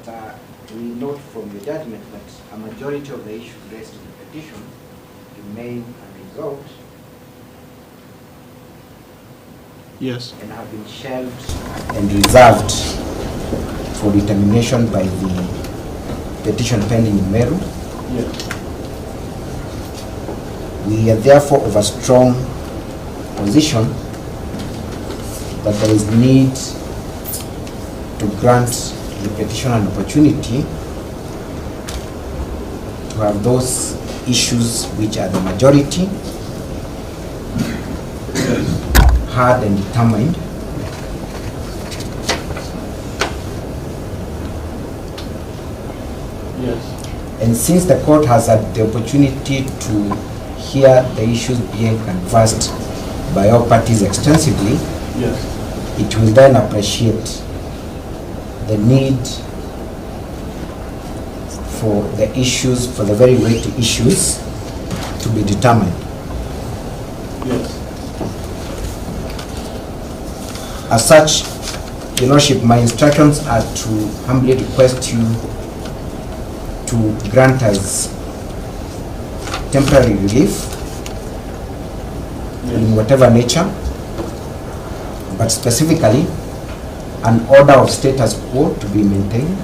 that we note from your judgment that a majority of the issues raised in the petition remain unresolved. Yes. And have been shelved and reserved for determination by the petition pending in Meru. Yes. We are therefore of a strong position that there is need to grant the petitioner an opportunity to have those issues which are the majority heard and determined. Yes. And since the court has had the opportunity to hear the issues being canvassed by all parties extensively, yes, it will then appreciate the need for the issues, for the very weighty issues, to be determined. yes, As such, Your Lordship, my instructions are to humbly request you to grant us temporary relief in whatever nature, but specifically an order of status quo to be maintained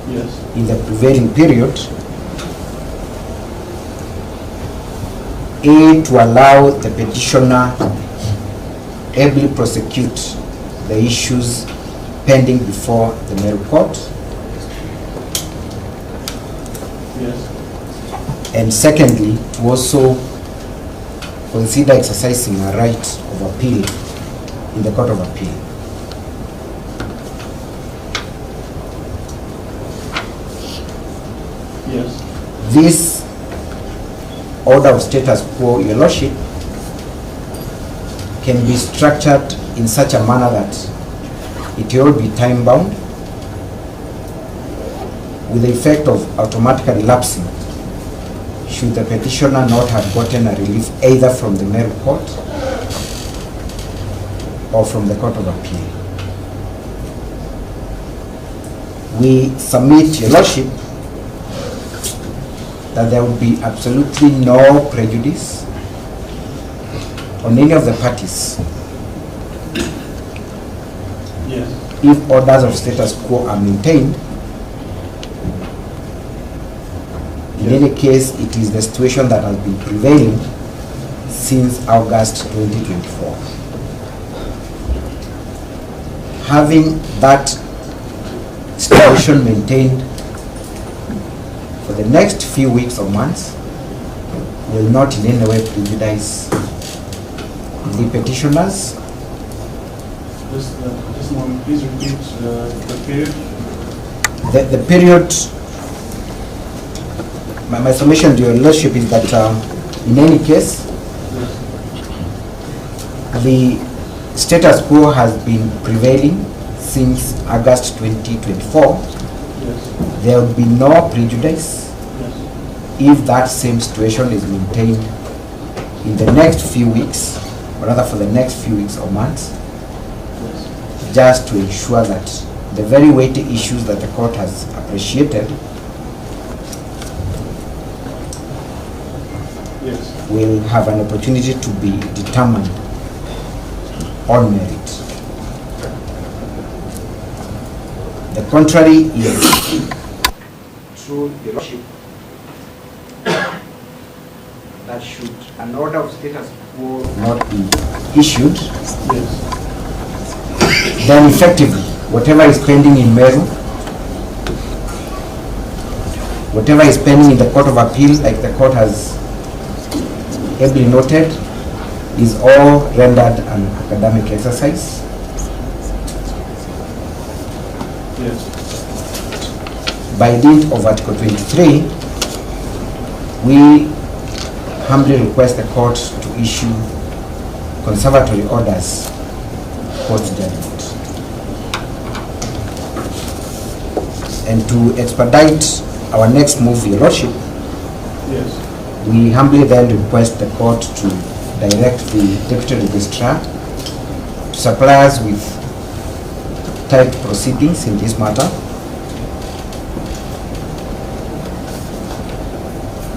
yes, in the prevailing period. A, to allow the petitioner ably prosecute the issues pending before the Meru court. yes, And secondly, to also consider exercising a right of appeal in the Court of Appeal. yes, This order of status quo, Your Lordship, can be structured in such a manner that it will be time bound with the effect of automatically lapsing should the petitioner not have gotten a relief either from the Meru court or from the Court of Appeal. We submit, Your Lordship, that there would be absolutely no prejudice on any of the parties yes, if orders of status quo are maintained. In any case, it is the situation that has been prevailing since August 2024. Having that situation maintained for the next few weeks or months will not in any way prejudice the petitioners. just a moment, please repeat the period. The period, my submission to Your Lordship is that in any case, the status quo has been prevailing since August 2024. Yes, There will be no prejudice yes, if that same situation is maintained in the next few weeks, or rather for the next few weeks or months, yes, just to ensure that the very weighty issues that the court has appreciated yes, will have an opportunity to be determined on merit. The contrary is true, Your Lordship, that should an order of status quo not be issued, yes, then effectively, whatever is pending in Meru, whatever is pending in the Court of Appeal, like the court has ably noted, is all rendered an academic exercise. yes, By dint of Article 23, we humbly request the court to issue conservatory orders post-judgment. And to expedite our next move, Your Lordship, yes, we humbly then request the court to direct the Deputy Registrar to supply us with type proceedings in this matter.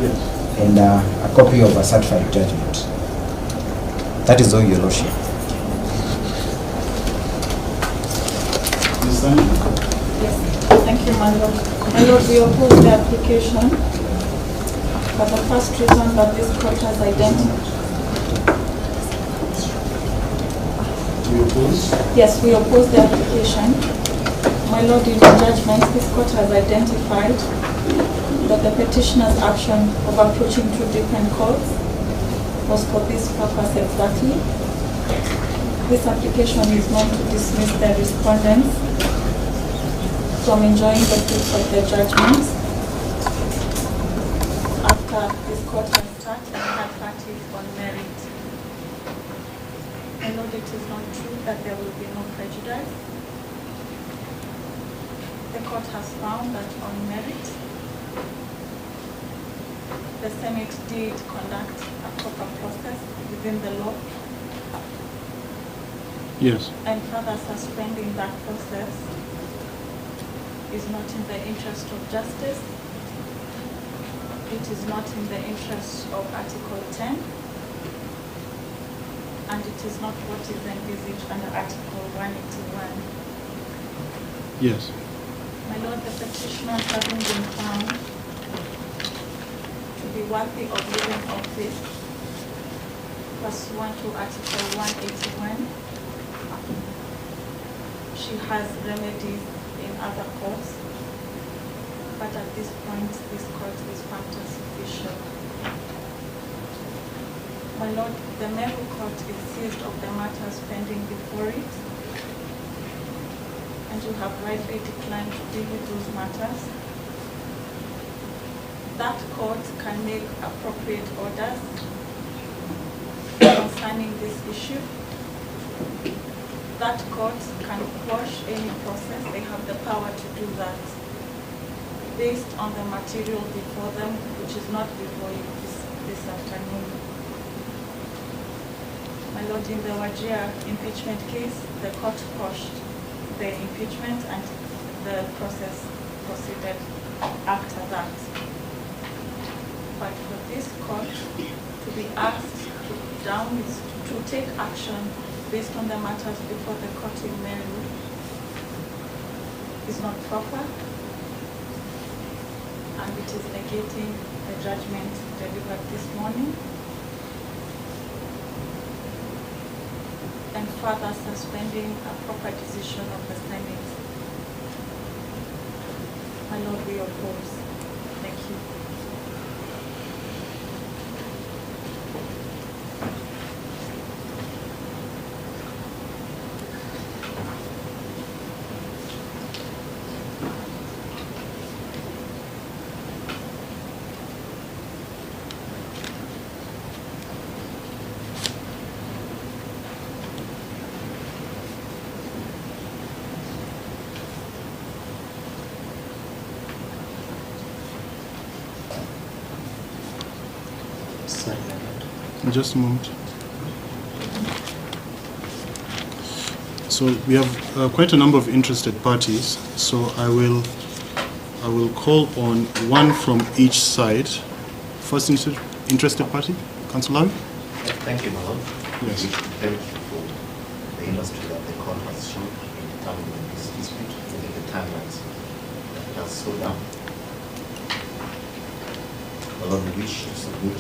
Yes. And a copy of a certified judgment. That is all, Your Lordship. Ms. Sani? Yes, thank you, my lord. My lord, we oppose the application for the first reason that this court has identified. Do you oppose? Yes, we oppose the application. My lord, in the judgment, this court has identified that the petitioner's action of approaching two different courts was for this purpose exactly. This application is meant to dismiss the respondents from enjoying the fruits of their judgments after this court has sat and had parties on merit. I know it is not true that there will be no prejudice. The court has found that on merit, the Senate did conduct a proper process within the law. Yes. And further suspending that process is not in the interest of justice. It is not in the interest of Article 10. And it is not what is envisaged under Article 181. Yes. My lord, the petitioner having been found to be worthy of leaving office pursuant to Article 181, she has remedies in other courts, but at this point, this court is found insufficient. My lord, the Meru court is seized of the matters pending before it, and you have rightly declined to deal with those matters. That court can make appropriate orders concerning this issue. That court can quash any process. They have the power to do that based on the material before them, which is not before you this afternoon. My lord, in the Wajir impeachment case, the court quashed the impeachment and the process proceeded after that. But for this court to be asked to take action based on the matters before the court in Meru is not proper, and it is negating the judgment delivered this morning and further suspending a proper decision of the Senate. My lord, we oppose. Thank you. Just a moment. So we have quite a number of interested parties. So I will call on one from each side. First interested party, Councillor Lawi. Thank you, my lord. Yes. It's very for the industry that the court has shown in determining this dispute within the timelines that it has slowed down. My lord, we wish to submit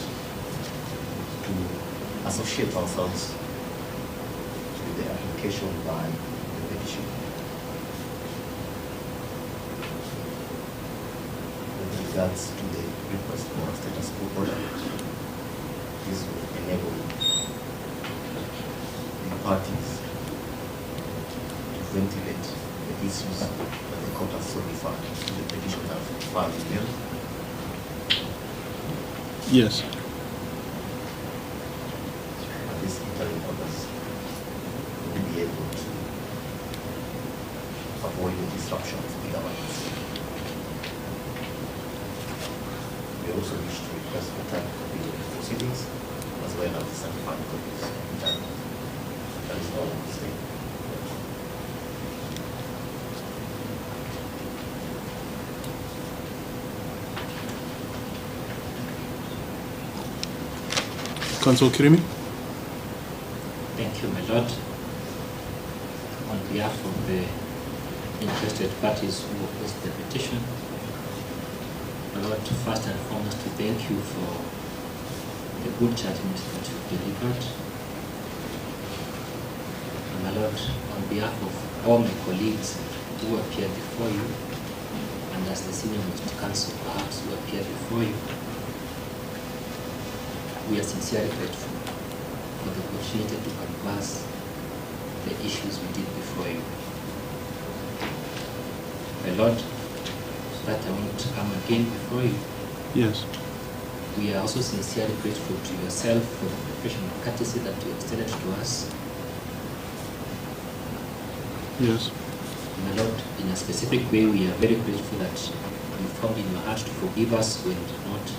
to associate ourselves with the application by the petition with regards to the request for a status quo order. This will enable the parties to ventilate the issues that the court has so referred to the petition that filed in Meru. Yes. These interim orders will be able to avoid the disruption of the governance. We also wish to request for time copy of the proceedings as well as certified copies in time. That is all I will say. Council Kirimi. Thank you, my lord. On behalf of the interested parties who opposed the petition, my lord, first and foremost, to thank you for the good judgment that you've delivered. And my lord, on behalf of all my colleagues who appeared before you, and as the senior most counsel perhaps who appeared before you, we are sincerely grateful for the opportunity to canvass the issues we did before you. My lord, so that I won't come again before you, Yes. we are also sincerely grateful to yourself for the professional courtesy that you extended to us. Yes. My lord, in a specific way, we are very grateful that you found in your heart to forgive us when we did not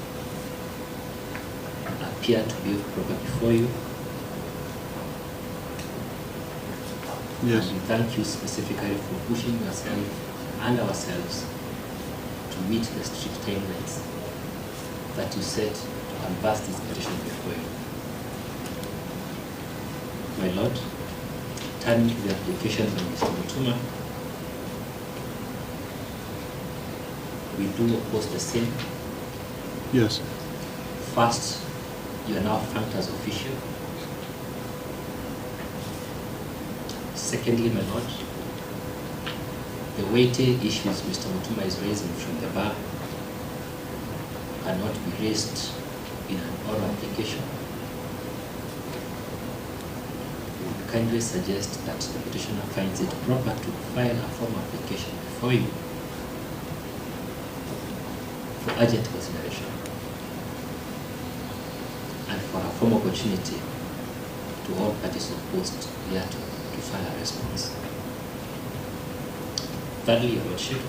appear to be proper before you. Yes. And we thank you specifically for pushing yourself and ourselves to meet the strict timelines that you set to canvass this petition before you. My lord, turning to the application by Mr. Mutuma, we do oppose the same. Yes. First, you are now franked as official. Secondly, my lord, the weighty issues Mr. Mutuma is raising from the bar cannot be raised in an oral application. We kindly suggest that the petitioner finds it proper to file a formal application before you for urgent consideration and for a formal opportunity to all parties opposed hereto to file a response. Thirdly, Your Lordship,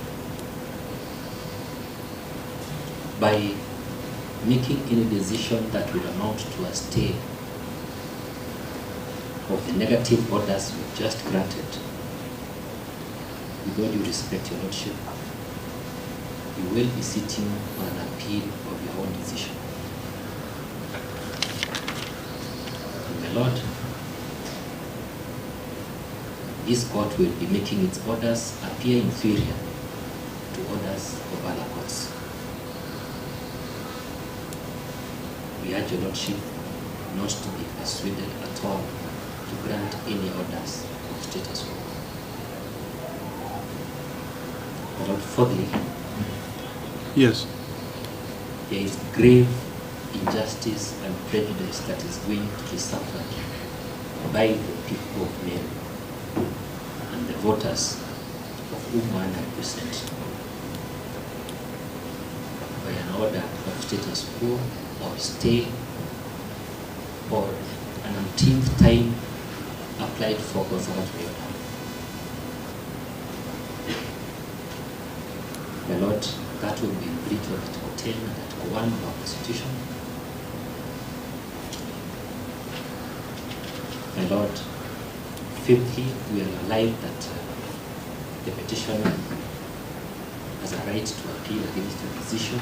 by making any decision that will amount to a stay of the negative orders we just granted, with all due respect, Your Lordship, you will be sitting on an appeal of your own decision. My Lord, this court will be making its orders appear inferior to orders of other courts. We urge Your Lordship not to be persuaded at all to grant any orders of status quo. My Lord, fourthly, Yes. there is grave injustice and prejudice that is going to be suffered by the people of Meru and the voters of whom I represent by an order of status quo or stay or an umpteenth time applied for conservatory order. My Lord, that will be in breach of Article 10 and Article 1 of our Constitution. My Lord, fifthly, we are alive that the petitioner has a right to appeal against the decision.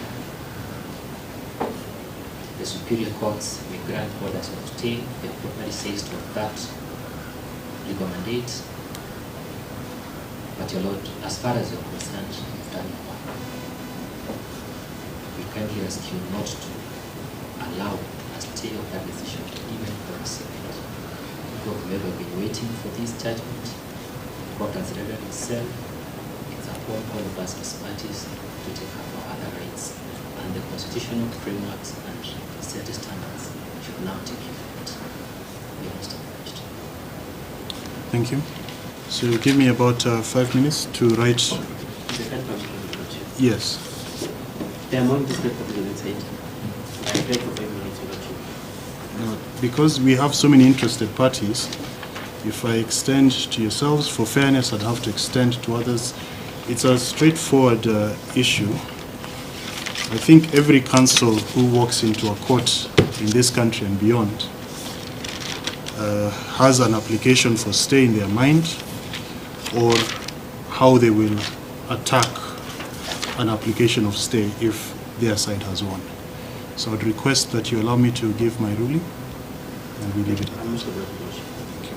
The superior courts may grant orders of stay if properly seized of that legal mandate. But Your Lord, as far as you're concerned, you've done your work. We kindly ask you not to allow a stay of that decision even for a second. People have never been waiting for this judgment. The court has rendered itself. It's upon all of us as parties to take up our other rights, and the constitutional frameworks and set standards should now take effect. We are established. Thank you. So give me about 5 minutes to write. Is the first one to Yes. the amount is not public inside. I beg for 5 minutes to watch Because we have so many interested parties, if I extend to yourselves, for fairness, I'd have to extend to others. It's a straightforward issue. I think every council who walks into a court in this country and beyond has an application for stay in their mind, or how they will attack an application of stay if their side has won. So I'd request that you allow me to give my ruling. And we leave it. I move to the resolution. Thank you.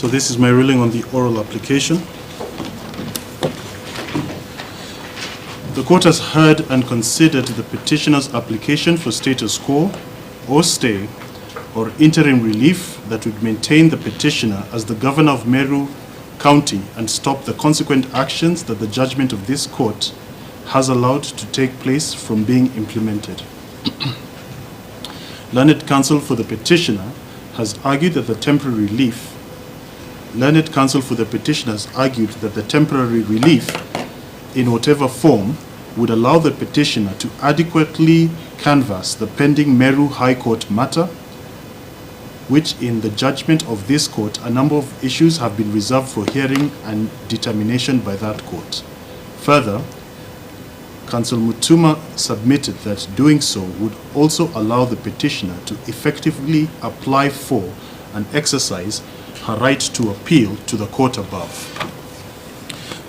So this is my ruling on the oral application. The court has heard and considered the petitioner's application for status quo or stay or interim relief that would maintain the petitioner as the governor of Meru County and stop the consequent actions that the judgment of this court has allowed to take place from being implemented. Learned counsel for the petitioner has argued that the temporary relief Learned counsel for the petitioner has argued that the temporary relief, in whatever form, would allow the petitioner to adequately canvass the pending Meru High Court matter, which in the judgment of this court, a number of issues have been reserved for hearing and determination by that court. Further, Counsel Mutuma submitted that doing so would also allow the petitioner to effectively apply for and exercise her right to appeal to the court above.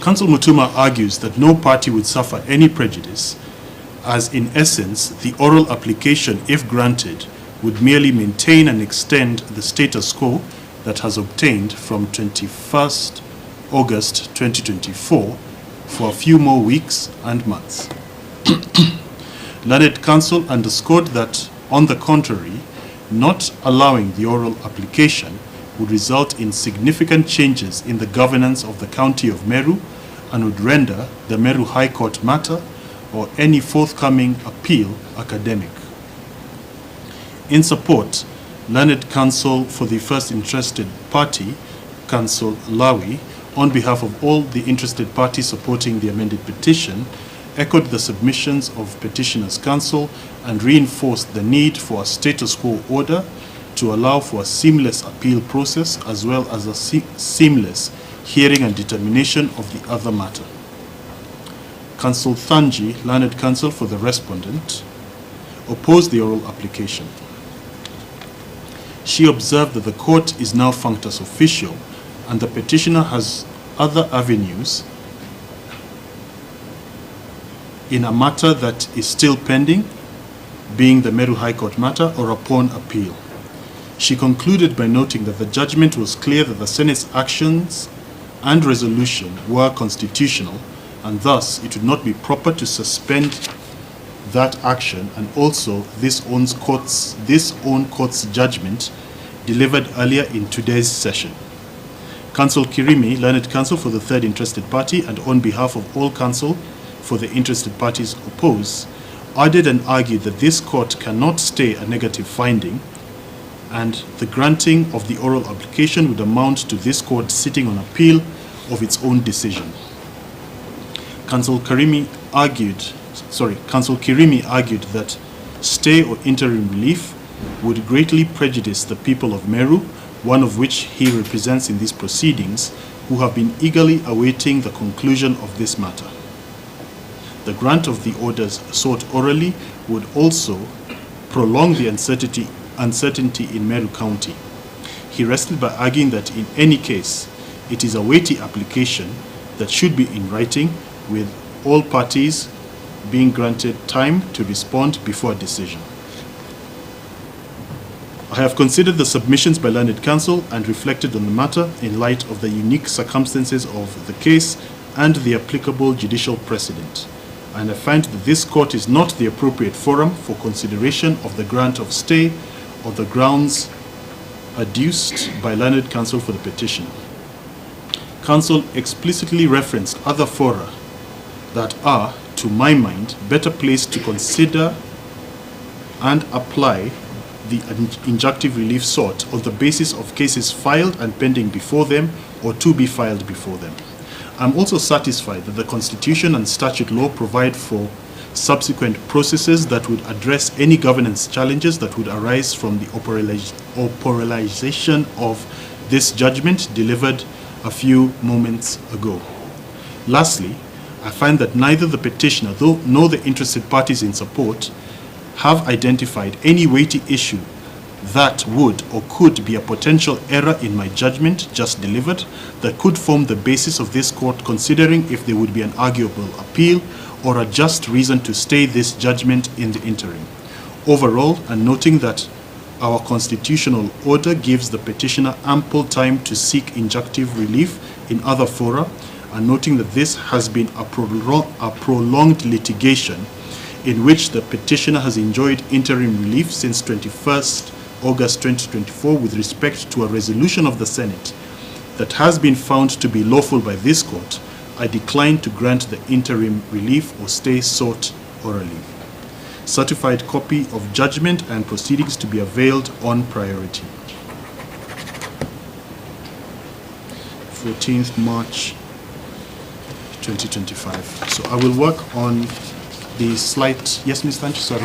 Counsel Mutuma argues that no party would suffer any prejudice, as in essence, the oral application, if granted, would merely maintain and extend the status quo that has obtained from 21st August 2024 for a few more weeks and months. Learned counsel underscored that, on the contrary, not allowing the oral application would result in significant changes in the governance of the county of Meru and would render the Meru High Court matter or any forthcoming appeal academic. In support, learned counsel for the first interested party, Counsel Lawi, on behalf of all the interested parties supporting the amended petition, echoed the submissions of petitioner's counsel and reinforced the need for a status quo order to allow for a seamless appeal process as well as a seamless hearing and determination of the other matter. Counsel Thanji, learned counsel for the respondent, opposed the oral application. She observed that the court is now functus officio and the petitioner has other avenues in a matter that is still pending, being the Meru High Court matter, or upon appeal. She concluded by noting that the judgment was clear that the Senate's actions and resolution were constitutional, and thus it would not be proper to suspend that action, and also this own court's judgment delivered earlier in today's session. Counsel Kirimi, learned counsel for the third interested party, and on behalf of all counsel for the interested parties opposed, added and argued that this court cannot stay a negative finding, and the granting of the oral application would amount to this court sitting on appeal of its own decision. Counsel Kirimi argued that stay or interim relief would greatly prejudice the people of Meru, one of which he represents in these proceedings, who have been eagerly awaiting the conclusion of this matter. The grant of the orders sought orally would also prolong the uncertainty in Meru County. He rested by arguing that in any case, it is a weighty application that should be in writing, with all parties being granted time to respond before a decision. I have considered the submissions by learned counsel and reflected on the matter in light of the unique circumstances of the case and the applicable judicial precedent, and I find that this court is not the appropriate forum for consideration of the grant of stay or the grounds adduced by learned counsel for the petition. Counsel explicitly referenced other fora that are, to my mind, better placed to consider and apply the injunctive relief sought on the basis of cases filed and pending before them or to be filed before them. I'm also satisfied that the Constitution and statute law provide for subsequent processes that would address any governance challenges that would arise from the operationalization of this judgment delivered a few moments ago. Lastly, I find that neither the petitioner nor the interested parties in support have identified any weighty issue that would or could be a potential error in my judgment just delivered that could form the basis of this court considering if there would be an arguable appeal or a just reason to stay this judgment in the interim. Overall, and noting that our constitutional order gives the petitioner ample time to seek injunctive relief in other fora, and noting that this has been a prolonged litigation in which the petitioner has enjoyed interim relief since 21st August 2024 with respect to a resolution of the Senate that has been found to be lawful by this court, I decline to grant the interim relief or stay sought orally. Certified copy of judgment and proceedings to be availed on priority. 14th March 2025. So I will work on the slight. Yes, Ms. Tanch, sorry.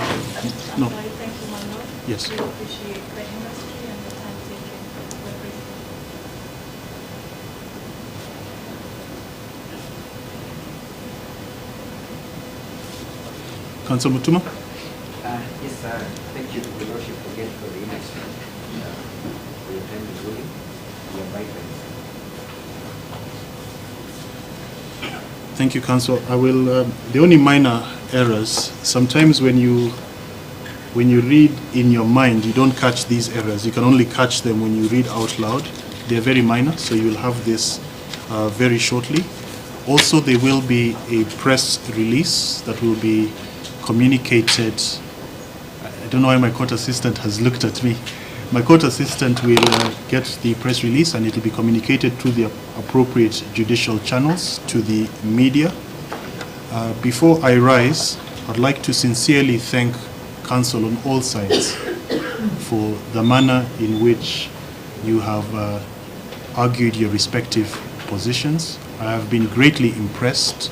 No. Sorry, thank you, my lord. Yes. We appreciate the industry and the time taken. We're grateful. Council Mutuma? Yes, sir. Thank you, Your Lordship, again for the industry. For your time is ruling. Your vibrant. Thank you, Council. I will. The only minor errors. Sometimes when you read in your mind, you don't catch these errors. You can only catch them when you read out loud. They're very minor, so you will have this very shortly. Also, there will be a press release that will be communicated. I don't know why my court assistant has looked at me. My court assistant will get the press release, and it will be communicated through the appropriate judicial channels to the media. Before I rise, I'd like to sincerely thank Council on all sides for the manner in which you have argued your respective positions. I have been greatly impressed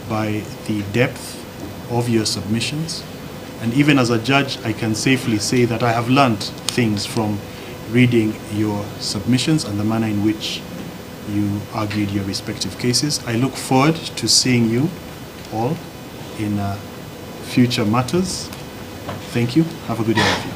by the depth of your submissions. And even as a judge, I can safely say that I have learned things from reading your submissions and the manner in which you argued your respective cases. I look forward to seeing you all in future matters. Thank you. Have a good day, all of you.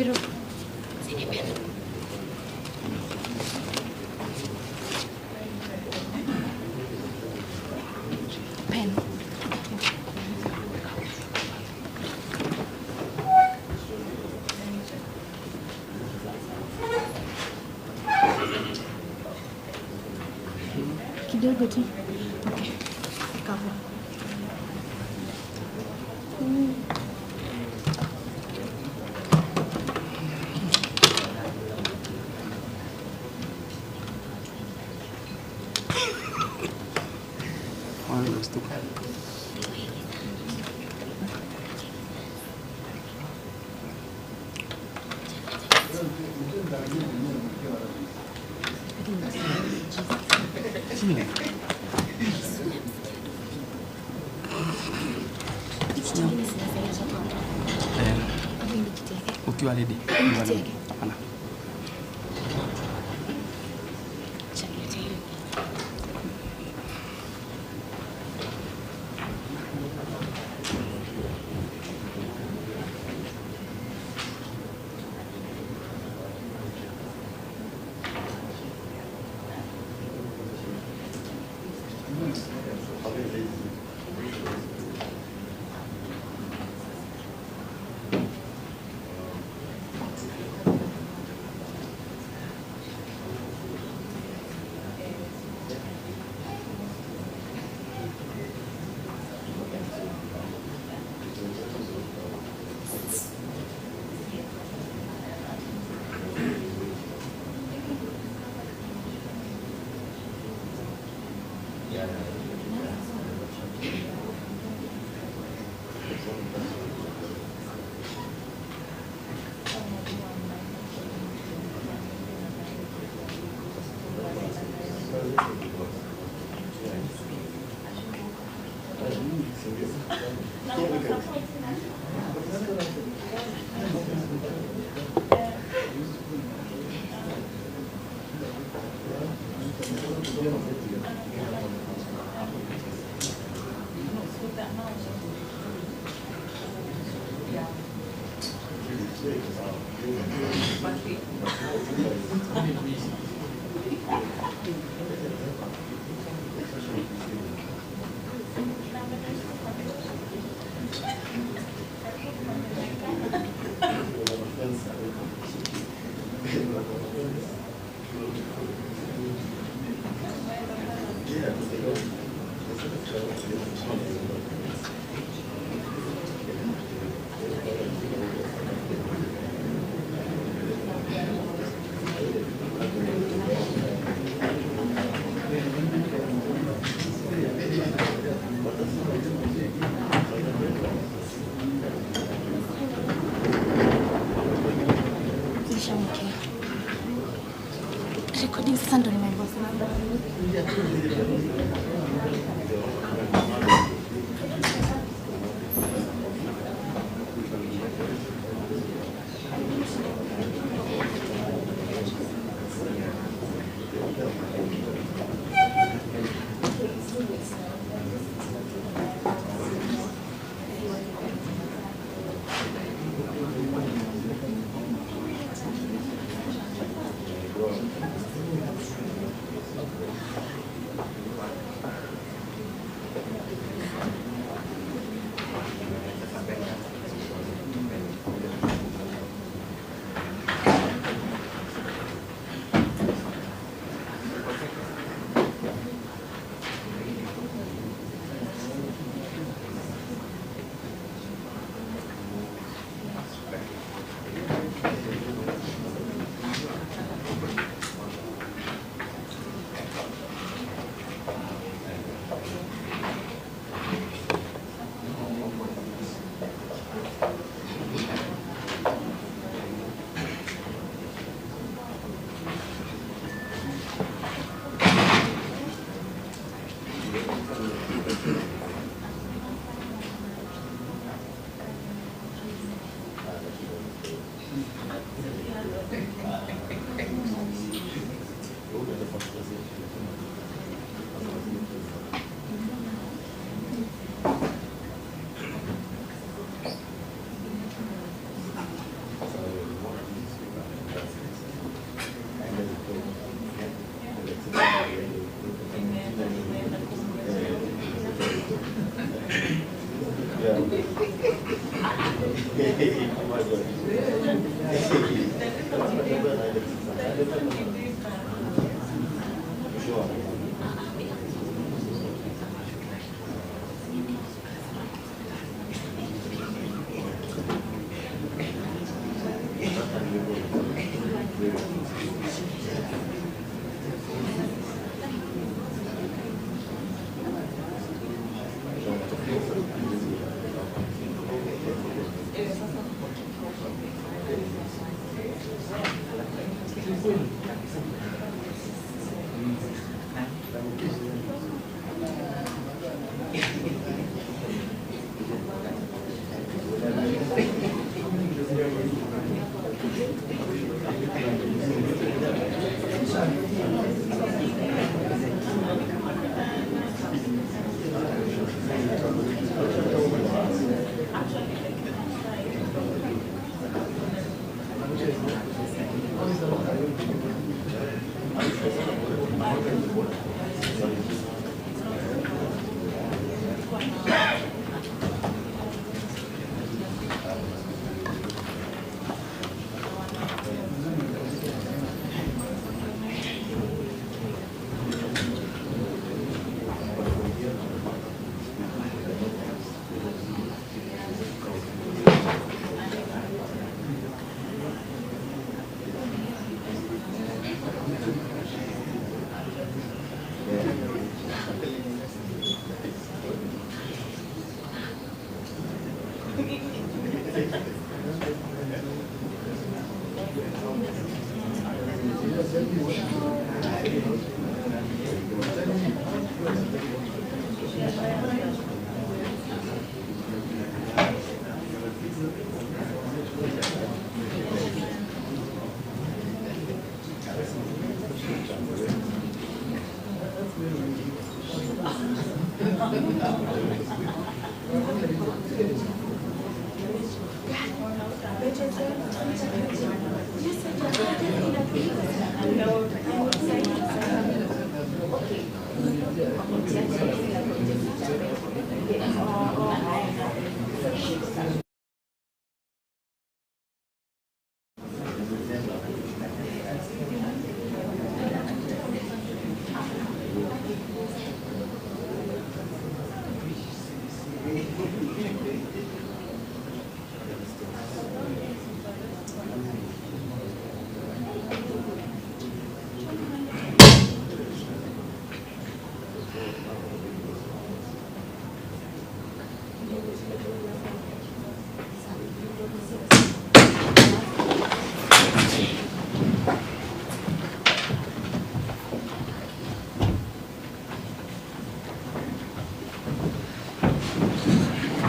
Meru. Deputy. Okay. Cover. Ukiwa ready. Hapana. Recording sasa ndo nimebosa.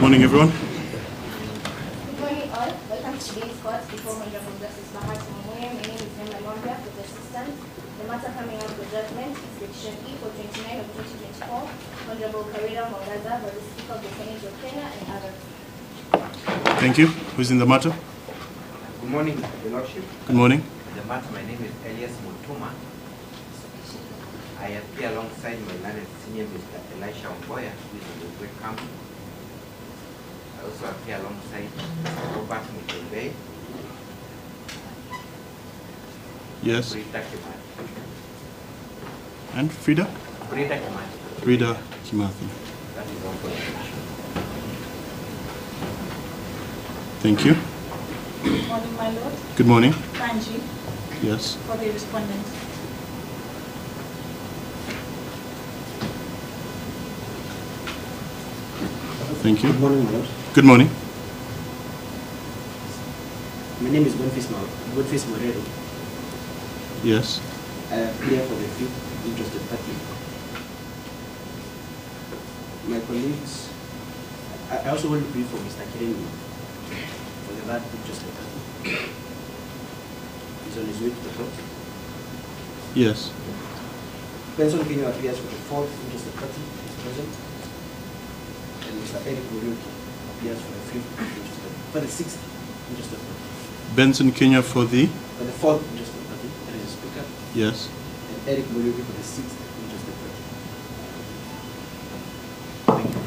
Morning, everyone. Good morning, all. Welcome to today's court before Honorable Justice Bahati Mwangaza. My name is Mwangaza, with the assistant. The matter coming up for judgment is Petition E for 29 of 2024. Honorable Kawira, Mwangaza, by the Speaker of the Senate of Kenya and others. Thank you. Who's in the matter? Good morning, Your Lordship. Good morning. The matter, my name is Elias Mutuma. I appear alongside my learned senior Mr. Elisha Omboya, who is in the great camp. I also appear alongside Robert Mutembe. Yes. Frida Kimathi. And Frida? Frida Kimathi. Frida Kimathi. That is all for the petition. Thank you. Good morning, my lord. Good morning. Kanji, Yes. for the respondent. Thank you. Good morning, my lord. Good morning. My name is Boniface Meru. Yes. I appear for the fifth interested party. My colleagues, I also want to brief for Mr. Kireni for the third interested party. He's on his way to the court. Yes. Benson Kenya appears for the fourth interested party, is present. And Mr. Eric Muriuki appears for the fifth interested, for the sixth interested party. Benson Kenya for the? For the fourth interested party, that is the speaker. Yes. And Eric Muriuki for the sixth interested party. Thank you.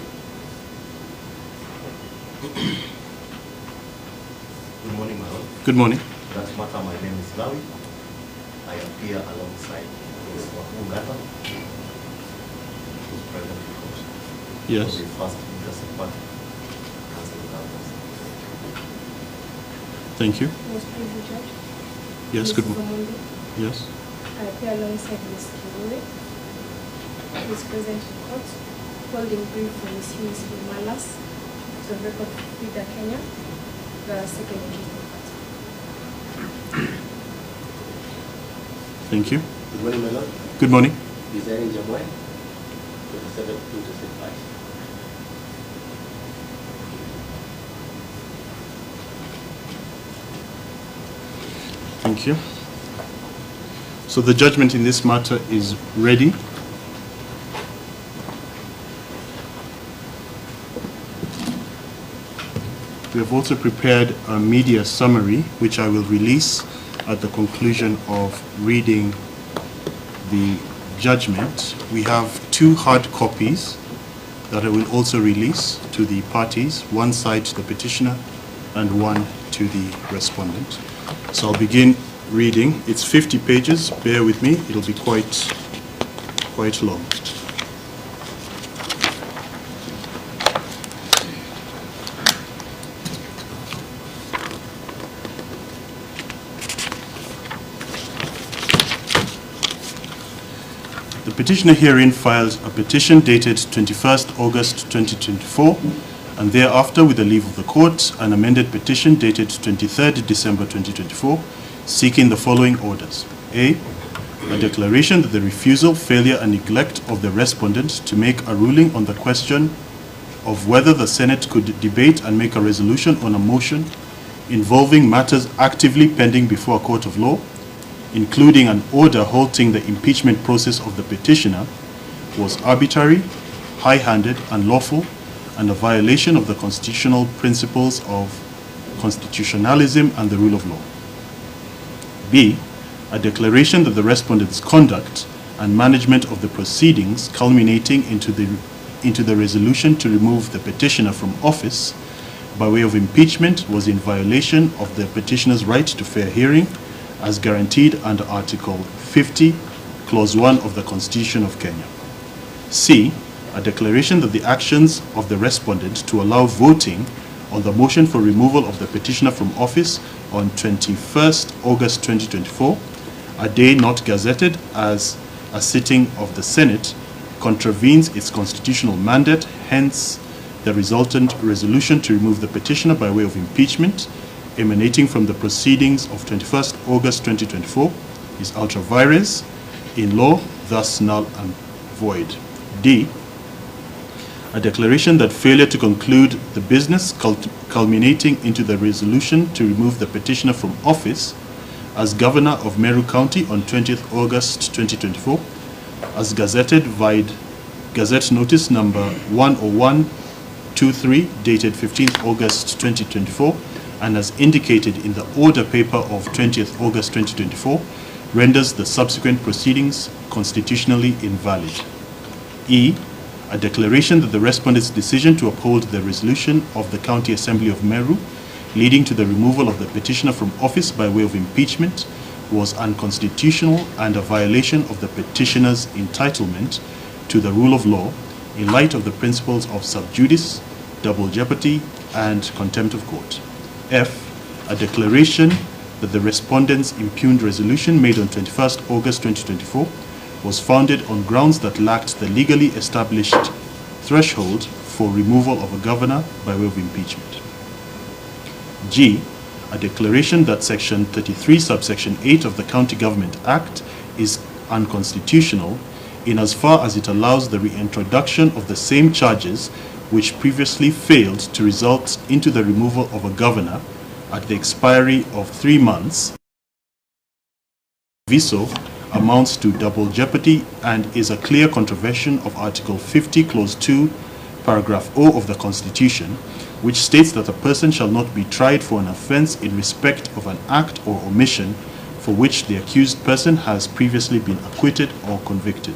Good morning, my lord. Good morning. That matter, my name is Lawi. I appear alongside Ms. Mwangaza, who's present in court. Yes. For the first interested party. Council Governors. Thank you. Most Honorable Judge. Yes, good morning. morning. Yes. I appear alongside Ms. Kawira, who is present in court, holding brief for Ms. Hughesby Malas, to the record of Frida Kenya, the second interested party. Thank you. Good morning, my lord. Good morning. Designing Jamway for the seventh interested party. Thank you. So the judgment in this matter is ready. We have also prepared a media summary, which I will release at the conclusion of reading the judgment. We have 2 hard copies that I will also release to the parties, one side to the petitioner and one to the respondent. So I'll begin reading. It's 50 pages, bear with me, it'll be quite long. The petitioner herein filed a petition dated 21st August 2024 and thereafter, with the leave of the court, an amended petition dated 23rd December 2024, seeking the following orders. A declaration that the refusal, failure, and neglect of the respondent to make a ruling on the question of whether the Senate could debate and make a resolution on a motion involving matters actively pending before a court of law, including an order halting the impeachment process of the petitioner, was arbitrary, high-handed, unlawful, and a violation of the constitutional principles of constitutionalism and the rule of law. B, a declaration that the respondent's conduct and management of the proceedings culminating into the resolution to remove the petitioner from office by way of impeachment was in violation of the petitioner's right to fair hearing as guaranteed under Article 50, Clause 1 of the Constitution of Kenya. C, a declaration that the actions of the respondent to allow voting on the motion for removal of the petitioner from office on 21st August 2024, a day not gazetted as a sitting of the Senate, contravenes its constitutional mandate, hence the resultant resolution to remove the petitioner by way of impeachment emanating from the proceedings of 21st August 2024 is ultra vires, in law, thus null and void. D, a declaration that failure to conclude the business culminating into the resolution to remove the petitioner from office as governor of Meru County on 20th August 2024, as gazetted via Gazette Notice number 10123 dated 15th August 2024, and as indicated in the order paper of 20th August 2024, renders the subsequent proceedings constitutionally invalid. E, a declaration that the respondent's decision to uphold the resolution of the County Assembly of Meru leading to the removal of the petitioner from office by way of impeachment was unconstitutional and a violation of the petitioner's entitlement to the rule of law in light of the principles of sub judice, double jeopardy, and contempt of court. F, a declaration that the respondent's impugned resolution made on 21st August 2024 was founded on grounds that lacked the legally established threshold for removal of a governor by way of impeachment. G, a declaration that Section 33, subsection 8 of the County Government Act is unconstitutional in as far as it allows the reintroduction of the same charges which previously failed to result into the removal of a governor at the expiry of 3 months. Viso amounts to double jeopardy and is a clear contravention of Article 50, Clause 2, Paragraph O of the Constitution, which states that a person shall not be tried for an offense in respect of an act or omission for which the accused person has previously been acquitted or convicted.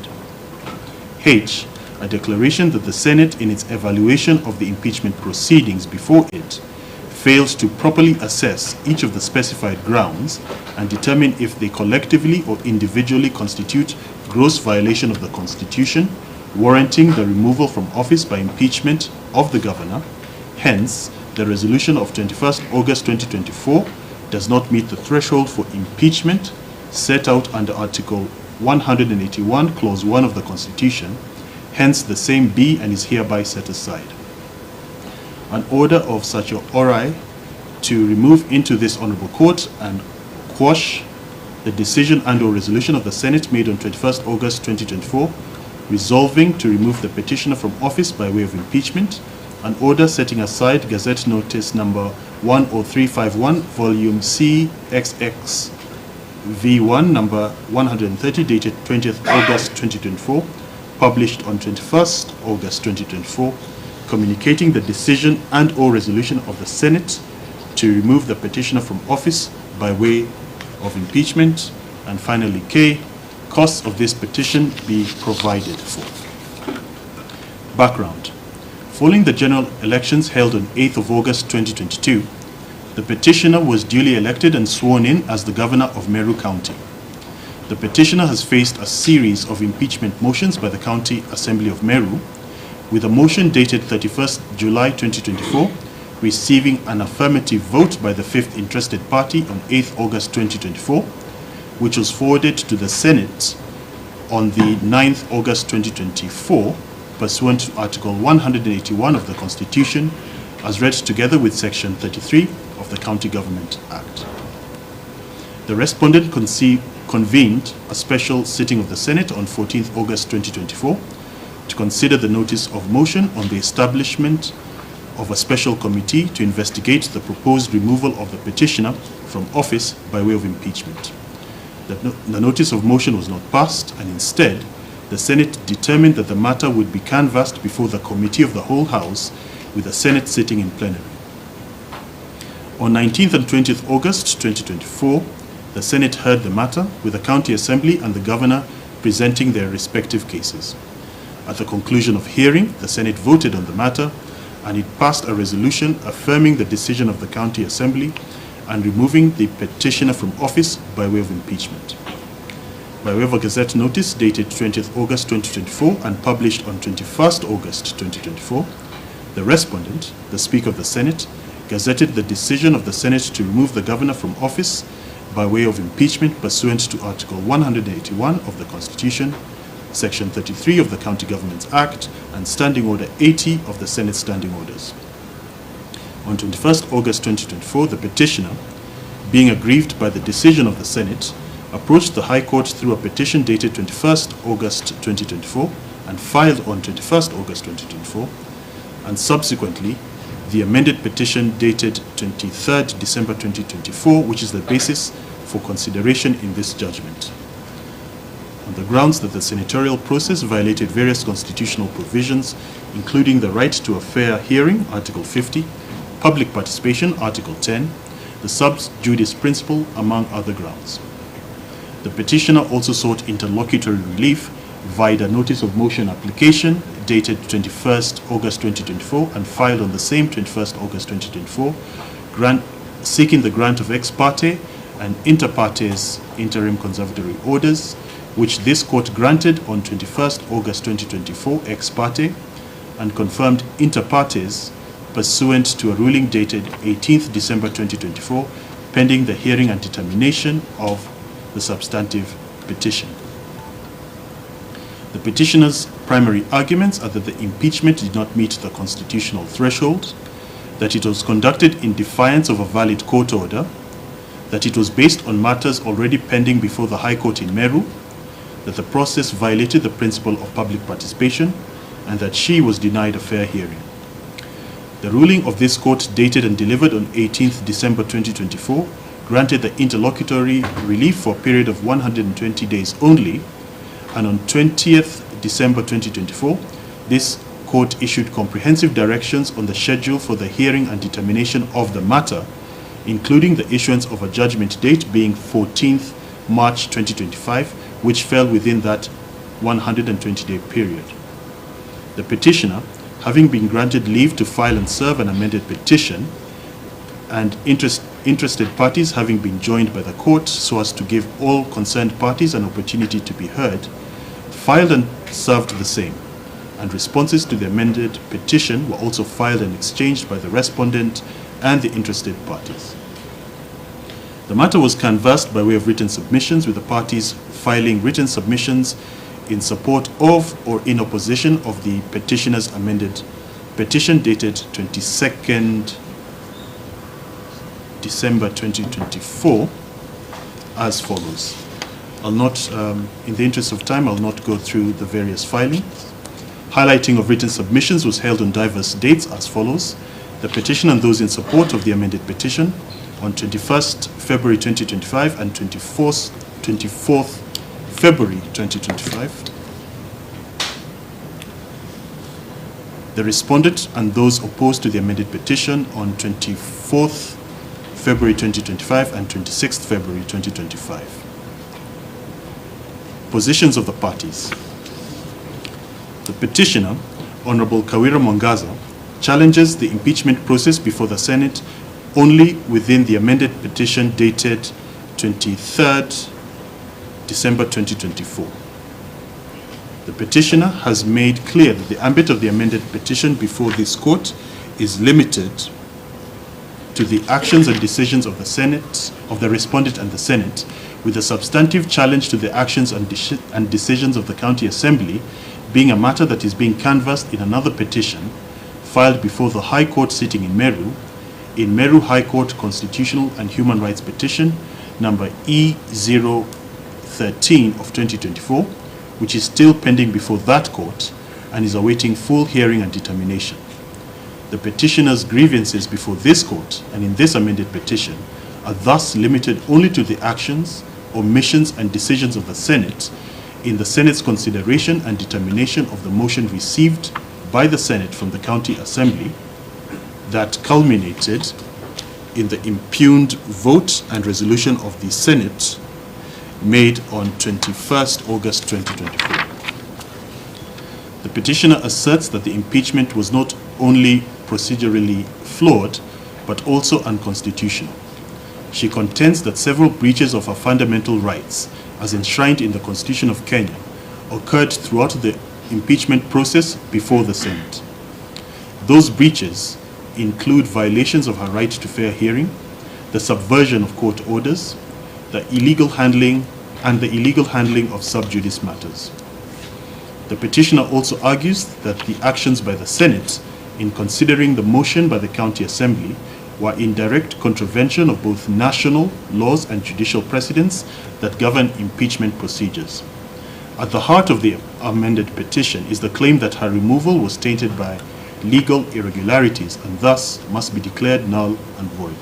H, a declaration that the Senate, in its evaluation of the impeachment proceedings before it, fails to properly assess each of the specified grounds and determine if they collectively or individually constitute gross violation of the Constitution, warranting the removal from office by impeachment of the governor. Hence, the resolution of 21st August 2024 does not meet the threshold for impeachment set out under Article 181, Clause 1 of the Constitution. Hence, the same be and is hereby set aside. An order of certiorari to remove into this honorable court and quash the decision and/or resolution of the Senate made on 21st August 2024, resolving to remove the petitioner from office by way of impeachment. An order setting aside Gazette Notice number 10351, volume CXX V1 number 130 dated 20th August 2024, published on 21st August 2024, communicating the decision and/or resolution of the Senate to remove the petitioner from office by way of impeachment. And finally, K, costs of this petition be provided for. Background. Following the general elections held on 8th of August 2022, the petitioner was duly elected and sworn in as the governor of Meru County. The petitioner has faced a series of impeachment motions by the County Assembly of Meru, with a motion dated 31st July 2024 receiving an affirmative vote by the 5th interested party on 8th August 2024, which was forwarded to the Senate on the 9th August 2024 pursuant to Article 181 of the Constitution, as read together with Section 33 of the County Government Act. The respondent convened a special sitting of the Senate on 14th August 2024 to consider the notice of motion on the establishment of a special committee to investigate the proposed removal of the petitioner from office by way of impeachment. The notice of motion was not passed, and instead, the Senate determined that the matter would be canvassed before the Committee of the Whole House, with the Senate sitting in plenary. On 19th and 20th August 2024, the Senate heard the matter, with the County Assembly and the Governor presenting their respective cases. At the conclusion of hearing, the Senate voted on the matter, and it passed a resolution affirming the decision of the County Assembly and removing the petitioner from office by way of impeachment. By way of a Gazette notice dated 20th August 2024 and published on 21st August 2024, the respondent, the Speaker of the Senate, gazetted the decision of the Senate to remove the Governor from office by way of impeachment pursuant to Article 181 of the Constitution, Section 33 of the County Governments Act, and Standing Order 80 of the Senate Standing Orders. On 21st August 2024, the petitioner, being aggrieved by the decision of the Senate, approached the High Court through a petition dated 21st August 2024 and filed on 21st August 2024, and subsequently the amended petition dated 23rd December 2024, which is the basis for consideration in this judgment, on the grounds that the senatorial process violated various constitutional provisions, including the right to a fair hearing, Article 50, public participation, Article 10, the sub judice principle, among other grounds. The petitioner also sought interlocutory relief via the notice of motion application dated 21st August 2024 and filed on the same 21st August 2024, seeking the grant of ex parte and inter partes interim conservatory orders, which this court granted on 21st August 2024 ex parte and confirmed inter partes pursuant to a ruling dated 18th December 2024, pending the hearing and determination of the substantive petition. The petitioner's primary arguments are that the impeachment did not meet the constitutional threshold, that it was conducted in defiance of a valid court order, that it was based on matters already pending before the High Court in Meru, that the process violated the principle of public participation, and that she was denied a fair hearing. The ruling of this court, dated and delivered on 18th December 2024, granted the interlocutory relief for a period of 120 days only, and on 20th December 2024, this court issued comprehensive directions on the schedule for the hearing and determination of the matter, including the issuance of a judgment date being 14th March 2025, which fell within that 120-day period. The petitioner, having been granted leave to file and serve an amended petition, and interested parties having been joined by the court so as to give all concerned parties an opportunity to be heard, filed and served the same, and responses to the amended petition were also filed and exchanged by the respondent and the interested parties. The matter was canvassed by way of written submissions, with the parties filing written submissions in support of or in opposition of the petitioner's amended petition dated 22nd December 2024 as follows. I'll not, in the interest of time, I'll not go through the various filings. Highlighting of written submissions was held on diverse dates as follows. The petition and those in support of the amended petition on 21st February 2025 and 24th February 2025. The respondent and those opposed to the amended petition on 24th February 2025 and 26th February 2025. Positions of the parties. The petitioner, Honorable Kawira Mwangaza, challenges the impeachment process before the Senate only within the amended petition dated 23rd December 2024. The petitioner has made clear that the ambit of the amended petition before this court is limited to the actions and decisions of the Senate, of the respondent and the Senate, with a substantive challenge to the actions and decisions of the County Assembly being a matter that is being canvassed in another petition filed before the High Court sitting in Meru High Court Constitutional and Human Rights Petition number E013 of 2024, which is still pending before that court and is awaiting full hearing and determination. The petitioner's grievances before this court and in this amended petition are thus limited only to the actions, omissions, and decisions of the Senate in the Senate's consideration and determination of the motion received by the Senate from the County Assembly that culminated in the impugned vote and resolution of the Senate made on 21st August 2024. The petitioner asserts that the impeachment was not only procedurally flawed, but also unconstitutional. She contends that several breaches of her fundamental rights, as enshrined in the Constitution of Kenya, occurred throughout the impeachment process before the Senate. Those breaches include violations of her right to fair hearing, the subversion of court orders, the illegal handling of sub judice matters. The petitioner also argues that the actions by the Senate in considering the motion by the County Assembly were in direct contravention of both national laws and judicial precedents that govern impeachment procedures. At the heart of the amended petition is the claim that her removal was tainted by legal irregularities and thus must be declared null and void.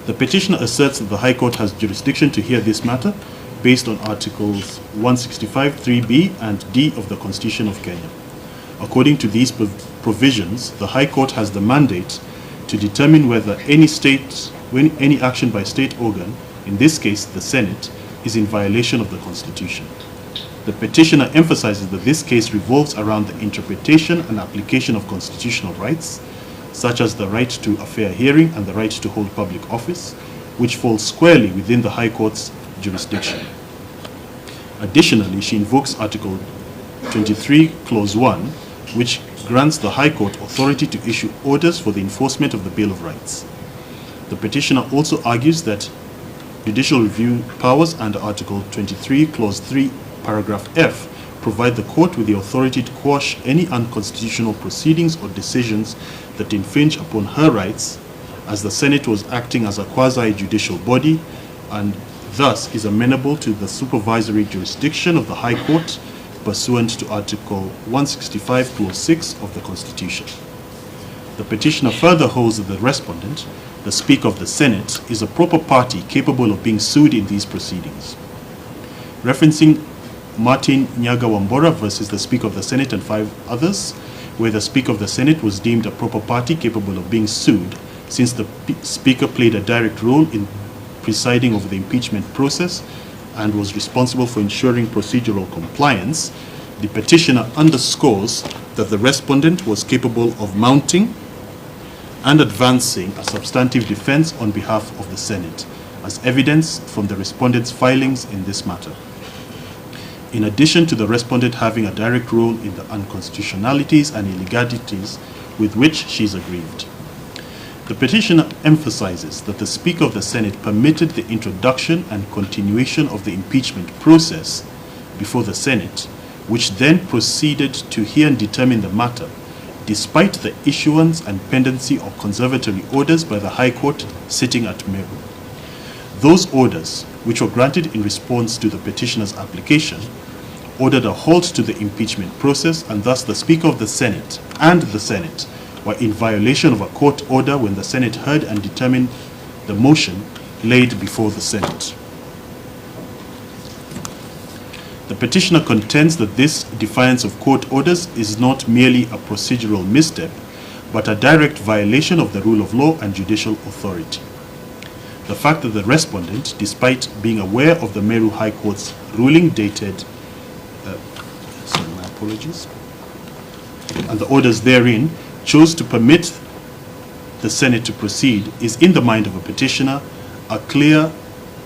The petitioner asserts that the High Court has jurisdiction to hear this matter based on Articles 165, 3b and d of the Constitution of Kenya. According to these provisions, the High Court has the mandate to determine whether any action by state organ, in this case the Senate, is in violation of the Constitution. The petitioner emphasizes that this case revolves around the interpretation and application of constitutional rights, such as the right to a fair hearing and the right to hold public office, which falls squarely within the High Court's jurisdiction. Additionally, she invokes Article 23, Clause 1, which grants the High Court authority to issue orders for the enforcement of the Bill of Rights. The petitioner also argues that judicial review powers under Article 23, Clause 3, Paragraph F provide the court with the authority to quash any unconstitutional proceedings or decisions that infringe upon her rights, as the Senate was acting as a quasi-judicial body and thus is amenable to the supervisory jurisdiction of the High Court pursuant to Article 165, Clause 6 of the Constitution. The petitioner further holds that the respondent, the Speaker of the Senate, is a proper party capable of being sued in these proceedings. Referencing Martin Nyaga Wambora versus the Speaker of the Senate and 5 others, where the Speaker of the Senate was deemed a proper party capable of being sued, since the Speaker played a direct role in presiding over the impeachment process and was responsible for ensuring procedural compliance, the petitioner underscores that the respondent was capable of mounting and advancing a substantive defense on behalf of the Senate, as evidenced from the respondent's filings in this matter. In addition to the respondent having a direct role in the unconstitutionalities and illegalities with which she is aggrieved. The petitioner emphasizes that the Speaker of the Senate permitted the introduction and continuation of the impeachment process before the Senate, which then proceeded to hear and determine the matter, despite the issuance and pendency of conservatory orders by the High Court sitting at Meru. Those orders, which were granted in response to the petitioner's application, ordered a halt to the impeachment process, and thus the Speaker of the Senate and the Senate were in violation of a court order when the Senate heard and determined the motion laid before the Senate. The petitioner contends that this defiance of court orders is not merely a procedural misstep, but a direct violation of the rule of law and judicial authority. The fact that the respondent, despite being aware of the Meru High Court's ruling dated, and the orders therein, chose to permit the Senate to proceed is, in the mind of a petitioner, a clear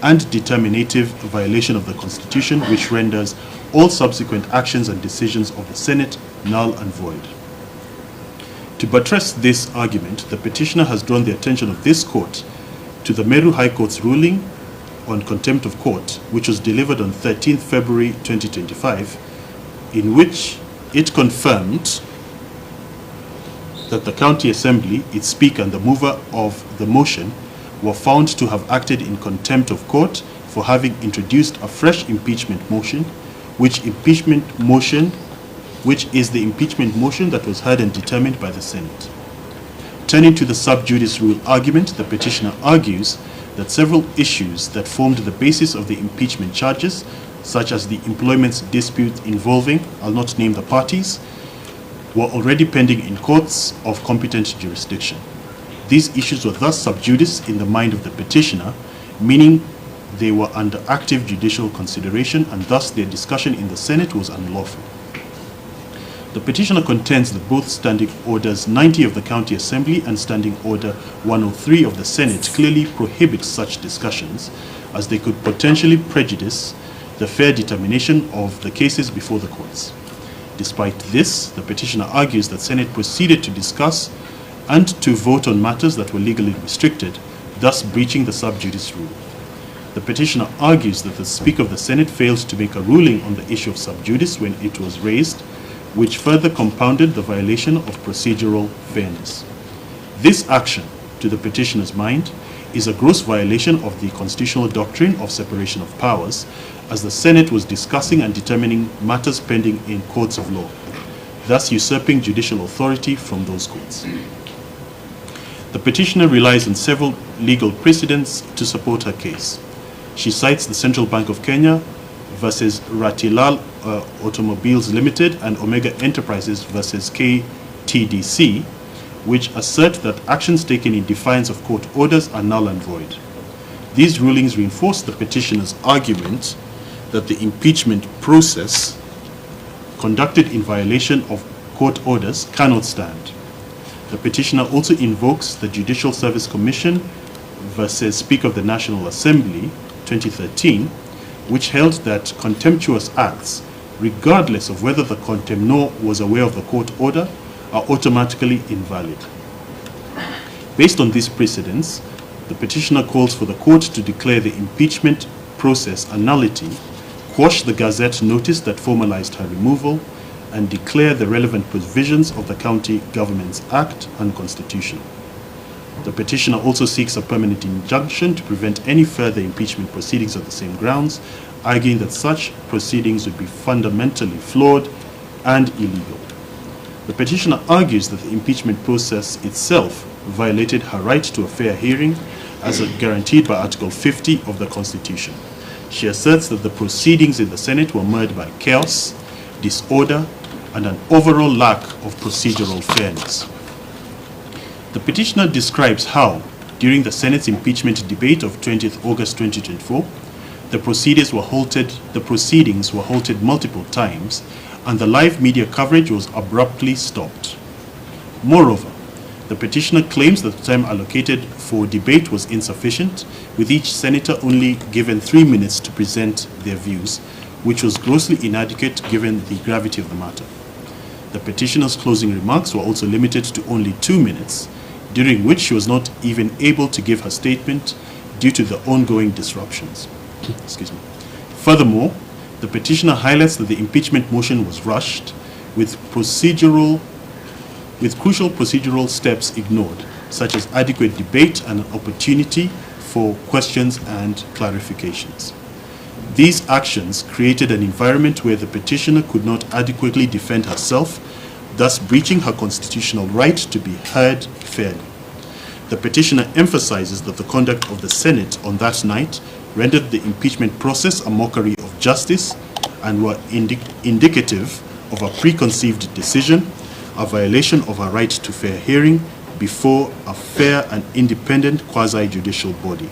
and determinative violation of the Constitution, which renders all subsequent actions and decisions of the Senate null and void. To buttress this argument, the petitioner has drawn the attention of this court to the Meru High Court's ruling on contempt of court, which was delivered on 13th February 2025, in which it confirmed that the County Assembly, its Speaker, and the mover of the motion were found to have acted in contempt of court for having introduced a fresh impeachment motion, which is the impeachment motion that was heard and determined by the Senate. Turning to the sub judice rule argument, the petitioner argues that several issues that formed the basis of the impeachment charges, such as the employment dispute involving, I'll not name the parties, were already pending in courts of competent jurisdiction. These issues were thus sub judice in the mind of the petitioner, meaning they were under active judicial consideration, and thus their discussion in the Senate was unlawful. The petitioner contends that both Standing Orders 90 of the County Assembly and Standing Order 103 of the Senate clearly prohibit such discussions, as they could potentially prejudice the fair determination of the cases before the courts. Despite this, the petitioner argues that Senate proceeded to discuss and to vote on matters that were legally restricted, thus breaching the sub judice rule. The petitioner argues that the Speaker of the Senate failed to make a ruling on the issue of sub judice when it was raised, which further compounded the violation of procedural fairness. This action, to the petitioner's mind, is a gross violation of the constitutional doctrine of separation of powers, as the Senate was discussing and determining matters pending in courts of law, thus usurping judicial authority from those courts. The petitioner relies on several legal precedents to support her case. She cites the Central Bank of Kenya versus Ratilal Automobiles Limited and Omega Enterprises versus KTDC, which assert that actions taken in defiance of court orders are null and void. These rulings reinforce the petitioner's argument that the impeachment process conducted in violation of court orders cannot stand. The petitioner also invokes the Judicial Service Commission versus Speaker of the National Assembly 2013, which held that contemptuous acts, regardless of whether the contemnor was aware of the court order, are automatically invalid. Based on these precedents, the petitioner calls for the court to declare the impeachment process a nullity, quash the Gazette notice that formalized her removal, and declare the relevant provisions of the County Governments Act unconstitutional. The petitioner also seeks a permanent injunction to prevent any further impeachment proceedings on the same grounds, arguing that such proceedings would be fundamentally flawed and illegal. The petitioner argues that the impeachment process itself violated her right to a fair hearing as guaranteed by Article 50 of the Constitution. She asserts that the proceedings in the Senate were marred by chaos, disorder, and an overall lack of procedural fairness. The petitioner describes how, during the Senate's impeachment debate of 20th August 2024, the proceedings were halted multiple times, and the live media coverage was abruptly stopped. Moreover, the petitioner claims that the time allocated for debate was insufficient, with each senator only given 3 minutes to present their views, which was grossly inadequate given the gravity of the matter. The petitioner's closing remarks were also limited to only 2 minutes, during which she was not even able to give her statement due to the ongoing disruptions. Furthermore, the petitioner highlights that the impeachment motion was rushed, with crucial procedural steps ignored, such as adequate debate and an opportunity for questions and clarifications. These actions created an environment where the petitioner could not adequately defend herself, thus breaching her constitutional right to be heard fairly. The petitioner emphasizes that the conduct of the Senate on that night rendered the impeachment process a mockery of justice and were indicative of a preconceived decision, a violation of her right to fair hearing before a fair and independent quasi-judicial body.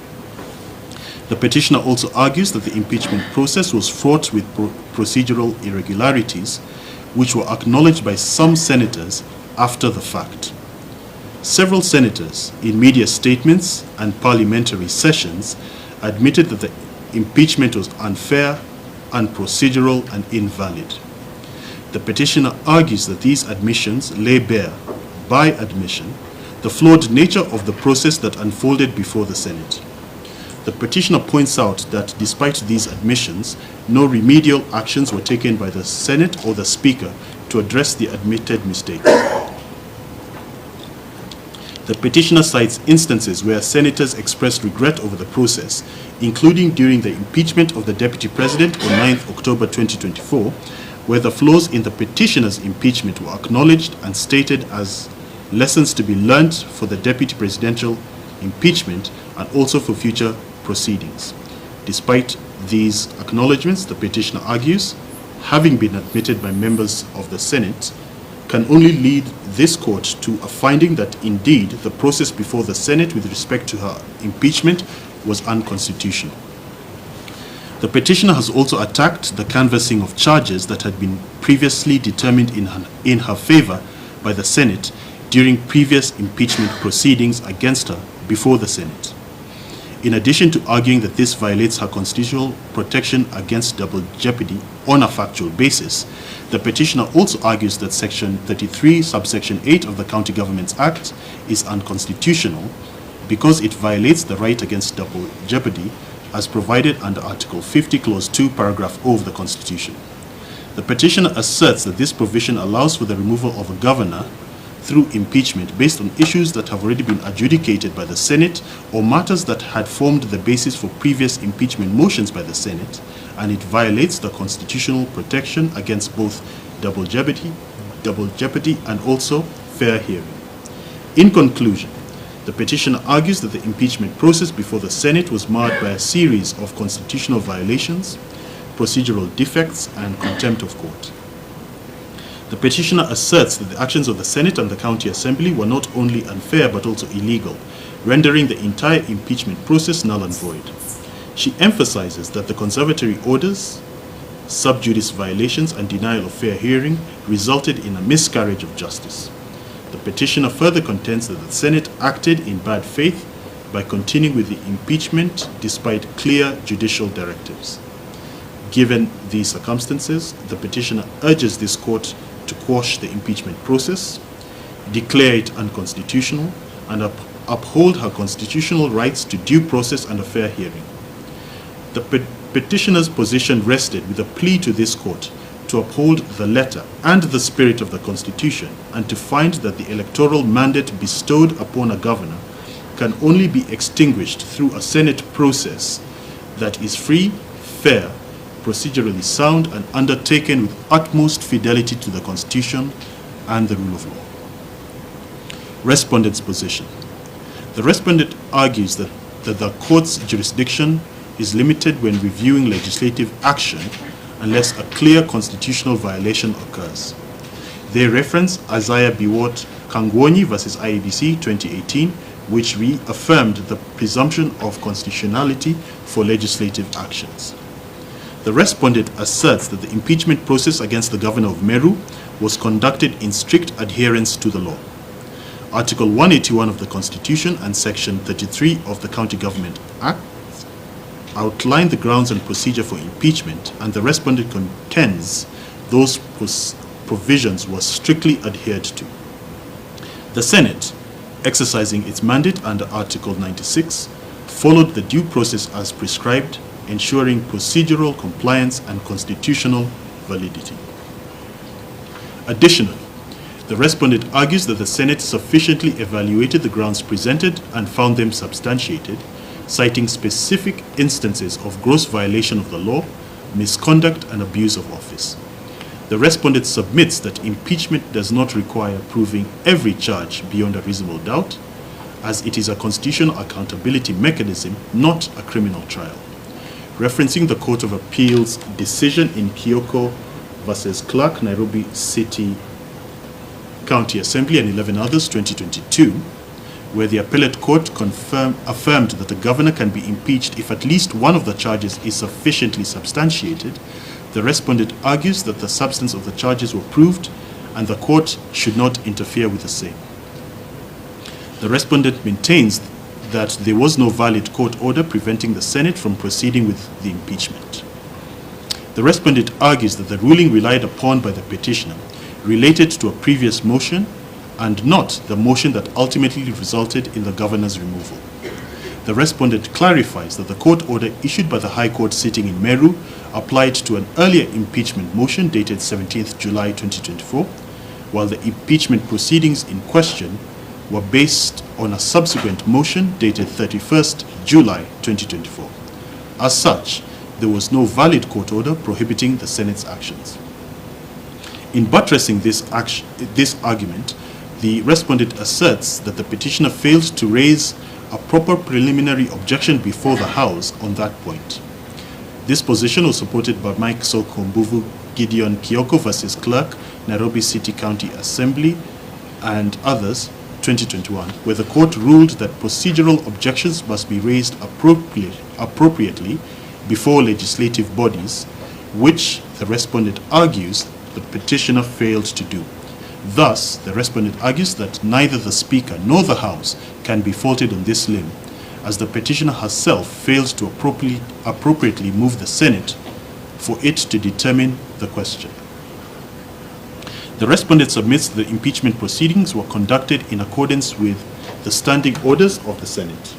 The petitioner also argues that the impeachment process was fraught with procedural irregularities, which were acknowledged by some senators after the fact. Several senators, in media statements and parliamentary sessions, admitted that the impeachment was unfair, unprocedural, and invalid. The petitioner argues that these admissions lay bare, by admission, the flawed nature of the process that unfolded before the Senate. The petitioner points out that despite these admissions, no remedial actions were taken by the Senate or the Speaker to address the admitted mistakes. The petitioner cites instances where senators expressed regret over the process, including during the impeachment of the Deputy President on 9th October 2024, where the flaws in the petitioner's impeachment were acknowledged and stated as lessons to be learned for the Deputy Presidential impeachment and also for future proceedings. Despite these acknowledgements, the petitioner argues, having been admitted by members of the Senate, can only lead this court to a finding that indeed the process before the Senate with respect to her impeachment was unconstitutional. The petitioner has also attacked the canvassing of charges that had been previously determined in her favor by the Senate during previous impeachment proceedings against her before the Senate. In addition to arguing that this violates her constitutional protection against double jeopardy on a factual basis, the petitioner also argues that Section 33, subsection 8 of the County Governments Act is unconstitutional because it violates the right against double jeopardy as provided under Article 50, Clause 2, Paragraph O of the Constitution. The petitioner asserts that this provision allows for the removal of a governor through impeachment based on issues that have already been adjudicated by the Senate or matters that had formed the basis for previous impeachment motions by the Senate, and it violates the constitutional protection against both double jeopardy and also fair hearing. In conclusion, the petitioner argues that the impeachment process before the Senate was marred by a series of constitutional violations, procedural defects, and contempt of court. The petitioner asserts that the actions of the Senate and the County Assembly were not only unfair but also illegal, rendering the entire impeachment process null and void. She emphasizes that the conservatory orders, sub judice violations, and denial of fair hearing resulted in a miscarriage of justice. The petitioner further contends that the Senate acted in bad faith by continuing with the impeachment despite clear judicial directives. Given these circumstances, the petitioner urges this court to quash the impeachment process, declare it unconstitutional, and uphold her constitutional rights to due process and a fair hearing. The petitioner's position rested with a plea to this court to uphold the letter and the spirit of the Constitution and to find that the electoral mandate bestowed upon a governor can only be extinguished through a Senate process that is free, fair, procedurally sound, and undertaken with utmost fidelity to the Constitution and the rule of law. Respondent's position. The respondent argues that the court's jurisdiction is limited when reviewing legislative action unless a clear constitutional violation occurs. They reference Isaiah Biwott Kangwonyi versus IEBC 2018, which reaffirmed the presumption of constitutionality for legislative actions. The respondent asserts that the impeachment process against the governor of Meru was conducted in strict adherence to the law. Article 181 of the Constitution and Section 33 of the County Government Act outline the grounds and procedure for impeachment, and the respondent contends those provisions were strictly adhered to. The Senate, exercising its mandate under Article 96, followed the due process as prescribed, ensuring procedural compliance and constitutional validity. Additionally, the respondent argues that the Senate sufficiently evaluated the grounds presented and found them substantiated, citing specific instances of gross violation of the law, misconduct, and abuse of office. The respondent submits that impeachment does not require proving every charge beyond a reasonable doubt, as it is a constitutional accountability mechanism, not a criminal trial. Referencing the Court of Appeal's decision in Kioko versus Clark, Nairobi City County Assembly, and 11 others, 2022, where the appellate court affirmed that the governor can be impeached if at least one of the charges is sufficiently substantiated, the respondent argues that the substance of the charges were proved and the court should not interfere with the same. The respondent maintains that there was no valid court order preventing the Senate from proceeding with the impeachment. The respondent argues that the ruling relied upon by the petitioner related to a previous motion and not the motion that ultimately resulted in the governor's removal. The the respondent clarifies that the court order issued by the High Court sitting in Meru applied to an earlier impeachment motion dated 17th July 2024, while the impeachment proceedings in question were based on a subsequent motion dated 31st July 2024. As such, there was no valid court order prohibiting the Senate's actions. In buttressing this argument, the respondent asserts that the petitioner failed to raise a proper preliminary objection before the House on that point. This position was supported by Mike Sokombuvu Gideon Kioko versus Clerk, Nairobi City County Assembly, and others, 2021, where the court ruled that procedural objections must be raised appropriately before legislative bodies, which the respondent argues the petitioner failed to do. Thus, the respondent argues that neither the Speaker nor the House can be faulted on this limb, as the petitioner herself failed to appropriately move the Senate for it to determine the question. The respondent submits the impeachment proceedings were conducted in accordance with the standing orders of the Senate.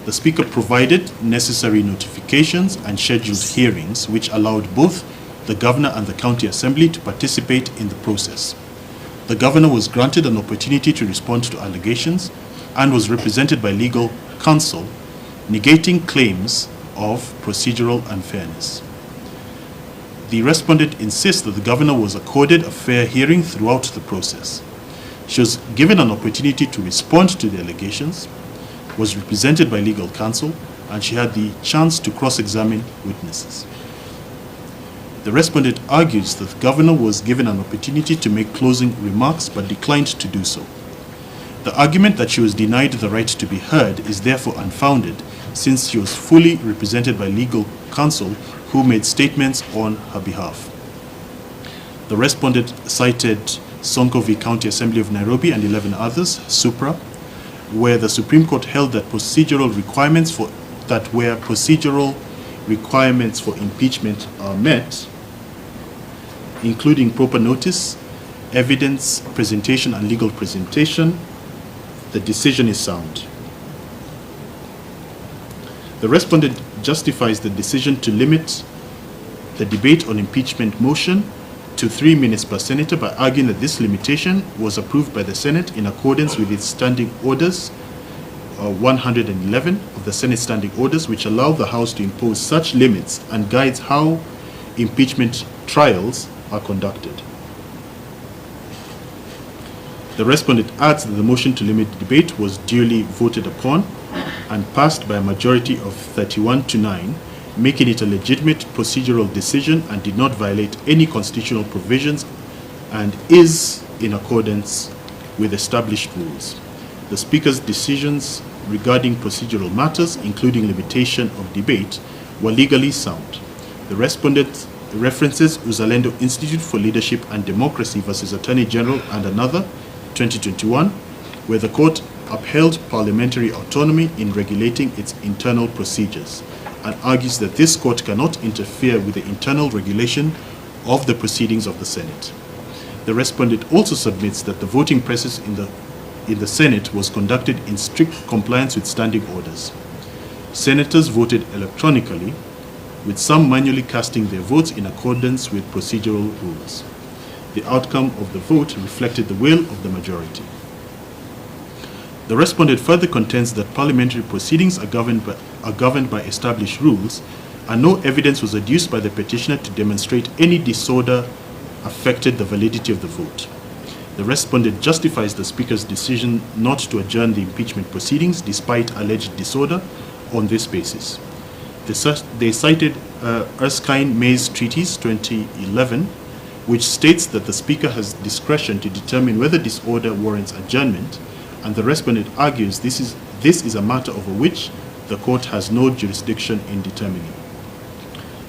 The Speaker provided necessary notifications and scheduled hearings which allowed both the Governor and the County Assembly to participate in the process. The Governor was granted an opportunity to respond to allegations and was represented by legal counsel, negating claims of procedural unfairness. The respondent insists that the Governor was accorded a fair hearing throughout the process. She was given an opportunity to respond to the allegations, was represented by legal counsel, and she had the chance to cross-examine witnesses. The respondent argues that the Governor was given an opportunity to make closing remarks but declined to do so. The argument that she was denied the right to be heard is therefore unfounded, since she was fully represented by legal counsel who made statements on her behalf. The respondent cited Sonko v. County Assembly of Nairobi and 11 others, Supra, where the Supreme Court held that procedural requirements for impeachment are met, including proper notice, evidence presentation, and legal presentation, the decision is sound. The respondent justifies the decision to limit the debate on impeachment motion to 3 minutes per senator by arguing that this limitation was approved by the Senate in accordance with its standing orders, 111 of the Senate standing orders, which allow the House to impose such limits and guides how impeachment trials are conducted. The respondent adds that the motion to limit the debate was duly voted upon and passed by a majority of 31 to 9, making it a legitimate procedural decision and did not violate any constitutional provisions and is in accordance with established rules. The Speaker's decisions regarding procedural matters, including limitation of debate, were legally sound. The respondent references Uzalendo Institute for Leadership and Democracy versus Attorney General and another, 2021, where the court upheld parliamentary autonomy in regulating its internal procedures and argues that this court cannot interfere with the internal regulation of the proceedings of the Senate. The respondent also submits that the voting process in the Senate was conducted in strict compliance with standing orders. Senators voted electronically, with some manually casting their votes in accordance with procedural rules. The outcome of the vote reflected the will of the majority. The respondent further contends that parliamentary proceedings are governed by established rules, and no evidence was adduced by the petitioner to demonstrate any disorder affected the validity of the vote. The respondent justifies the Speaker's decision not to adjourn the impeachment proceedings despite alleged disorder on this basis. They cited Erskine-May's Treatise 2011, which states that the Speaker has discretion to determine whether disorder warrants adjournment, and the respondent argues this is a matter over which the court has no jurisdiction in determining.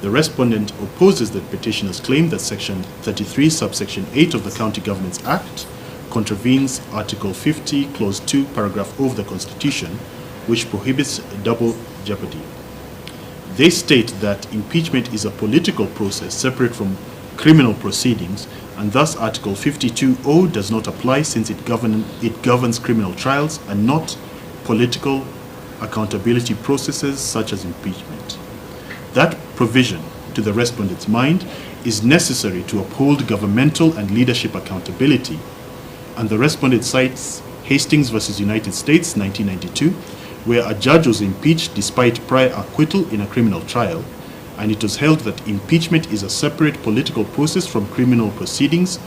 The respondent opposes the petitioner's claim that Section 33, subsection 8 of the County Governments Act contravenes Article 50, Clause 2, Paragraph O of the Constitution, which prohibits double jeopardy. They state that impeachment is a political process separate from criminal proceedings, and thus Article 52O does not apply since it governs criminal trials and not political accountability processes such as impeachment. That provision, to the respondent's mind, is necessary to uphold governmental and leadership accountability, and the respondent cites Hastings versus United States, 1992, where a judge was impeached despite prior acquittal in a criminal trial, and it was held that impeachment is a separate political process from criminal proceedings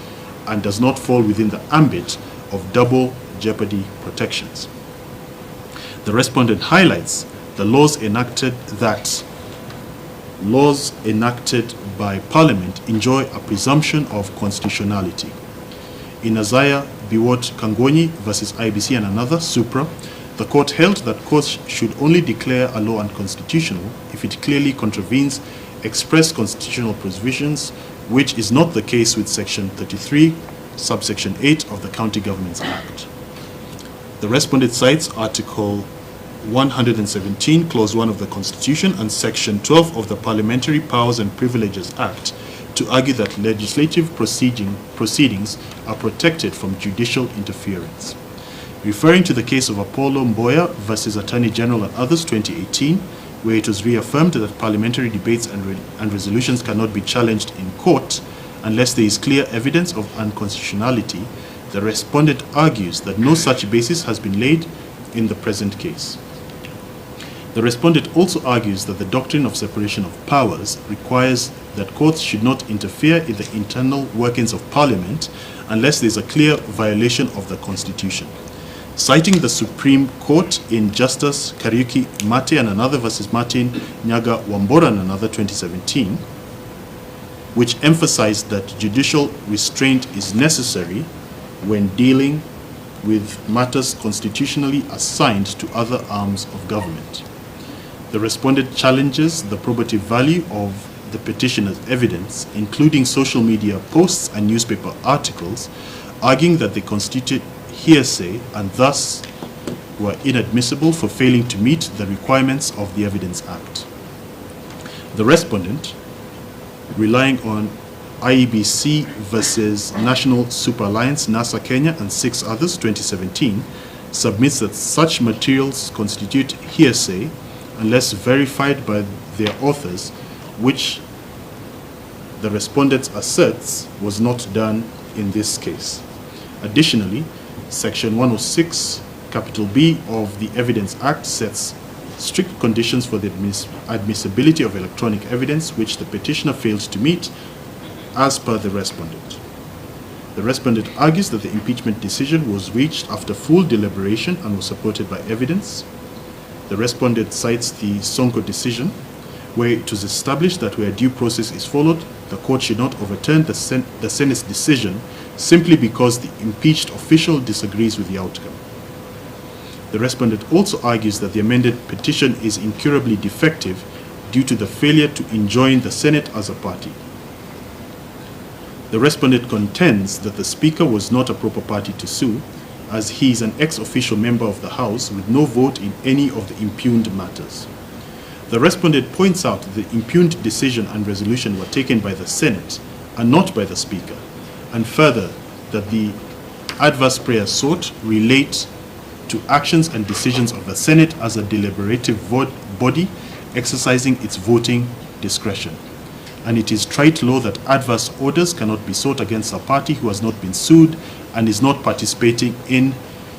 and does not fall within the ambit of double jeopardy protections. The respondent highlights the laws enacted by Parliament enjoy a presumption of constitutionality. In Isaiah Biwot Kangoni versus IBC and another, Supra, the court held that courts should only declare a law unconstitutional if it clearly contravenes express constitutional provisions, which is not the case with Section 33, subsection 8 of the County Governments Act. The respondent cites Article 117, Clause 1 of the Constitution and Section 12 of the Parliamentary Powers and Privileges Act to argue that legislative proceedings are protected from judicial interference. Referring to the case of Apollo Mboya versus Attorney General and others, 2018, where it was reaffirmed that parliamentary debates and resolutions cannot be challenged in court unless there is clear evidence of unconstitutionality, the respondent argues that no such basis has been laid in the present case. The respondent also argues that the doctrine of separation of powers requires that courts should not interfere in the internal workings of Parliament unless there is a clear violation of the Constitution. Citing the Supreme Court in Justice Kariuki Mate and another versus Martin Nyaga Wambora and another, 2017, which emphasized that judicial restraint is necessary when dealing with matters constitutionally assigned to other arms of government. The respondent challenges the probative value of the petitioner's evidence, including social media posts and newspaper articles, arguing that they constitute hearsay and thus were inadmissible for failing to meet the requirements of the Evidence Act. The respondent, relying on IEBC versus National Super Alliance, NASA Kenya, and 6 others, 2017, submits that such materials constitute hearsay unless verified by their authors, which the respondent asserts was not done in this case. Additionally, Section 106, capital B of the Evidence Act sets strict conditions for the admissibility of electronic evidence, which the petitioner failed to meet as per the respondent. The respondent argues that the impeachment decision was reached after full deliberation and was supported by evidence. The respondent cites the Sonko decision, where it was established that where due process is followed, the court should not overturn the Senate's decision simply because the impeached official disagrees with the outcome. The respondent also argues that the amended petition is incurably defective due to the failure to enjoin the Senate as a party. The respondent contends that the Speaker was not a proper party to sue, as he is an ex-officio member of the House with no vote in any of the impugned matters. The respondent points out that the impugned decision and resolution were taken by the Senate and not by the Speaker, and further that the adverse prayers sought relate to actions and decisions of the Senate as a deliberative body exercising its voting discretion. And it is trite law that adverse orders cannot be sought against a party who has not been sued and is not participating in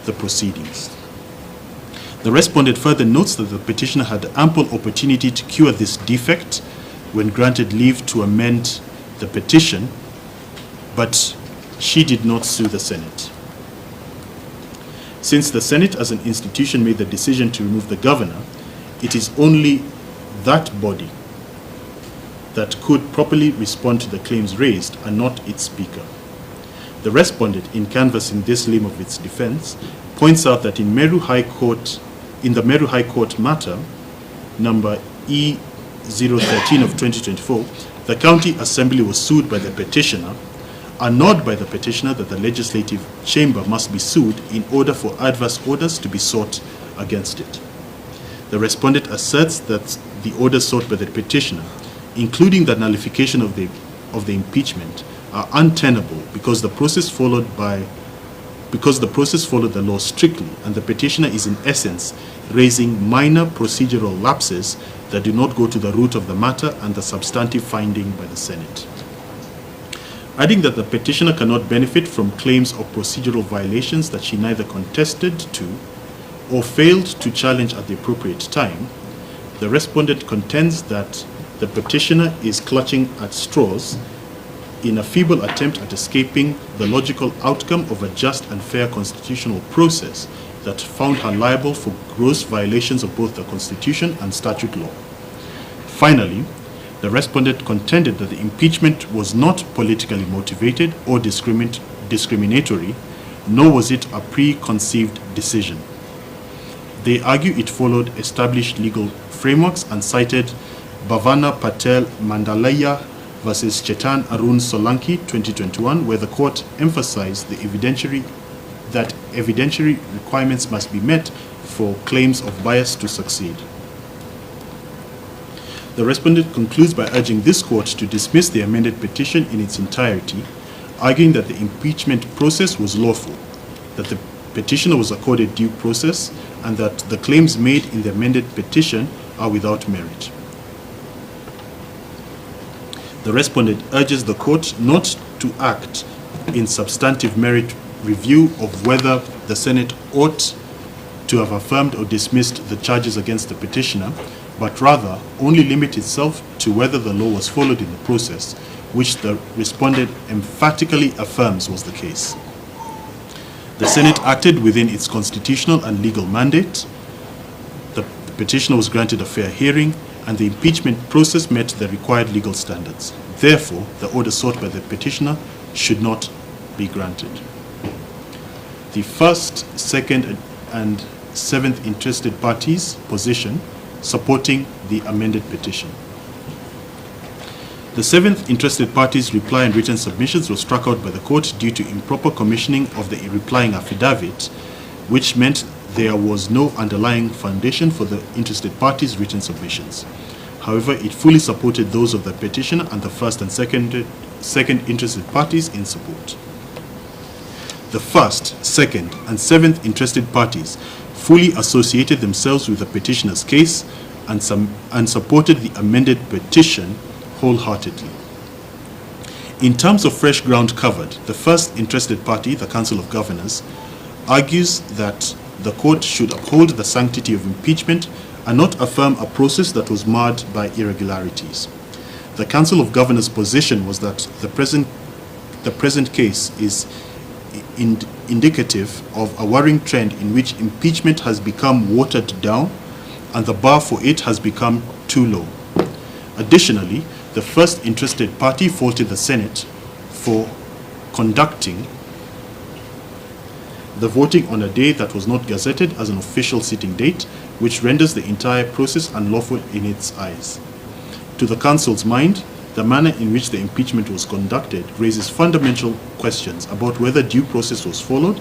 the proceedings. The respondent further notes that the petitioner had ample opportunity to cure this defect when granted leave to amend the petition, but she did not sue the Senate. Since the Senate as an institution made the decision to remove the governor, it is only that body that could properly respond to the claims raised and not its Speaker. The respondent, in canvassing this limb of its defense, points out that in the Meru High Court matter, number E013 of 2024, the County Assembly was sued by the petitioner, and not by the petitioner that the Legislative Chamber must be sued in order for adverse orders to be sought against it. The respondent asserts that the orders sought by the petitioner, including the nullification of the impeachment, are untenable because the process followed by because the process followed the law strictly, and the petitioner is in essence raising minor procedural lapses that do not go to the root of the matter and the substantive finding by the Senate. Adding that the petitioner cannot benefit from claims of procedural violations that she neither contested to or failed to challenge at the appropriate time, the respondent contends that the petitioner is clutching at straws in a feeble attempt at escaping the logical outcome of a just and fair constitutional process that found her liable for gross violations of both the Constitution and statute law. Finally, the respondent contended that the impeachment was not politically motivated or discriminatory, nor was it a preconceived decision. They argue it followed established legal frameworks and cited Bhavana Patel Mandalaya versus Chetan Arun Solanki 2021, where the court emphasized that evidentiary requirements must be met for claims of bias to succeed. The respondent concludes by urging this court to dismiss the amended petition in its entirety, arguing that the impeachment process was lawful, that the petitioner was accorded due process, and that the claims made in the amended petition are without merit. The respondent urges the court not to act in substantive merit review of whether the Senate ought to have affirmed or dismissed the charges against the petitioner, but rather only limit itself to whether the law was followed in the process, which the respondent emphatically affirms was the case. The Senate acted within its constitutional and legal mandate. The petitioner was granted a fair hearing, and the impeachment process met the required legal standards. Therefore, the order sought by the petitioner should not be granted. The first, second, and seventh interested parties' position supporting the amended petition. The seventh interested parties' reply and written submissions were struck out by the court due to improper commissioning of the replying affidavit, which meant there was no underlying foundation for the interested parties' written submissions. However, it fully supported those of the petitioner and the first and second interested parties in support. The first, second, and seventh interested parties fully associated themselves with the petitioner's case and supported the amended petition wholeheartedly. In terms of fresh ground covered, the first interested party, the Council of Governors, argues that the court should uphold the sanctity of impeachment and not affirm a process that was marred by irregularities. The Council of Governors' position was that the present case is indicative of a worrying trend in which impeachment has become watered down and the bar for it has become too low. Additionally, the first interested party faulted the Senate for conducting the voting on a day that was not gazetted as an official sitting date, which renders the entire process unlawful in its eyes. To the Council's mind, the manner in which the impeachment was conducted raises fundamental questions about whether due process was followed,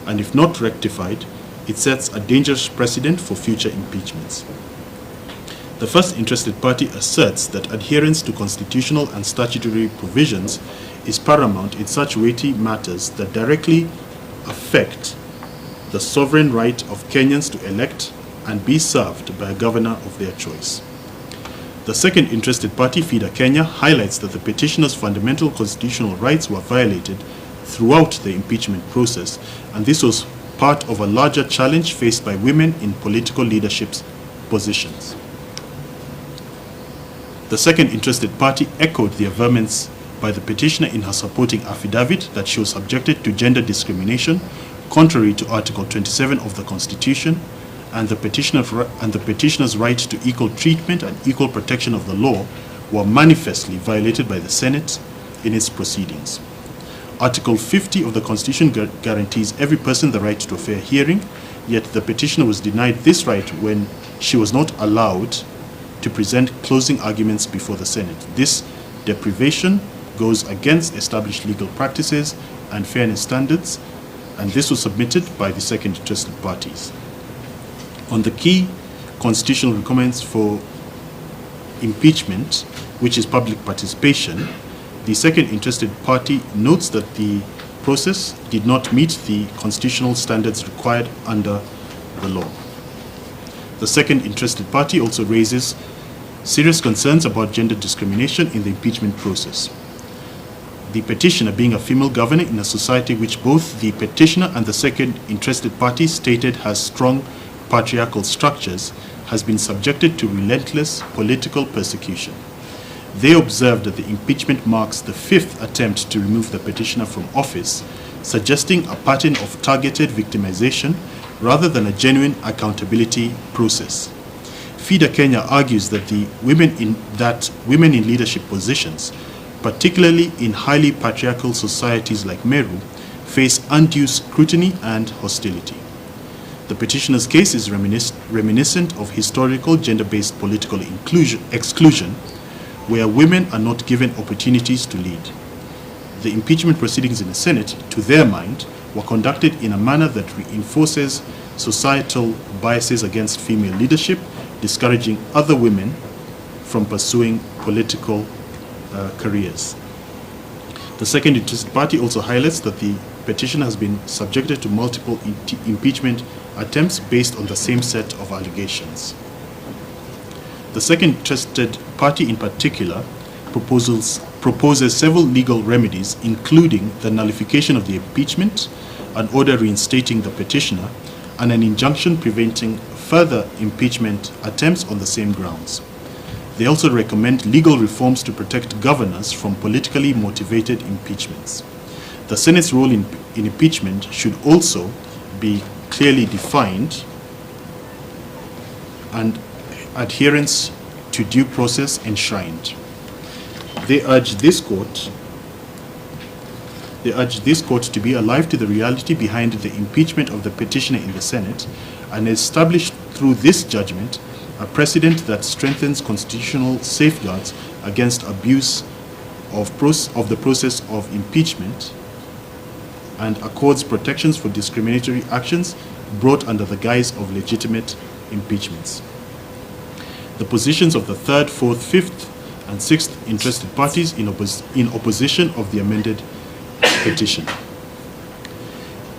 and if not rectified, it sets a dangerous precedent for future impeachments. The first interested party asserts that adherence to constitutional and statutory provisions is paramount in such weighty matters that directly affect the sovereign right of Kenyans to elect and be served by a governor of their choice. The second interested party, FIDA Kenya, highlights that the petitioner's fundamental constitutional rights were violated throughout the impeachment process, and this was part of a larger challenge faced by women in political leadership positions. The second interested party echoed the averments by the petitioner in her supporting affidavit that she was subjected to gender discrimination, contrary to Article 27 of the Constitution, and the petitioner's right to equal treatment and equal protection of the law were manifestly violated by the Senate in its proceedings. Article 50 of the Constitution guarantees every person the right to a fair hearing, yet the petitioner was denied this right when she was not allowed to present closing arguments before the Senate. This deprivation goes against established legal practices and fairness standards, and this was submitted by the second interested parties. On the key constitutional requirements for impeachment, which is public participation, the second interested party notes that the process did not meet the constitutional standards required under the law. The second interested party also raises serious concerns about gender discrimination in the impeachment process. The petitioner, being a female governor in a society which both the petitioner and the second interested party stated has strong patriarchal structures, has been subjected to relentless political persecution. They observed that the impeachment marks the fifth attempt to remove the petitioner from office, suggesting a pattern of targeted victimization rather than a genuine accountability process. FIDA Kenya argues that women in leadership positions, particularly in highly patriarchal societies like Meru, face undue scrutiny and hostility. The petitioner's case is reminiscent of historical gender-based political exclusion, where women are not given opportunities to lead. The impeachment proceedings in the Senate, to their mind, were conducted in a manner that reinforces societal biases against female leadership, discouraging other women from pursuing political careers. The second interested party also highlights that the petitioner has been subjected to multiple impeachment attempts based on the same set of allegations. The second interested party in particular proposes several legal remedies, including the nullification of the impeachment, an order reinstating the petitioner, and an injunction preventing further impeachment attempts on the same grounds. They also recommend legal reforms to protect governors from politically motivated impeachments. The Senate's role in impeachment should also be clearly defined, and adherence to due process enshrined. They urge this court to be alive to the reality behind the impeachment of the petitioner in the Senate and establish through this judgment a precedent that strengthens constitutional safeguards against abuse of the process of impeachment and accords protections for discriminatory actions brought under the guise of legitimate impeachments. The positions of the third, fourth, fifth, and sixth interested parties in opposition of the amended petition.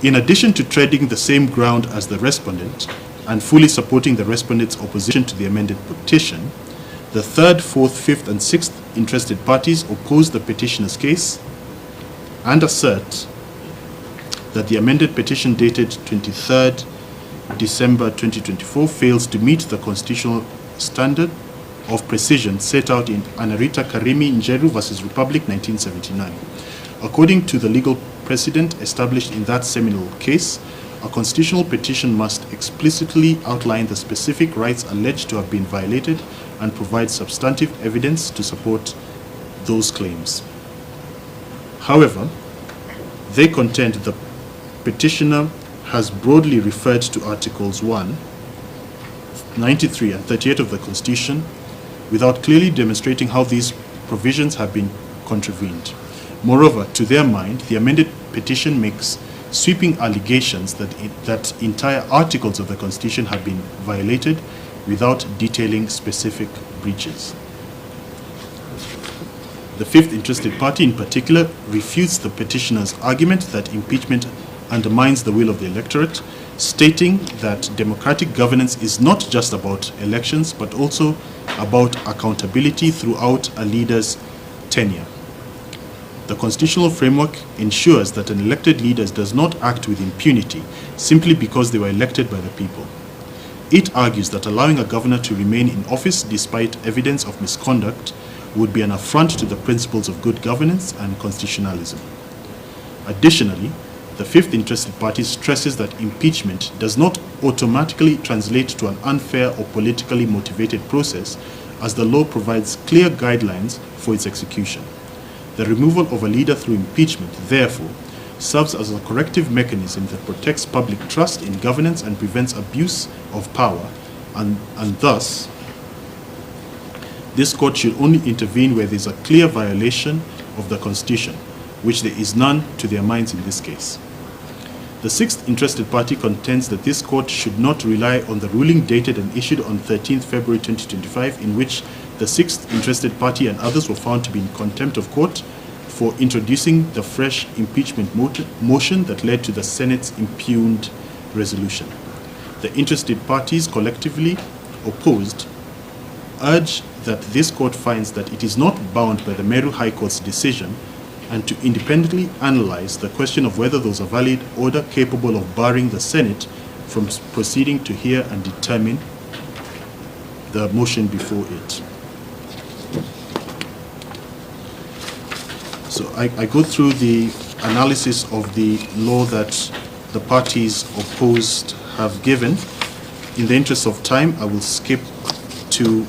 In addition to treading the same ground as the respondent and fully supporting the respondent's opposition to the amended petition, the third, fourth, fifth, and sixth interested parties oppose the petitioner's case and assert that the amended petition dated 23rd December 2024 fails to meet the constitutional standard of precision set out in Anarita Karimi Njeru v. Republic 1979. According to the legal precedent established in that seminal case, a constitutional petition must explicitly outline the specific rights alleged to have been violated and provide substantive evidence to support those claims. However, they contend the petitioner has broadly referred to Articles 1, 93 and 38 of the Constitution without clearly demonstrating how these provisions have been contravened. Moreover, to their mind, the amended petition makes sweeping allegations that entire articles of the Constitution have been violated without detailing specific breaches. The fifth interested party in particular refutes the petitioner's argument that impeachment undermines the will of the electorate, stating that democratic governance is not just about elections, but also about accountability throughout a leader's tenure. The constitutional framework ensures that an elected leader does not act with impunity simply because they were elected by the people. It argues that allowing a governor to remain in office despite evidence of misconduct would be an affront to the principles of good governance and constitutionalism. Additionally, the fifth interested party stresses that impeachment does not automatically translate to an unfair or politically motivated process, as the law provides clear guidelines for its execution. The removal of a leader through impeachment, therefore, serves as a corrective mechanism that protects public trust in governance and prevents abuse of power, and thus, this court should only intervene where there is a clear violation of the Constitution, which there is none to their minds in this case. The sixth interested party contends that this court should not rely on the ruling dated and issued on 13th February 2025, in which the sixth interested party and others were found to be in contempt of court for introducing the fresh impeachment motion that led to the Senate's impugned resolution. The interested parties collectively opposed urge that this court finds that it is not bound by the Meru High Court's decision and to independently analyze the question of whether there was a valid order capable of barring the Senate from proceeding to hear and determine the motion before it. So I go through the analysis of the law that the parties opposed have given. In the interest of time, I will skip to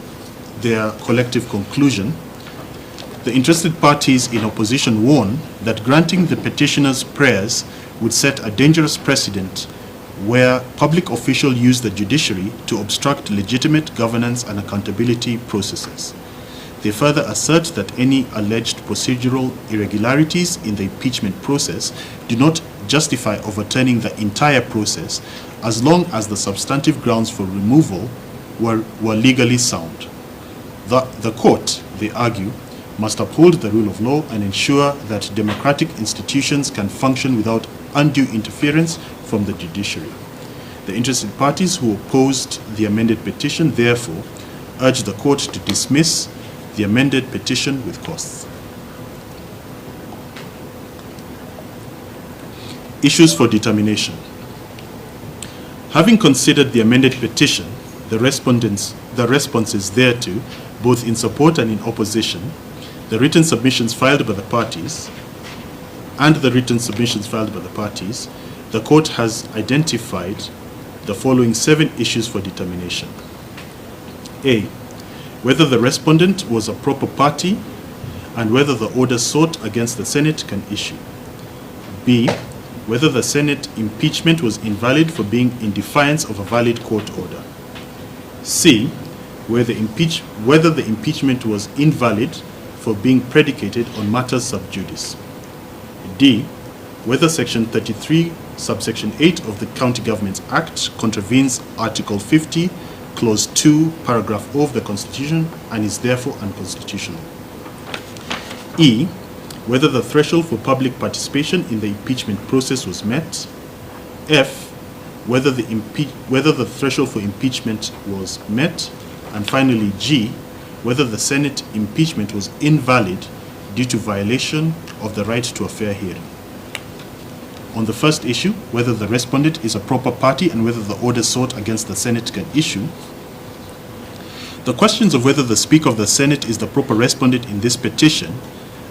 their collective conclusion. The interested parties in opposition warn that granting the petitioners' prayers would set a dangerous precedent where public officials use the judiciary to obstruct legitimate governance and accountability processes. They further assert that any alleged procedural irregularities in the impeachment process do not justify overturning the entire process as long as the substantive grounds for removal were legally sound. The court, they argue, must uphold the rule of law and ensure that democratic institutions can function without undue interference from the judiciary. The interested parties who opposed the amended petition therefore urge the court to dismiss the amended petition with costs. Issues for determination. Having considered the amended petition, the responses thereto, both in support and in opposition, the written submissions filed by the parties, the court has identified the following 7 issues for determination. A, whether the respondent was a proper party and whether the order sought against the Senate can issue. B, whether the Senate impeachment was invalid for being in defiance of a valid court order. C, whether the impeachment was invalid for being predicated on matters sub judice. D, whether Section 33, subsection 8 of the County Governments Act contravenes Article 50, Clause 2, Paragraph O of the Constitution and is therefore unconstitutional. E, whether the threshold for public participation in the impeachment process was met. F, whether the threshold for impeachment was met. And finally, G, whether the Senate impeachment was invalid due to violation of the right to a fair hearing. On the first issue, whether the respondent is a proper party and whether the order sought against the Senate can issue, the questions of whether the Speaker of the Senate is the proper respondent in this petition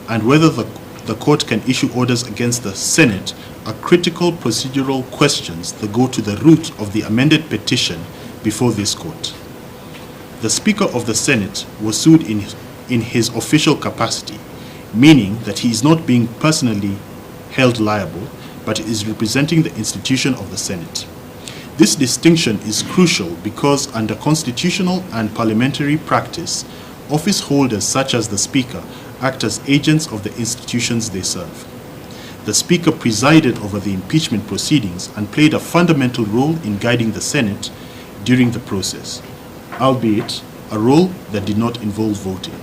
and whether the court can issue orders against the Senate are critical procedural questions that go to the root of the amended petition before this court. The Speaker of the Senate was sued in his official capacity, meaning that he is not being personally held liable, but is representing the institution of the Senate. This distinction is crucial because under constitutional and parliamentary practice, office holders such as the Speaker act as agents of the institutions they serve. The Speaker presided over the impeachment proceedings and played a fundamental role in guiding the Senate during the process, albeit a role that did not involve voting.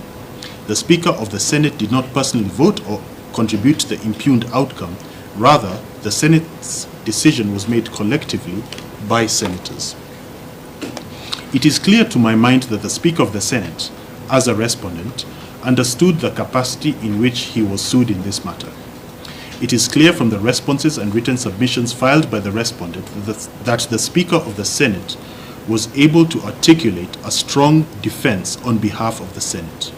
The Speaker of the Senate did not personally vote or contribute to the impugned outcome. Rather, the Senate's decision was made collectively by senators. It is clear to my mind that the Speaker of the Senate, as a respondent, understood the capacity in which he was sued in this matter. It is clear from the responses and written submissions filed by the respondent that the Speaker of the Senate was able to articulate a strong defense on behalf of the Senate.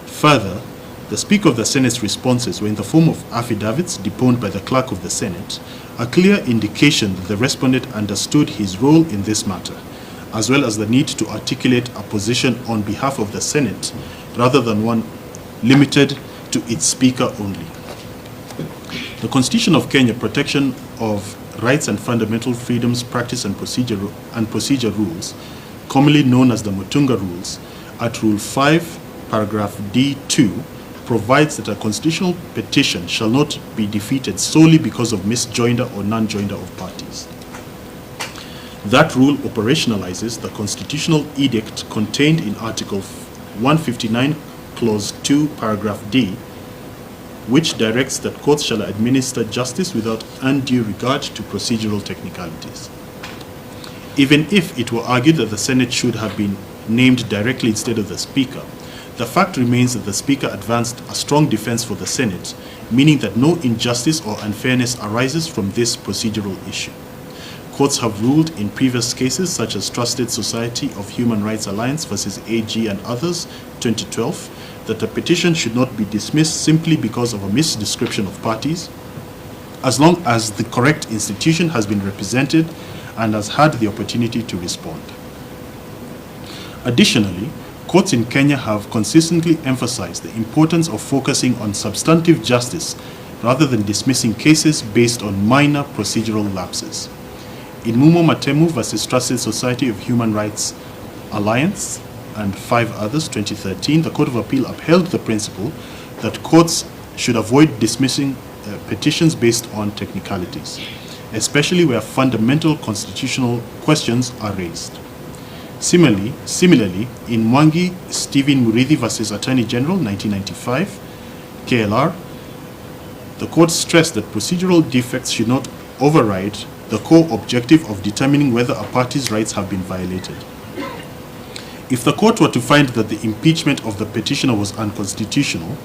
Further, the Speaker of the Senate's responses were in the form of affidavits deponed by the Clerk of the Senate, a clear indication that the respondent understood his role in this matter, as well as the need to articulate a position on behalf of the Senate rather than one limited to its Speaker only. The Constitution of Kenya, Protection of Rights and Fundamental Freedoms, Practice and Procedure Rules, commonly known as the Mutunga Rules, at Rule 5, Paragraph D2, provides that a constitutional petition shall not be defeated solely because of misjoinder or non-joinder of parties. That rule operationalizes the constitutional edict contained in Article 159, Clause 2, Paragraph D, which directs that courts shall administer justice without undue regard to procedural technicalities. Even if it were argued that the Senate should have been named directly instead of the Speaker, the fact remains that the Speaker advanced a strong defense for the Senate, meaning that no injustice or unfairness arises from this procedural issue. Courts have ruled in previous cases, such as Trusted Society of Human Rights Alliance versus AG and others, 2012, that a petition should not be dismissed simply because of a misdescription of parties, as long as the correct institution has been represented and has had the opportunity to respond. Additionally, courts in Kenya have consistently emphasized the importance of focusing on substantive justice rather than dismissing cases based on minor procedural lapses. In Mumo Matemu versus Trusted Society of Human Rights Alliance and 5 others, 2013, the Court of Appeal upheld the principle that courts should avoid dismissing petitions based on technicalities, especially where fundamental constitutional questions are raised. Similarly, in Mwangi Stephen Murithi versus Attorney General, 1995, KLR, the court stressed that procedural defects should not override the core objective of determining whether a party's rights have been violated. If the court were to find that the impeachment of the petitioner was unconstitutional,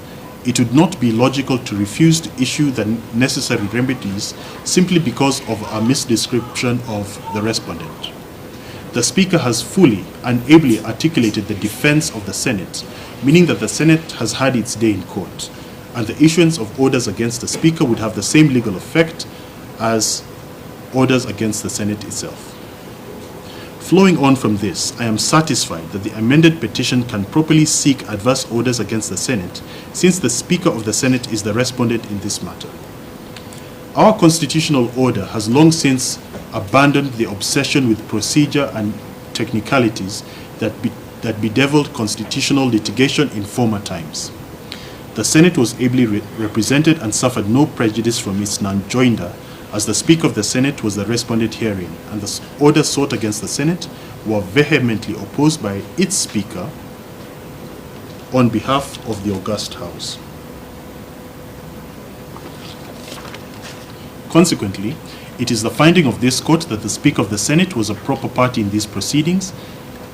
it would not be logical to refuse to issue the necessary remedies simply because of a misdescription of the respondent. The Speaker has fully and ably articulated the defense of the Senate, meaning that the Senate has had its day in court, and the issuance of orders against the Speaker would have the same legal effect as orders against the Senate itself. Flowing on from this, I am satisfied that the amended petition can properly seek adverse orders against the Senate, since the Speaker of the Senate is the respondent in this matter. Our constitutional order has long since abandoned the obsession with procedure and technicalities that bedeviled constitutional litigation in former times. The Senate was ably represented and suffered no prejudice from its non-joinder, as the Speaker of the Senate was the respondent herein, and the orders sought against the Senate were vehemently opposed by its Speaker on behalf of the august House. Consequently, it is the finding of this court that the Speaker of the Senate was a proper party in these proceedings,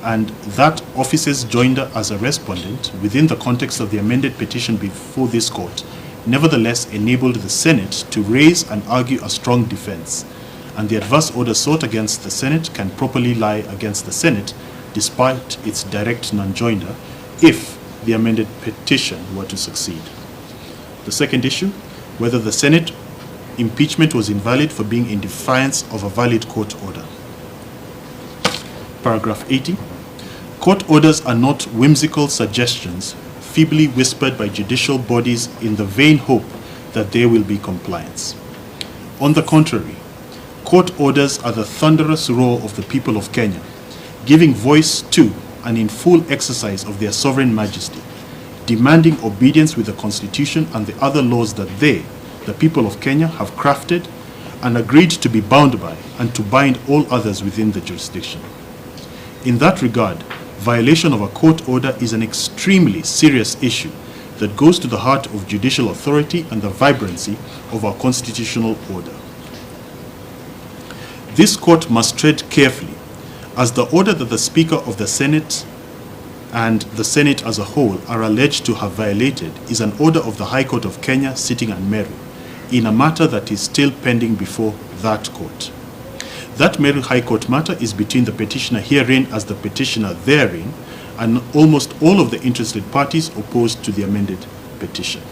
and that officer's joinder as a respondent within the context of the amended petition before this court nevertheless enabled the Senate to raise and argue a strong defense, and the adverse order sought against the Senate can properly lie against the Senate despite its direct non-joinder if the amended petition were to succeed. The second issue, whether the Senate impeachment was invalid for being in defiance of a valid court order. Paragraph 80. Court orders are not whimsical suggestions feebly whispered by judicial bodies in the vain hope that there will be compliance. On the contrary, court orders are the thunderous roar of the people of Kenya, giving voice to and in full exercise of their sovereign majesty, demanding obedience with the Constitution and the other laws that they, the people of Kenya, have crafted and agreed to be bound by and to bind all others within the jurisdiction. In that regard, violation of a court order is an extremely serious issue that goes to the heart of judicial authority and the vibrancy of our constitutional order. This court must tread carefully, as the order that the Speaker of the Senate and the Senate as a whole are alleged to have violated is an order of the High Court of Kenya sitting at Meru, in a matter that is still pending before that court. That Meru High Court matter is between the petitioner herein as the petitioner therein and almost all of the interested parties opposed to the amended petition.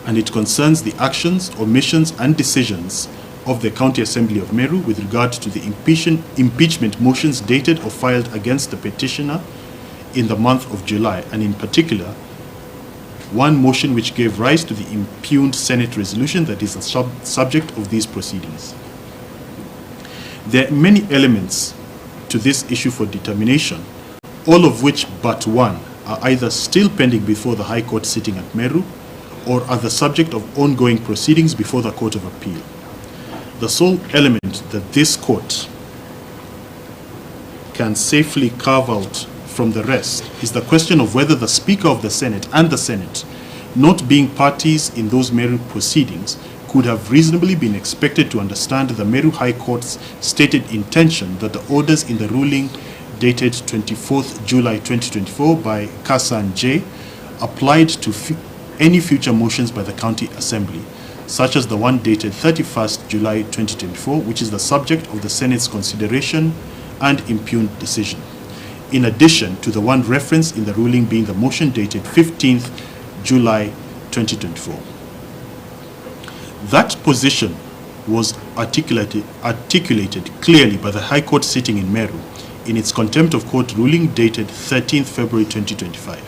And it concerns the actions, omissions, and decisions of the County Assembly of Meru with regard to the impeachment motions dated or filed against the petitioner in the month of July, and in particular, one motion which gave rise to the impugned Senate resolution that is the subject of these proceedings. There are many elements to this issue for determination, all of which but one are either still pending before the High Court sitting at Meru or are the subject of ongoing proceedings before the Court of Appeal. The sole element that this court can safely carve out from the rest is the question of whether the Speaker of the Senate and the Senate not being parties in those Meru proceedings, could have reasonably been expected to understand the Meru High Court's stated intention that the orders in the ruling dated 24th July 2024 by Kasan J applied to any future motions by the County Assembly, such as the one dated 31st July 2024, which is the subject of the Senate's consideration and impugned decision, in addition to the one referenced in the ruling being the motion dated 15th July 2024. That position was articulated clearly by the High Court sitting in Meru in its contempt of court ruling dated 13th February 2025.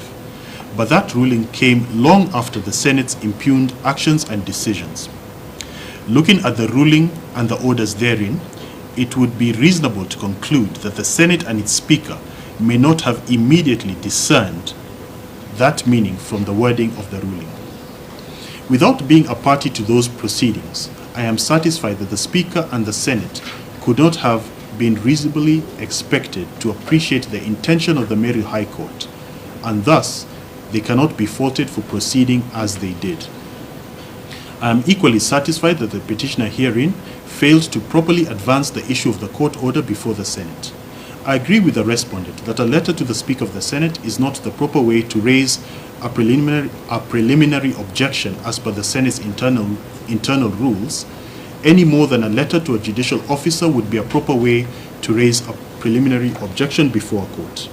But that ruling came long after the Senate's impugned actions and decisions. Looking at the ruling and the orders therein, it would be reasonable to conclude that the Senate and its Speaker may not have immediately discerned that meaning from the wording of the ruling. Without being a party to those proceedings, I am satisfied that the Speaker and the Senate could not have been reasonably expected to appreciate the intention of the Meru High Court, and thus they cannot be faulted for proceeding as they did. I am equally satisfied that the petitioner herein failed to properly advance the issue of the court order before the Senate. I agree with the respondent that a letter to the Speaker of the Senate is not the proper way to raise a preliminary objection as per the Senate's internal rules, any more than a letter to a judicial officer would be a proper way to raise a preliminary objection before a court.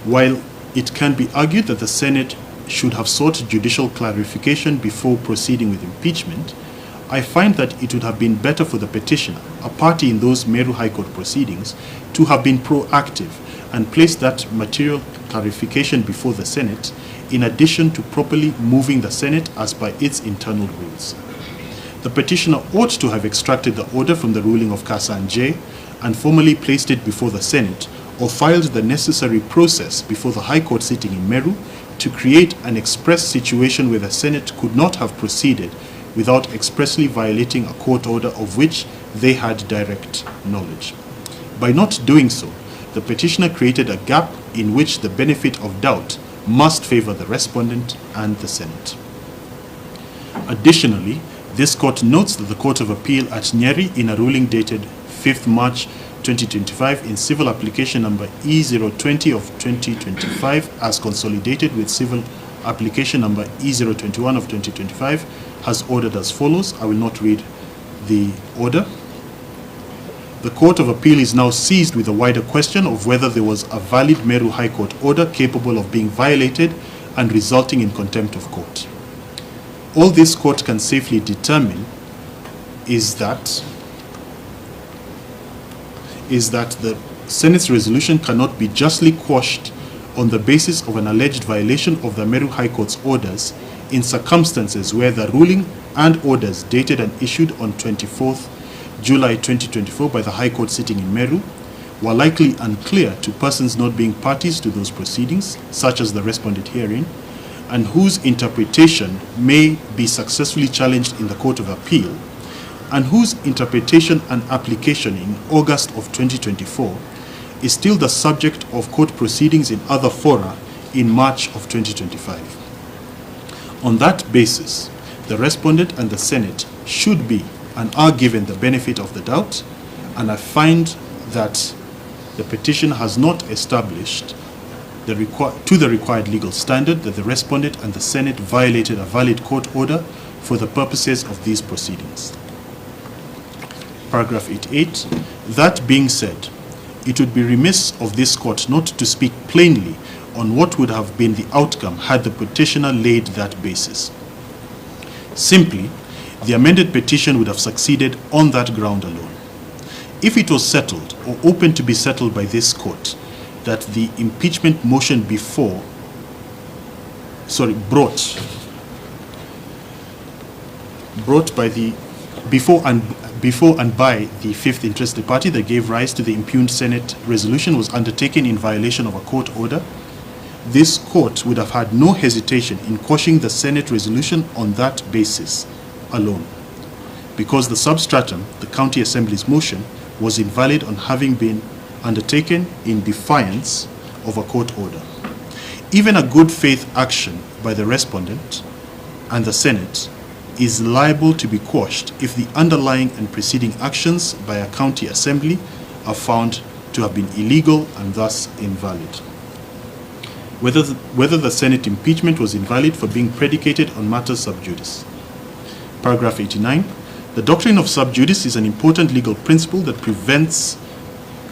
While it can be argued that the Senate should have sought judicial clarification before proceeding with impeachment, I find that it would have been better for the petitioner, a party in those Meru High Court proceedings, to have been proactive and placed that material clarification before the Senate, in addition to properly moving the Senate as per its internal rules. The petitioner ought to have extracted the order from the ruling of Kasan J and formally placed it before the Senate, or filed the necessary process before the High Court sitting in Meru to create an express situation where the Senate could not have proceeded without expressly violating a court order of which they had direct knowledge. By not doing so, the petitioner created a gap in which the benefit of doubt must favor the respondent and the Senate. Additionally, this court notes that the Court of Appeal at Nyeri, in a ruling dated 5th March 2025 in civil application number E020 of 2025 as consolidated with civil application number E021 of 2025 has ordered as follows. I will not read the order. The Court of Appeal is now seized with a wider question of whether there was a valid Meru High Court order capable of being violated and resulting in contempt of court. All this court can safely determine is that the Senate's resolution cannot be justly quashed on the basis of an alleged violation of the Meru High Court's orders in circumstances where the ruling and orders dated and issued on 24th July 2024 by the High Court sitting in Meru were likely unclear to persons not being parties to those proceedings, such as the respondent herein, and whose interpretation may be successfully challenged in the Court of Appeal, and whose interpretation and application in August of 2024 is still the subject of court proceedings in other fora in March of 2025. On that basis, the respondent and the Senate should be and are given the benefit of the doubt, and I find that the petition has not established to the required legal standard that the respondent and the Senate violated a valid court order for the purposes of these proceedings. Paragraph 88. That being said, it would be remiss of this court not to speak plainly on what would have been the outcome had the petitioner laid that basis. Simply, the amended petition would have succeeded on that ground alone. If it was settled or open to be settled by this court that the impeachment motion brought by the before and by the fifth interested party that gave rise to the impugned Senate resolution was undertaken in violation of a court order, this court would have had no hesitation in quashing the Senate resolution on that basis alone, because the substratum, the County Assembly's motion, was invalid on having been undertaken in defiance of a court order. even a good faith action by the respondent and the Senate is liable to be quashed if the underlying and preceding actions by a county assembly are found to have been illegal and thus invalid. Whether the Senate impeachment was invalid for being predicated on matters sub judice. Paragraph 89. The doctrine of sub judice is an important legal principle that prevents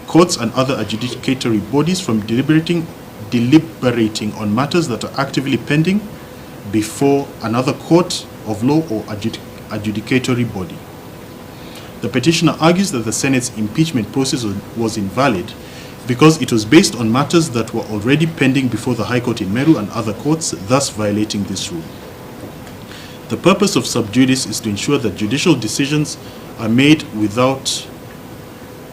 courts and other adjudicatory bodies from deliberating on matters that are actively pending before another court of law or adjudicatory body. The petitioner argues that the Senate's impeachment process was invalid because it was based on matters that were already pending before the High Court in Meru and other courts, thus violating this rule. The purpose of sub judice is to ensure that judicial decisions are made without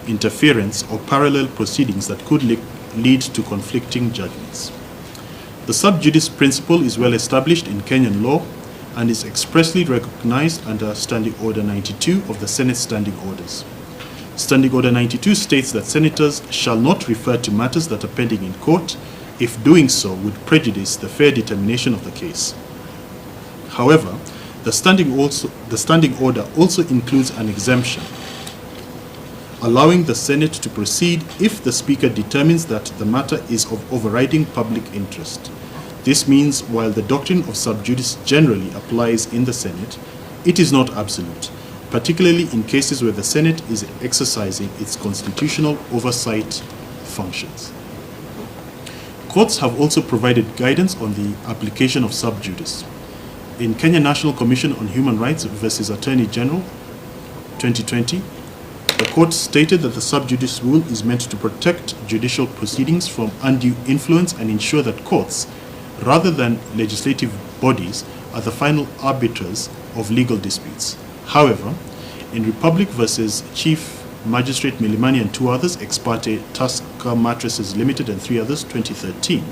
interference or parallel proceedings that could lead to conflicting judgments. The sub judice principle is well established in Kenyan law and is expressly recognized under Standing Order 92 of the Senate Standing Orders. Standing Order 92 states that senators shall not refer to matters that are pending in court if doing so would prejudice the fair determination of the case. However, the Standing Order also includes an exemption, allowing the Senate to proceed if the Speaker determines that the matter is of overriding public interest. This means while the doctrine of sub judice generally applies in the Senate, it is not absolute, particularly in cases where the Senate is exercising its constitutional oversight functions. Courts have also provided guidance on the application of sub judice. In Kenya National Commission on Human Rights versus Attorney General 2020, the court stated that the sub judice rule is meant to protect judicial proceedings from undue influence and ensure that courts, rather than legislative bodies, are the final arbiters of legal disputes. However, in Republic versus Chief Magistrate Milimani and two others, ex parte Tusker Mattresses Limited and three others, 2013,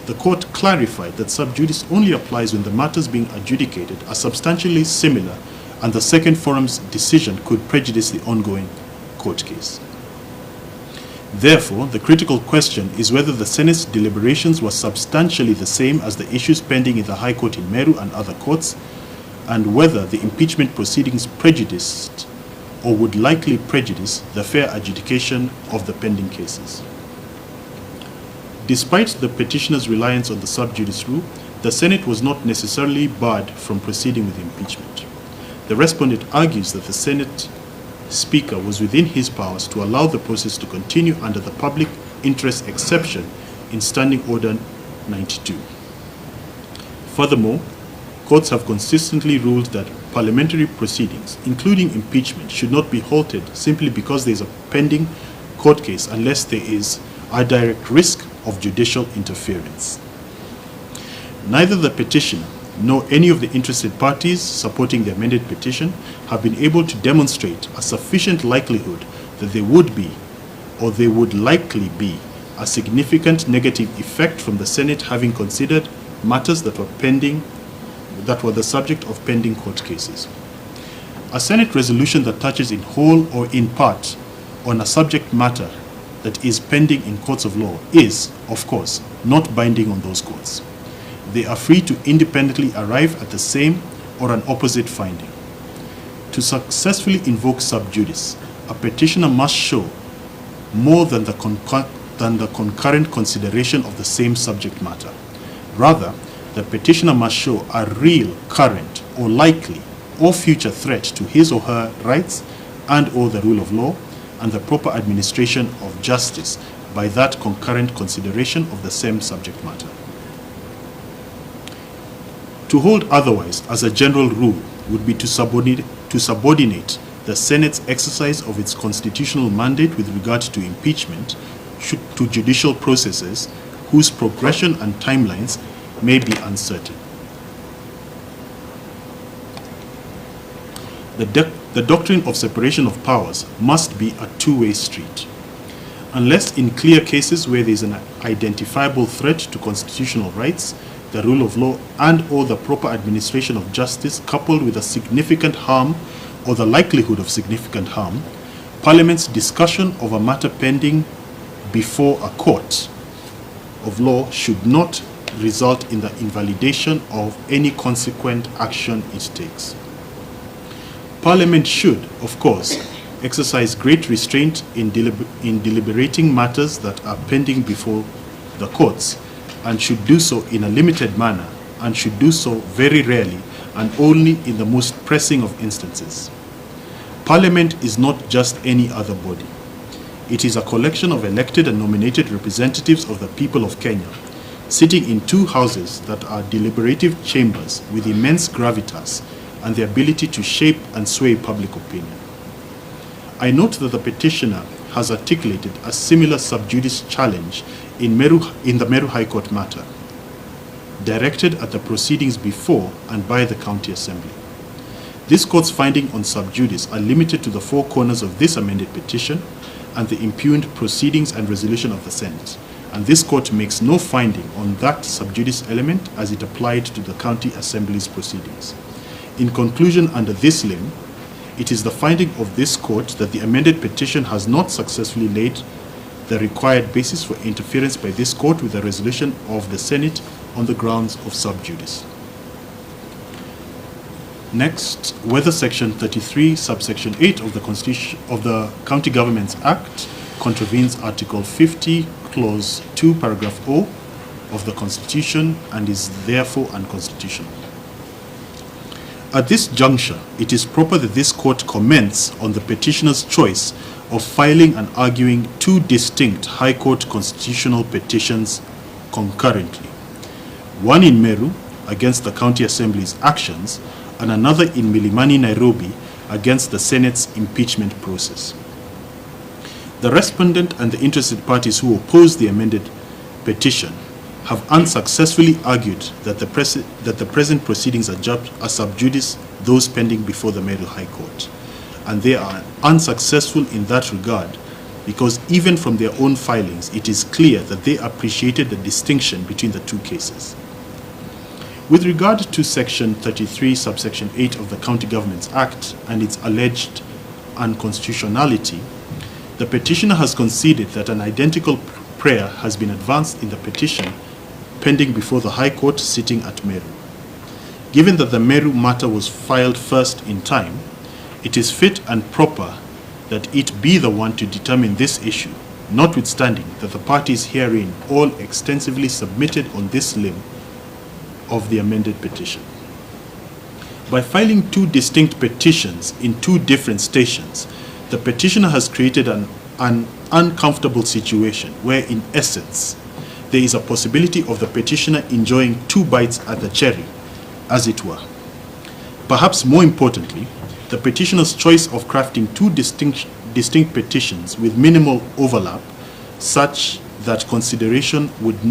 the court clarified that sub judice only applies when the matters being adjudicated are substantially similar and the second forum's decision could prejudice the ongoing court case. Therefore, the critical question is whether the Senate's deliberations were substantially the same as the issues pending in the High Court in Meru and other courts, and whether the impeachment proceedings prejudiced or would likely prejudice the fair adjudication of the pending cases. Despite the petitioner's reliance on the sub judice rule, the Senate was not necessarily barred from proceeding with impeachment. The respondent argues that the Senate Speaker was within his powers to allow the process to continue under the public interest exception in Standing Order 92. Furthermore, courts have consistently ruled that parliamentary proceedings, including impeachment, should not be halted simply because there is a pending court case unless there is a direct risk of judicial interference. Neither the petitioner nor any of the interested parties supporting the amended petition have been able to demonstrate a sufficient likelihood that there would be, or there would likely be, a significant negative effect from the Senate having considered matters that were the subject of pending court cases. A Senate resolution that touches in whole or in part on a subject matter that is pending in courts of law is, of course, not binding on those courts. They are free to independently arrive at the same or an opposite finding. To successfully invoke sub judice, a petitioner must show more than the concurrent consideration of the same subject matter. Rather, the petitioner must show a real, current, or likely, or future threat to his or her rights and/or the rule of law and the proper administration of justice by that concurrent consideration of the same subject matter. To hold otherwise, as a general rule, would be to subordinate the Senate's exercise of its constitutional mandate with regard to impeachment to judicial processes whose progression and timelines may be uncertain. The doctrine of separation of powers must be a two-way street. Unless in clear cases where there is an identifiable threat to constitutional rights, the rule of law and/or the proper administration of justice coupled with a significant harm or the likelihood of significant harm, Parliament's discussion of a matter pending before a court of law should not result in the invalidation of any consequent action it takes. Parliament should, of course, exercise great restraint in deliberating matters that are pending before the courts, and should do so in a limited manner, and should do so very rarely and only in the most pressing of instances. Parliament is not just any other body. It is a collection of elected and nominated representatives of the people of Kenya, sitting in two houses that are deliberative chambers with immense gravitas and the ability to shape and sway public opinion. I note that the petitioner has articulated a similar sub judice challenge in the Meru High Court matter, directed at the proceedings before and by the County Assembly. This court's findings on sub judice are limited to the four corners of this amended petition and the impugned proceedings and resolution of the Senate, and this court makes no finding on that sub judice element as it applied to the County Assembly's proceedings. In conclusion, under this limb, it is the finding of this court that the amended petition has not successfully laid the required basis for interference by this court with the resolution of the Senate on the grounds of sub judice. Next, whether Section 33, subsection 8 of the Constitution of the County Governments Act contravenes Article 50, Clause 2, Paragraph O of the Constitution and is therefore unconstitutional. At this juncture, it is proper that this court comments on the petitioner's choice of filing and arguing two distinct High Court constitutional petitions concurrently, one in Meru against the County Assembly's actions and another in Milimani, Nairobi against the Senate's impeachment process. The respondent and the interested parties who oppose the amended petition have unsuccessfully argued that the present proceedings are sub judice those pending before the Meru High Court, and they are unsuccessful in that regard because even from their own filings it is clear that they appreciated the distinction between the two cases. With regard to Section 33, subsection 8 of the County Governments Act and its alleged unconstitutionality, the petitioner has conceded that an identical prayer has been advanced in the petition pending before the High Court sitting at Meru. Given that the Meru matter was filed first in time, it is fit and proper that it be the one to determine this issue, notwithstanding that the parties herein all extensively submitted on this limb of the amended petition. By filing two distinct petitions in two different stations, the petitioner has created an uncomfortable situation where, in essence, there is a possibility of the petitioner enjoying two bites at the cherry, as it were. Perhaps more importantly, the petitioner's choice of crafting two distinct petitions with minimal overlap, such that consolidation would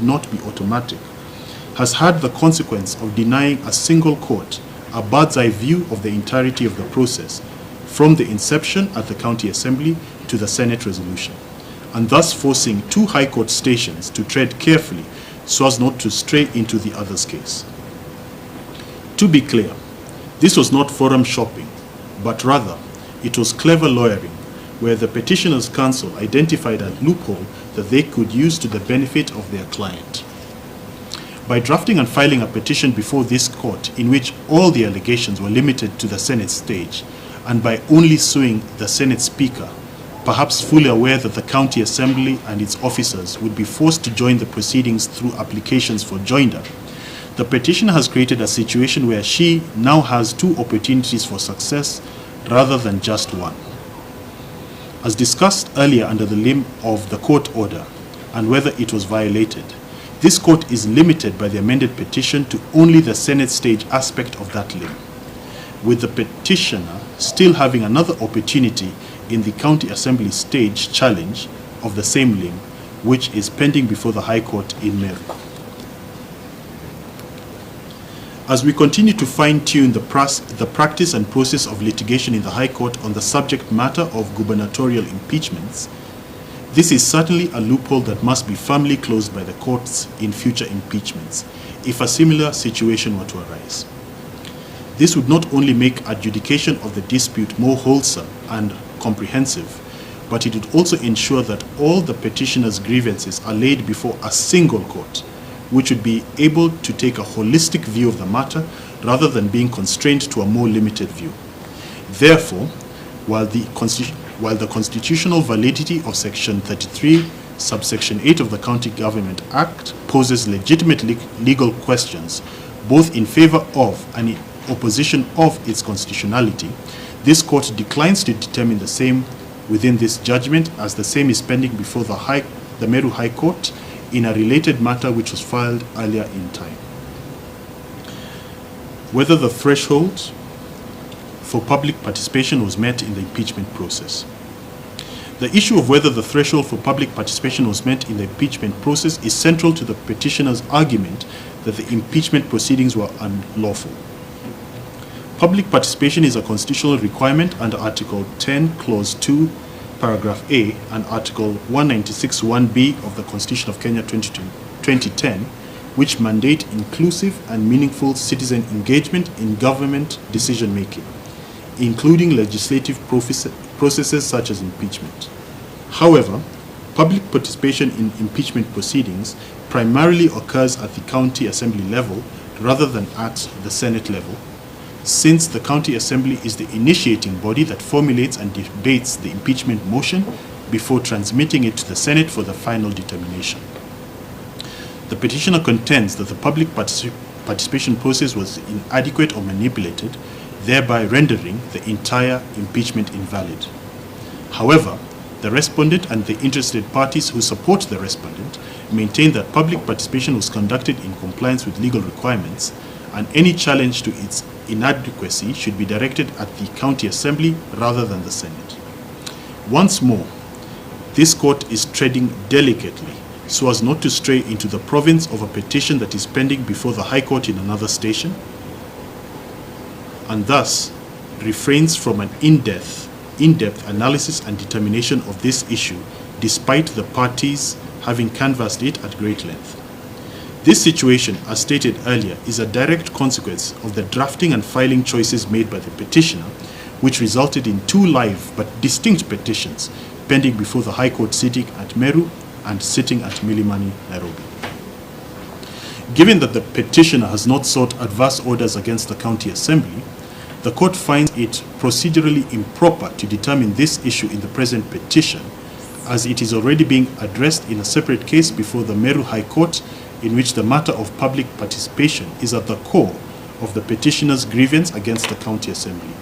not be automatic, has had the consequence of denying a single court a bird's eye view of the entirety of the process from the inception at the County Assembly to the Senate resolution, and thus forcing two High Court stations to tread carefully so as not to stray into the other's case. To be clear, this was not forum shopping, but rather it was clever lawyering, where the petitioner's counsel identified a loophole that they could use to the benefit of their client. By drafting and filing a petition before this court in which all the allegations were limited to the Senate stage, and by only suing the Senate Speaker, perhaps fully aware that the County Assembly and its officers would be forced to join the proceedings through applications for joinder, the petitioner has created a situation where she now has two opportunities for success rather than just one. As discussed earlier under the limb of the court order and whether it was violated, this court is limited by the amended petition to only the Senate stage aspect of that limb, with the petitioner still having another opportunity in the County Assembly stage challenge of the same limb, which is pending before the High Court in Meru. As we continue to fine-tune the practice and process of litigation in the High Court on the subject matter of gubernatorial impeachments, this is certainly a loophole that must be firmly closed by the courts in future impeachments, if a similar situation were to arise. This would not only make adjudication of the dispute more wholesome and comprehensive, but it would also ensure that all the petitioner's grievances are laid before a single court, which would be able to take a holistic view of the matter rather than being constrained to a more limited view. Therefore, while the constitutional validity of Section 33, subsection 8 of the County Government Act poses legitimate legal questions, both in favor of and in opposition of its constitutionality, this court declines to determine the same within this judgment, as the same is pending before the Meru High Court in a related matter which was filed earlier in time. Whether the threshold for public participation was met in the impeachment process. The issue of whether the threshold for public participation was met in the impeachment process is central to the petitioner's argument that the impeachment proceedings were unlawful. Public participation is a constitutional requirement under Article 10, Clause 2, Paragraph A, and Article 196(1)(b) of the Constitution of Kenya 2010, which mandate inclusive and meaningful citizen engagement in government decision-making, including legislative processes such as impeachment. However, public participation in impeachment proceedings primarily occurs at the county assembly level rather than at the Senate level, since the County Assembly is the initiating body that formulates and debates the impeachment motion before transmitting it to the Senate for the final determination. The petitioner contends that the public participation process was inadequate or manipulated, thereby rendering the entire impeachment invalid. However, the respondent and the interested parties who support the respondent maintain that public participation was conducted in compliance with legal requirements, and any challenge to its inadequacy should be directed at the County Assembly rather than the Senate. Once more, this court is treading delicately so as not to stray into the province of a petition that is pending before the High Court in another station, and thus refrains from an in-depth analysis and determination of this issue, despite the parties having canvassed it at great length. This situation, as stated earlier, is a direct consequence of the drafting and filing choices made by the petitioner, which resulted in two live but distinct petitions pending before the High Court sitting at Meru and sitting at Milimani, Nairobi. Given that the petitioner has not sought adverse orders against the County Assembly, the court finds it procedurally improper to determine this issue in the present petition, as it is already being addressed in a separate case before the Meru High Court, in which the matter of public participation is at the core of the petitioner's grievance against the County Assembly.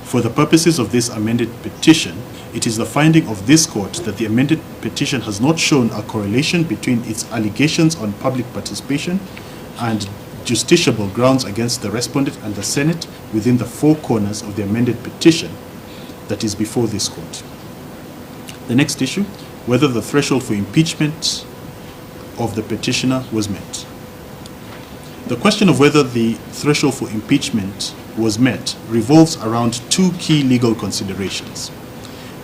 For the purposes of this amended petition, it is the finding of this court that the amended petition has not shown a correlation between its allegations on public participation and justiciable grounds against the respondent and the Senate within the four corners of the amended petition that is before this court. The next issue, whether the threshold for impeachment of the petitioner was met. The question of whether the threshold for impeachment was met revolves around two key legal considerations: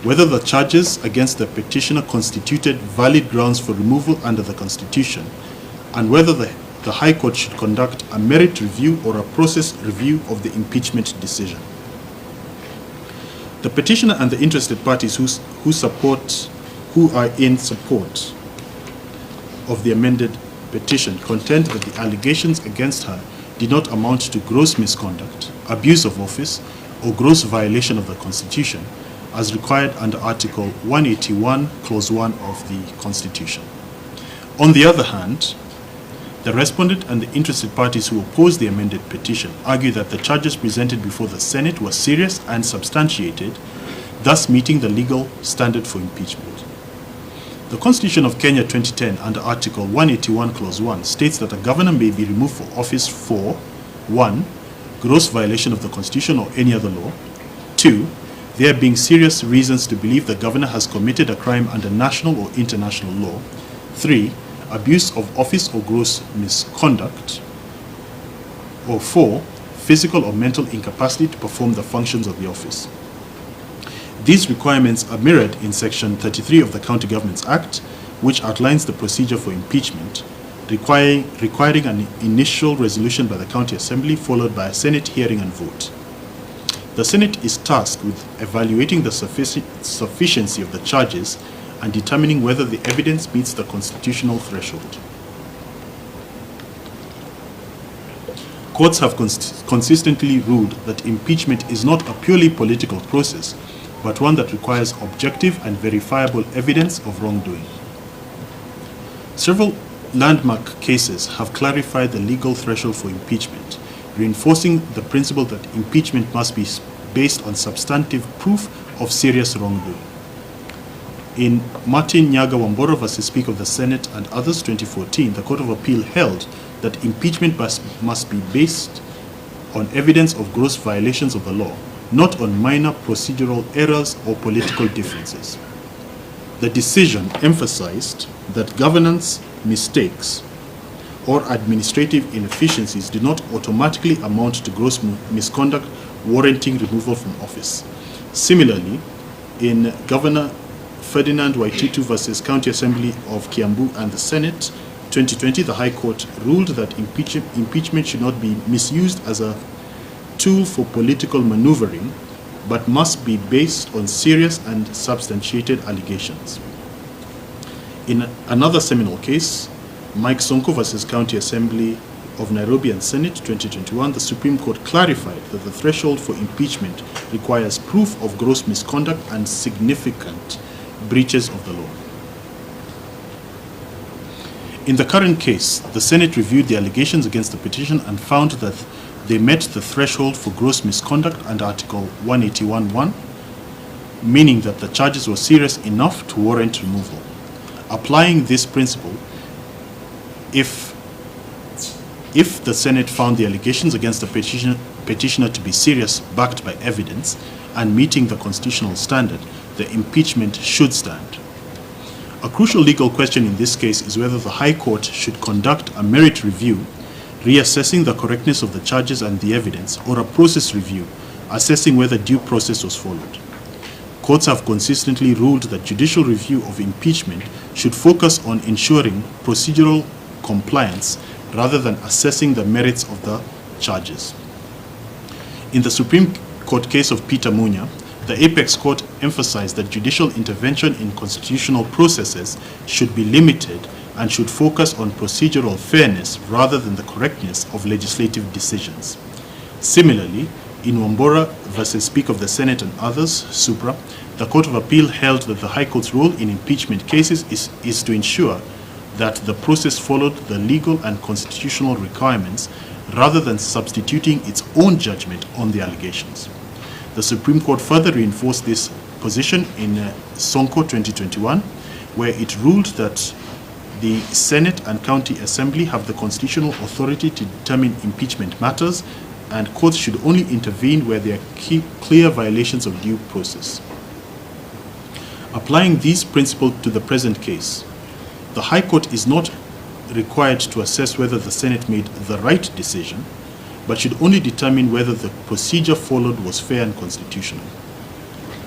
whether the charges against the petitioner constituted valid grounds for removal under the Constitution, and whether the High Court should conduct a merit review or a process review of the impeachment decision. The petitioner and the interested parties who are in support of the amended petition contend that the allegations against her did not amount to gross misconduct, abuse of office, or gross violation of the Constitution, as required under Article 181, Clause 1 of the Constitution. On the other hand, the respondent and the interested parties who oppose the amended petition argue that the charges presented before the Senate were serious and substantiated, thus meeting the legal standard for impeachment. The Constitution of Kenya 2010 under Article 181 Clause 1 states that a governor may be removed from office for 1. Gross violation of the Constitution or any other law; 2. There being serious reasons to believe the governor has committed a crime under national or international law; 3. Abuse of office or gross misconduct; or 4. Physical or mental incapacity to perform the functions of the office. These requirements are mirrored in Section 33 of the County Governments Act, which outlines the procedure for impeachment, requiring an initial resolution by the County Assembly followed by a Senate hearing and vote. The Senate is tasked with evaluating the sufficiency of the charges and determining whether the evidence meets the constitutional threshold. Courts have consistently ruled that impeachment is not a purely political process, but one that requires objective and verifiable evidence of wrongdoing. Several landmark cases have clarified the legal threshold for impeachment, reinforcing the principle that impeachment must be based on substantive proof of serious wrongdoing. In Martin Nyaga Wambora v. Speaker of the Senate and others 2014, the Court of Appeal held that impeachment must be based on evidence of gross violations of the law, not on minor procedural errors or political differences. The decision emphasized that governance mistakes or administrative inefficiencies do not automatically amount to gross misconduct warranting removal from office. Similarly, in Governor Ferdinand Waititu v. County Assembly of Kiambu and the Senate 2020, the High Court ruled that impeachment should not be misused as a tool for political maneuvering, but must be based on serious and substantiated allegations. In another seminal case, Mike Sonko v. County Assembly of Nairobi and Senate 2021, the Supreme Court clarified that the threshold for impeachment requires proof of gross misconduct and significant breaches of the law. In the current case, the Senate reviewed the allegations against the petition and found that they met the threshold for gross misconduct under Article 181(1), meaning that the charges were serious enough to warrant removal. Applying this principle, if the Senate found the allegations against the petitioner to be serious, backed by evidence, and meeting the constitutional standard, the impeachment should stand. A crucial legal question in this case is whether the High Court should conduct a merit review, reassessing the correctness of the charges and the evidence, or a process review, assessing whether due process was followed. Courts have consistently ruled that judicial review of impeachment should focus on ensuring procedural compliance rather than assessing the merits of the charges. In the Supreme Court case of Peter Munya, the Apex Court emphasized that judicial intervention in constitutional processes should be limited and should focus on procedural fairness rather than the correctness of legislative decisions. Similarly, in Wambora v. Speaker of the Senate and others, Supra, the Court of Appeal held that the High Court's role in impeachment cases is to ensure that the process followed the legal and constitutional requirements rather than substituting its own judgment on the allegations. The Supreme Court further reinforced this position in Sonko 2021, where it ruled that the Senate and County Assembly have the constitutional authority to determine impeachment matters, and courts should only intervene where there are clear violations of due process. Applying these principles to the present case, the High Court is not required to assess whether the Senate made the right decision, but should only determine whether the procedure followed was fair and constitutional.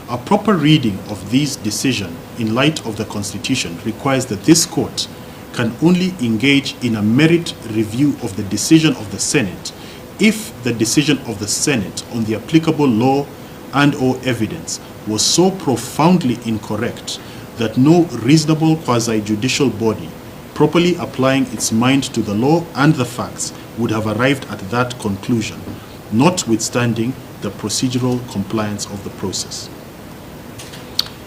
A proper reading of these decisions in light of the Constitution requires that this court can only engage in a merit review of the decision of the Senate if the decision of the Senate on the applicable law and/or evidence was so profoundly incorrect that no reasonable quasi-judicial body properly applying its mind to the law and the facts would have arrived at that conclusion, notwithstanding the procedural compliance of the process.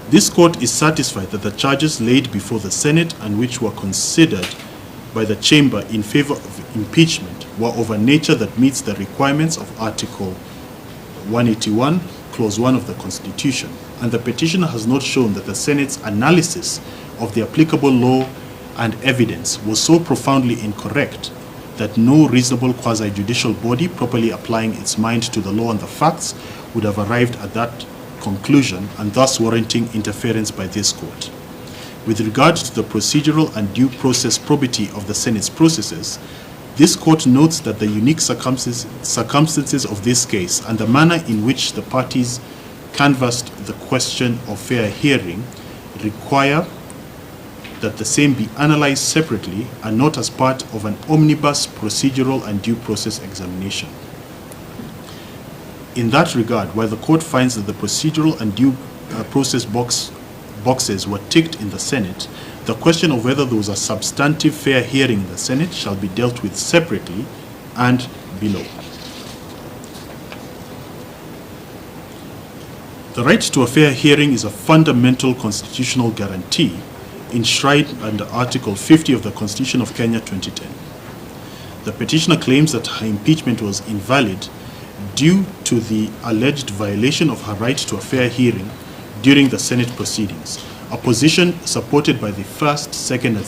This court is satisfied that the charges laid before the Senate and which were considered by the Chamber in favor of impeachment were of a nature that meets the requirements of Article 181, Clause 1 of the Constitution, and the petitioner has not shown that the Senate's analysis of the applicable law and evidence was so profoundly incorrect that no reasonable quasi-judicial body properly applying its mind to the law and the facts would have arrived at that conclusion, and thus warranting interference by this court. With regard to the procedural and due process probity of the Senate's processes, this court notes that the unique circumstances of this case and the manner in which the parties canvassed the question of fair hearing require that the same be analyzed separately and not as part of an omnibus procedural and due process examination. In that regard, while the court finds that the procedural and due process boxes were ticked in the Senate, the question of whether there was a substantive fair hearing in the Senate shall be dealt with separately and below. The right to a fair hearing is a fundamental constitutional guarantee enshrined under Article 50 of the Constitution of Kenya 2010. The petitioner claims that her impeachment was invalid due to the alleged violation of her right to a fair hearing during the Senate proceedings, a position supported by the first, second, and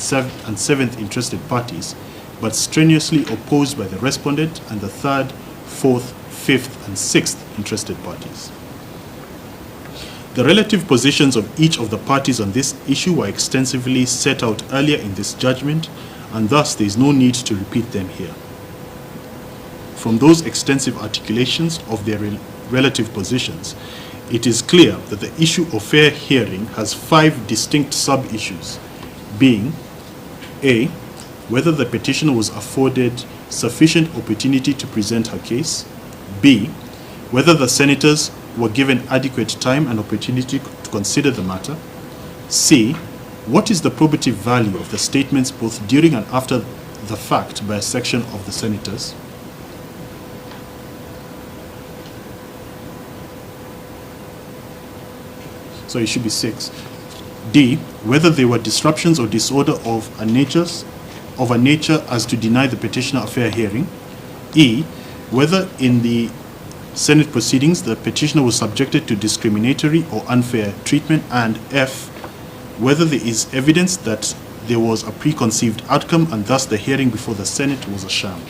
seventh interested parties, but strenuously opposed by the respondent and the third, fourth, fifth, and sixth interested parties. The relative positions of each of the parties on this issue were extensively set out earlier in this judgment, and thus there is no need to repeat them here. From those extensive articulations of their relative positions, it is clear that the issue of fair hearing has 5 distinct sub-issues, being A, whether the petitioner was afforded sufficient opportunity to present her case; B, whether the senators were given adequate time and opportunity to consider the matter; C, what is the probative value of the statements both during and after the fact by a section of the senators; so it should be 6. D, whether there were disruptions or disorder of a nature as to deny the petitioner a fair hearing; E, whether in the Senate proceedings the petitioner was subjected to discriminatory or unfair treatment; and F, whether there is evidence that there was a preconceived outcome and thus the hearing before the Senate was a sham.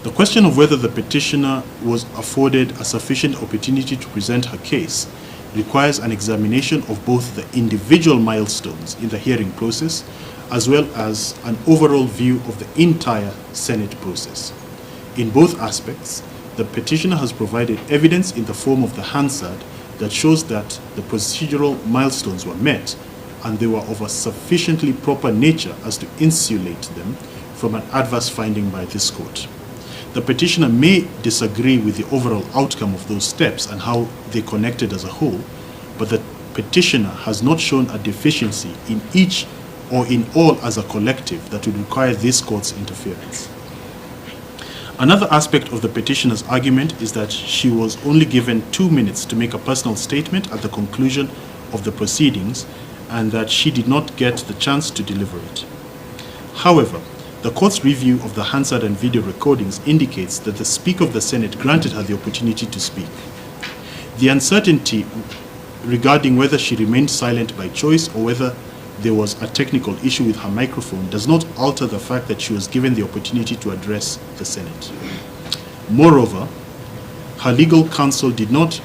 The question of whether the petitioner was afforded a sufficient opportunity to present her case requires an examination of both the individual milestones in the hearing process as well as an overall view of the entire Senate process. In both aspects, the petitioner has provided evidence in the form of the Hansard that shows that the procedural milestones were met and they were of a sufficiently proper nature as to insulate them from an adverse finding by this court. The petitioner may disagree with the overall outcome of those steps and how they connected as a whole, but the petitioner has not shown a deficiency in each or in all as a collective that would require this court's interference. Another aspect of the petitioner's argument is that she was only given 2 minutes to make a personal statement at the conclusion of the proceedings and that she did not get the chance to deliver it. However, the court's review of the Hansard and video recordings indicates that the Speaker of the Senate granted her the opportunity to speak. The uncertainty regarding whether she remained silent by choice or whether there was a technical issue with her microphone does not alter the fact that she was given the opportunity to address the Senate. Moreover, her legal counsel did not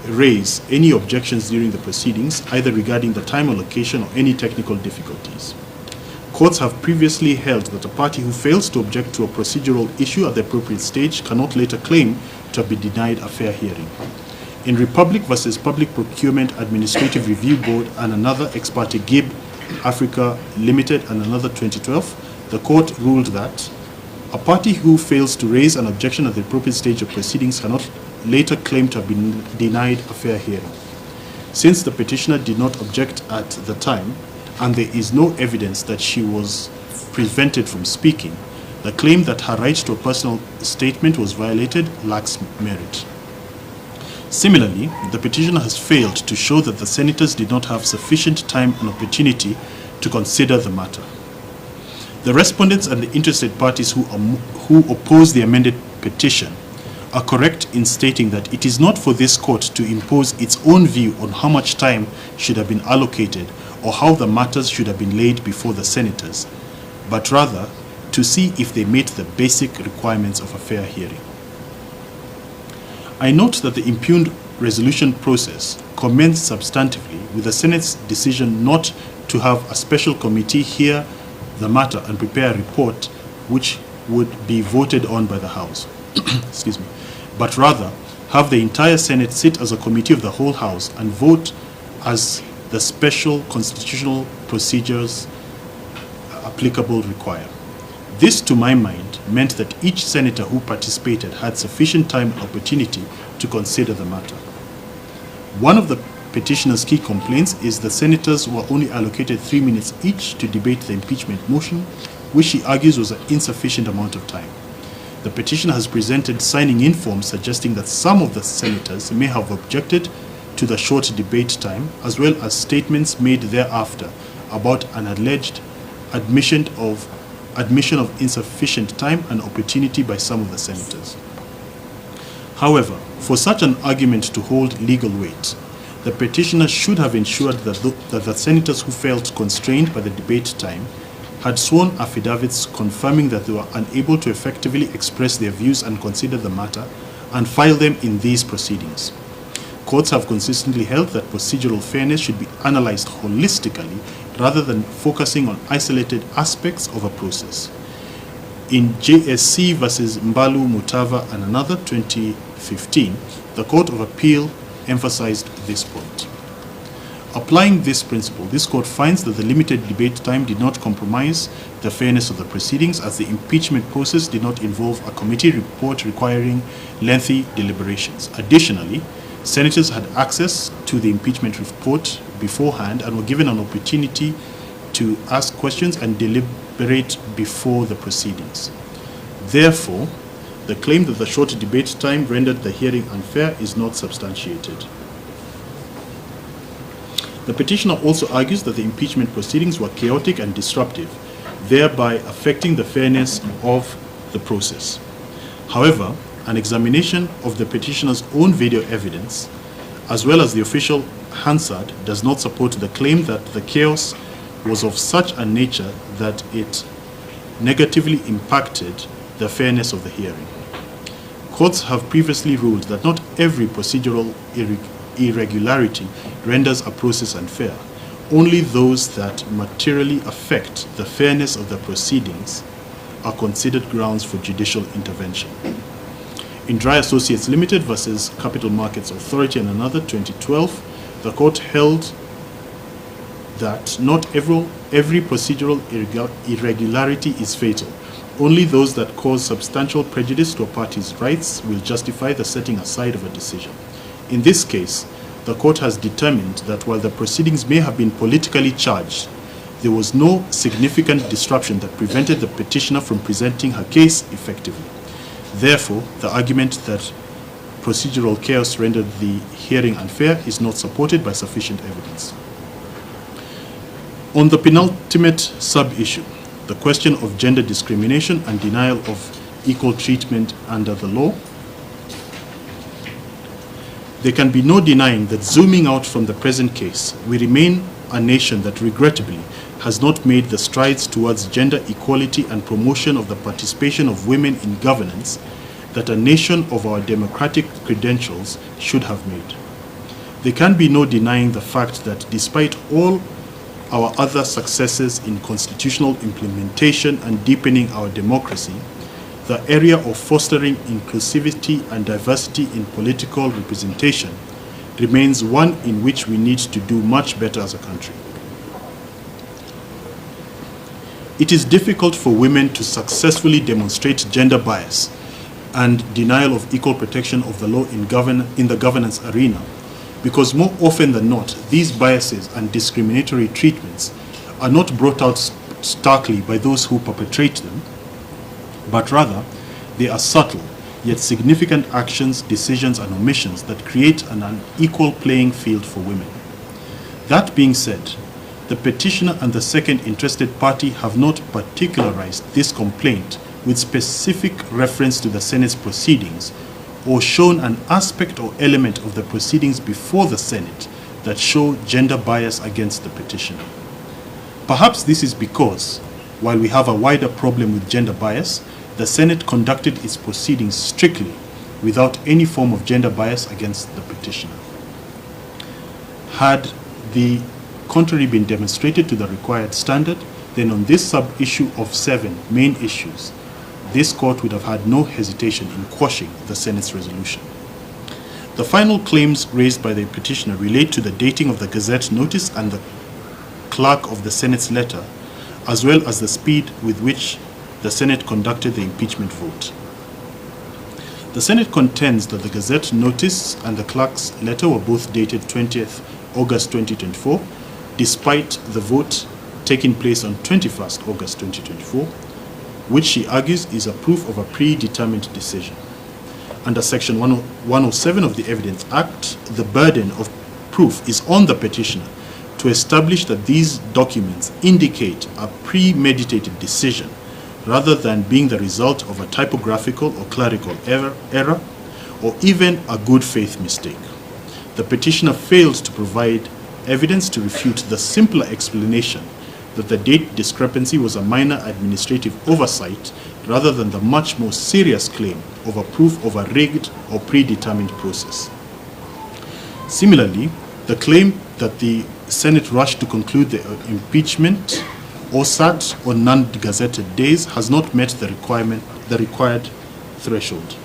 raise any objections during the proceedings, either regarding the time allocation or any technical difficulties. Courts have previously held that a party who fails to object to a procedural issue at the appropriate stage cannot later claim to have been denied a fair hearing. In Republic versus Public Procurement Administrative Review Board and another ex parte GIB Africa Limited and another 2012, the court ruled that a party who fails to raise an objection at the appropriate stage of proceedings cannot later claim to have been denied a fair hearing. Since the petitioner did not object at the time, and there is no evidence that she was prevented from speaking, the claim that her right to a personal statement was violated lacks merit. Similarly, the petitioner has failed to show that the senators did not have sufficient time and opportunity to consider the matter. The respondents and the interested parties who oppose the amended petition are correct in stating that it is not for this court to impose its own view on how much time should have been allocated or how the matters should have been laid before the senators, but rather to see if they meet the basic requirements of a fair hearing. I note that the impugned resolution process commenced substantively with the Senate's decision not to have a special committee hear the matter and prepare a report which would be voted on by the House, excuse me, but rather have the entire Senate sit as a committee of the whole House and vote as the special constitutional procedures applicable require. This, to my mind, meant that each senator who participated had sufficient time and opportunity to consider the matter. One of the petitioner's key complaints is the senators were only allocated 3 minutes each to debate the impeachment motion, which she argues was an insufficient amount of time. The petitioner has presented signing-in forms suggesting that some of the senators may have objected to the short debate time, as well as statements made thereafter about an alleged admission of insufficient time and opportunity by some of the senators. However, for such an argument to hold legal weight, the petitioner should have ensured that the senators who felt constrained by the debate time had sworn affidavits confirming that they were unable to effectively express their views and consider the matter and file them in these proceedings. Courts have consistently held that procedural fairness should be analyzed holistically rather than focusing on isolated aspects of a process. In JSC versus Mbalu Mutava and another 2015, the Court of Appeal emphasized this point. Applying this principle, this court finds that the limited debate time did not compromise the fairness of the proceedings, as the impeachment process did not involve a committee report requiring lengthy deliberations. Additionally, senators had access to the impeachment report beforehand and were given an opportunity to ask questions and deliberate before the proceedings. Therefore, the claim that the short debate time rendered the hearing unfair is not substantiated. The petitioner also argues that the impeachment proceedings were chaotic and disruptive, thereby affecting the fairness of the process. However, an examination of the petitioner's own video evidence, as well as the official Hansard, does not support the claim that the chaos was of such a nature that it negatively impacted the fairness of the hearing. Courts have previously ruled that not every procedural irregularity renders a process unfair. Only those that materially affect the fairness of the proceedings are considered grounds for judicial intervention. In Dry Associates Limited versus Capital Markets Authority and another 2012, the court held that not every procedural irregularity is fatal. Only those that cause substantial prejudice to a party's rights will justify the setting aside of a decision. In this case, the court has determined that while the proceedings may have been politically charged, there was no significant disruption that prevented the petitioner from presenting her case effectively. Therefore, the argument that procedural chaos rendered the hearing unfair is not supported by sufficient evidence. On the penultimate sub-issue, the question of gender discrimination and denial of equal treatment under the law, there can be no denying that, zooming out from the present case, we remain a nation that regrettably has not made the strides towards gender equality and promotion of the participation of women in governance that a nation of our democratic credentials should have made. There can be no denying the fact that despite all our other successes in constitutional implementation and deepening our democracy, the area of fostering inclusivity and diversity in political representation remains one in which we need to do much better as a country. It is difficult for women to successfully demonstrate gender bias and denial of equal protection of the law in the governance arena, because more often than not, these biases and discriminatory treatments are not brought out starkly by those who perpetrate them, but rather they are subtle yet significant actions, decisions, and omissions that create an unequal playing field for women. That being said, the petitioner and the second interested party have not particularized this complaint with specific reference to the Senate's proceedings, or shown an aspect or element of the proceedings before the Senate that show gender bias against the petitioner. Perhaps this is because, while we have a wider problem with gender bias, the Senate conducted its proceedings strictly without any form of gender bias against the petitioner. Had the contrary been demonstrated to the required standard, then on this sub-issue of 7 main issues, this court would have had no hesitation in quashing the Senate's resolution. The final claims raised by the petitioner relate to the dating of the Gazette notice and the clerk of the Senate's letter, as well as the speed with which the Senate conducted the impeachment vote. The Senate contends that the Gazette notice and the clerk's letter were both dated 20th August 2024, despite the vote taking place on 21st August 2024, which she argues is a proof of a predetermined decision. Under Section 107 of the Evidence Act, the burden of proof is on the petitioner to establish that these documents indicate a premeditated decision rather than being the result of a typographical or clerical error or even a good faith mistake. The petitioner failed to provide evidence to refute the simpler explanation that the date discrepancy was a minor administrative oversight rather than the much more serious claim of a proof of a rigged or predetermined process. Similarly, the claim that the Senate rushed to conclude the impeachment or sat on non-gazetted days has not met the required threshold,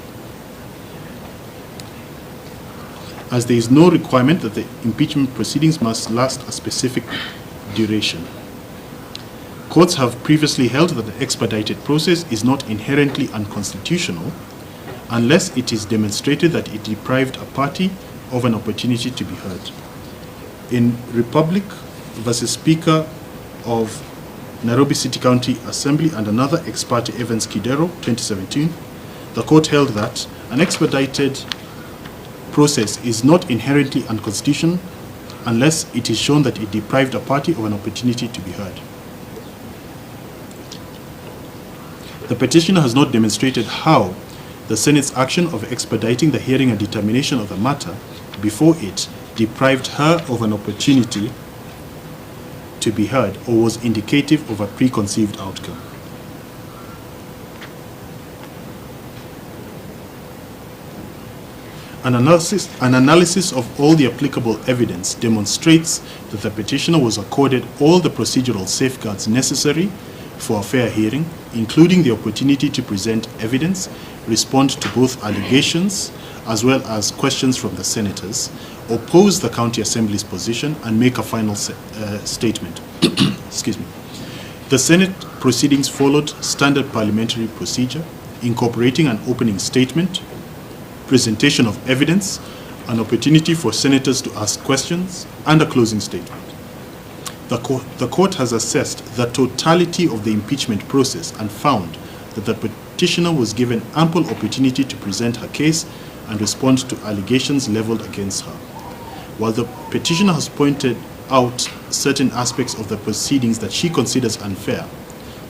as there is no requirement that the impeachment proceedings must last a specific duration. Courts have previously held that the expedited process is not inherently unconstitutional unless it is demonstrated that it deprived a party of an opportunity to be heard. In Republic versus Speaker of Nairobi City County Assembly and another ex parte Evans Kidero, 2017, the court held that an expedited process is not inherently unconstitutional unless it is shown that it deprived a party of an opportunity to be heard. The petitioner has not demonstrated how the Senate's action of expediting the hearing and determination of the matter before it deprived her of an opportunity to be heard or was indicative of a preconceived outcome. An analysis of all the applicable evidence demonstrates that the petitioner was accorded all the procedural safeguards necessary for a fair hearing, including the opportunity to present evidence, respond to both allegations as well as questions from the senators, oppose the county assembly's position, and make a final statement. Excuse me. The Senate proceedings followed standard parliamentary procedure, incorporating an opening statement, presentation of evidence, an opportunity for senators to ask questions, and a closing statement. The court has assessed the totality of the impeachment process and found that the petitioner was given ample opportunity to present her case and respond to allegations leveled against her. While the petitioner has pointed out certain aspects of the proceedings that she considers unfair,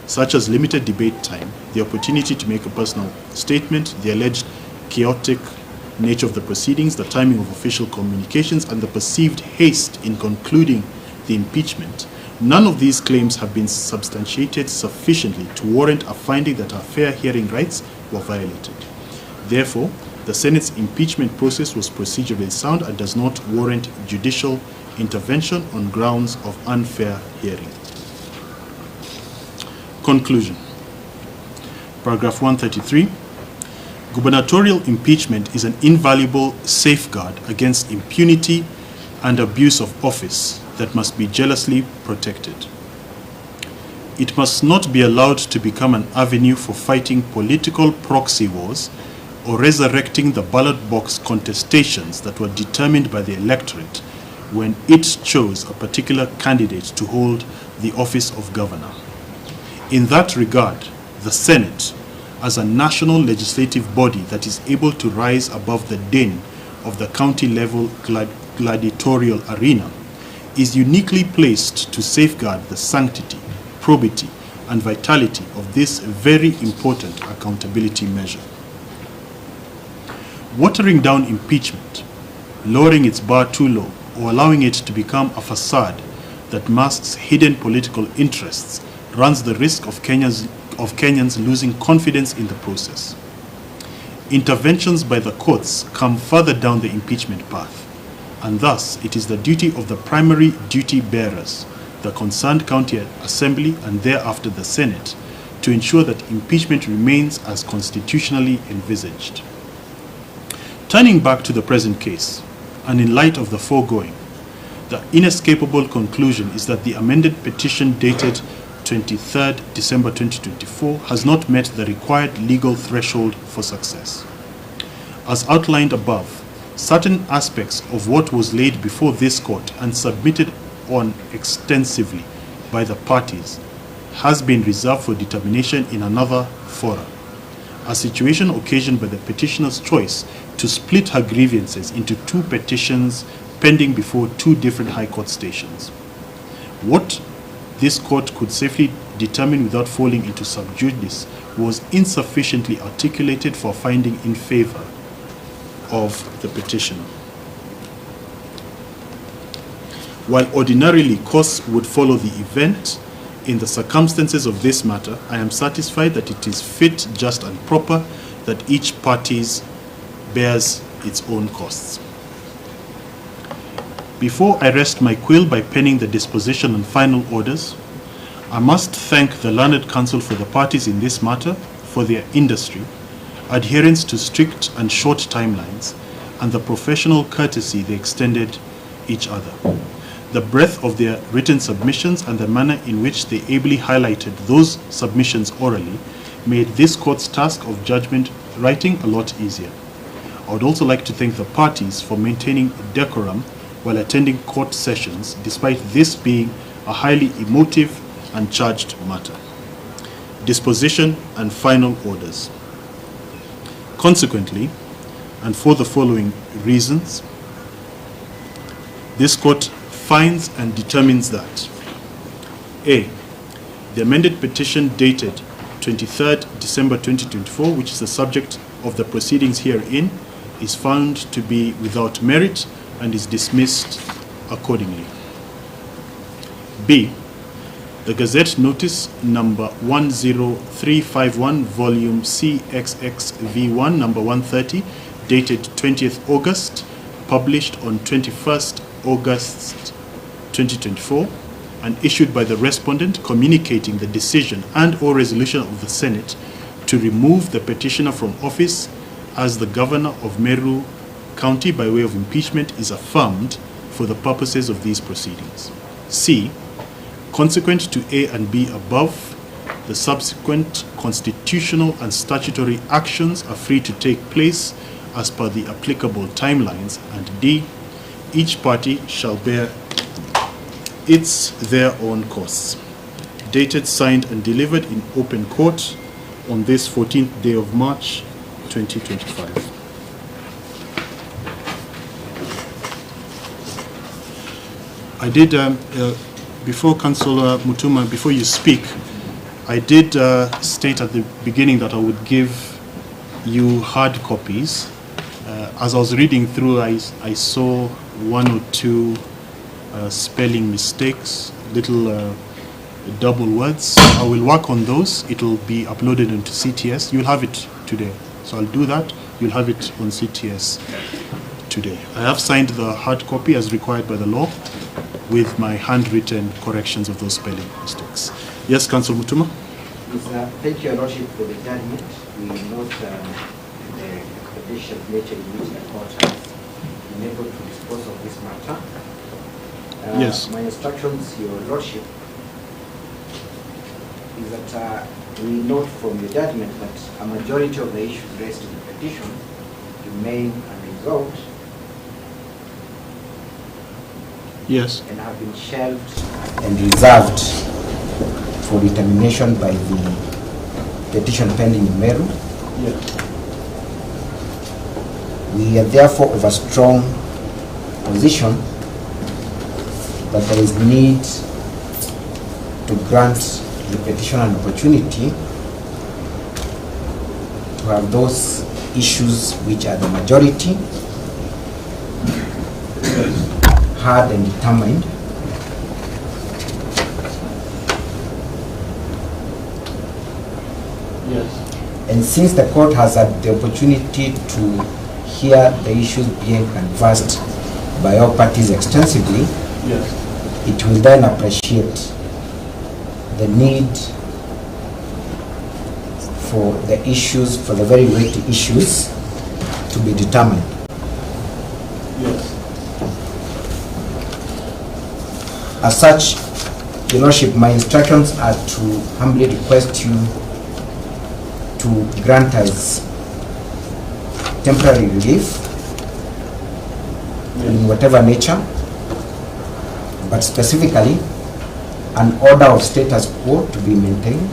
such as limited debate time, the opportunity to make a personal statement, the alleged chaotic nature of the proceedings, the timing of official communications, and the perceived haste in concluding the impeachment, none of these claims have been substantiated sufficiently to warrant a finding that her fair hearing rights were violated. Therefore, the Senate's impeachment process was procedurally sound and does not warrant judicial intervention on grounds of unfair hearing. Conclusion. Paragraph 133. Gubernatorial impeachment is an invaluable safeguard against impunity and abuse of office that must be jealously protected. It must not be allowed to become an avenue for fighting political proxy wars or resurrecting the ballot box contestations that were determined by the electorate when it chose a particular candidate to hold the office of governor. In that regard, the Senate, as a national legislative body that is able to rise above the din of the county-level gladiatorial arena, is uniquely placed to safeguard the sanctity, probity, and vitality of this very important accountability measure. Watering down impeachment, lowering its bar too low, or allowing it to become a facade that masks hidden political interests runs the risk of Kenyans losing confidence in the process. Interventions by the courts come further down the impeachment path, and thus it is the duty of the primary duty bearers, the concerned county assembly and thereafter the Senate, to ensure that impeachment remains as constitutionally envisaged. Turning back to the present case, and in light of the foregoing, the inescapable conclusion is that the amended petition dated 23rd December 2024 has not met the required legal threshold for success. As outlined above, certain aspects of what was laid before this court and submitted on extensively by the parties has been reserved for determination in another forum, a situation occasioned by the petitioner's choice to split her grievances into two petitions pending before two different high court stations. What this court could safely determine without falling into sub judice was insufficiently articulated for finding in favor of the petitioner. While ordinarily courts would follow the event, in the circumstances of this matter, I am satisfied that it is fit, just, and proper that each party bears its own costs. Before I rest my quill by penning the disposition and final orders, I must thank the learned counsel for the parties in this matter for their industry, adherence to strict and short timelines, and the professional courtesy they extended each other. The breadth of their written submissions and the manner in which they ably highlighted those submissions orally made this court's task of judgment writing a lot easier. I would also like to thank the parties for maintaining decorum while attending court sessions, despite this being a highly emotive and charged matter. Disposition and final orders. Consequently, and for the following reasons, this court finds and determines that A. The amended petition dated 23rd December 2024, which is the subject of the proceedings herein, is found to be without merit and is dismissed accordingly. B. The Gazette Notice number 10351, volume CXXV1, number 130, dated 20th August, published on 21st August 2024, and issued by the respondent communicating the decision and/or resolution of the Senate to remove the petitioner from office as the governor of Meru County by way of impeachment is affirmed for the purposes of these proceedings. C. Consequent to A and B above, the subsequent constitutional and statutory actions are free to take place as per the applicable timelines. And D. Each party shall bear their own costs. Dated, signed, and delivered in open court on this 14th day of March, 2025. I did, before Councillor Mutuma, before you speak, I did state at the beginning that I would give you hard copies. As I was reading through, I saw one or two spelling mistakes, little double words. I will work on those. It will be uploaded into CTS. You'll have it today. So I'll do that. You'll have it on CTS today. I have signed the hard copy as required by the law with my handwritten corrections of those spelling mistakes. Yes, Councillor Mutuma? Yes, thank you, Your Lordship, for the judgment. We note the expeditious nature in which the court has been able to dispose of this matter. Yes. My instructions, Your Lordship, is that we note from your judgment that a majority of the issues raised in the petition remain unresolved. Yes. And have been shelved and reserved for determination by the petition pending in Meru. Yes. We are therefore of a strong position that there is need to grant the petitioner an opportunity to have those issues which are the majority heard and determined. Yes. And since the court has had the opportunity to hear the issues being canvassed by all parties extensively, yes, it will then appreciate the need for the issues, for the very weighty issues, to be determined. Yes. As such, Your Lordship, my instructions are to humbly request you to grant us temporary relief in whatever nature, but specifically an order of status quo to be maintained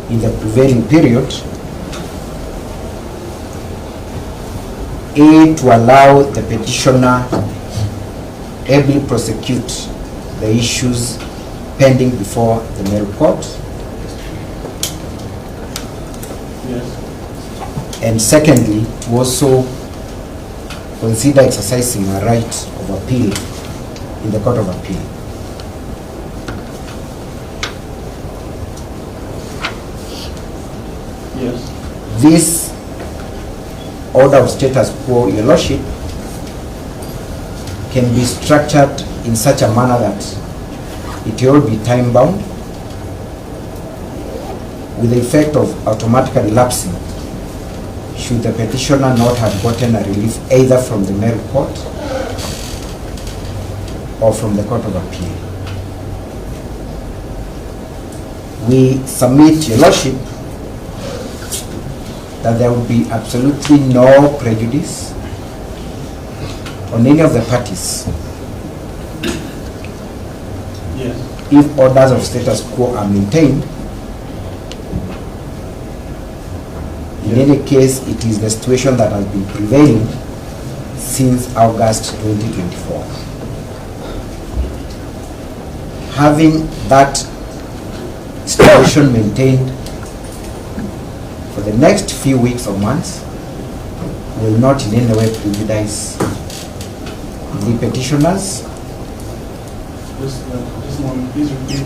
in the prevailing period, A, to allow the petitioner ably prosecute the issues pending before the Meru court, and secondly, to also consider exercising a right of appeal in the Court of Appeal. This order of status quo, Your Lordship, can be structured in such a manner that it will be time bound with the effect of automatically lapsing should the petitioner not have gotten a relief either from the Meru court or from the Court of Appeal. We submit, Your Lordship, that there will be absolutely no prejudice on any of the parties if orders of status quo are maintained. In any case, it is the situation that has been prevailing since August 2024. Having that situation maintained for the next few weeks or months will not in any way prejudice the petitioners. This moment, please repeat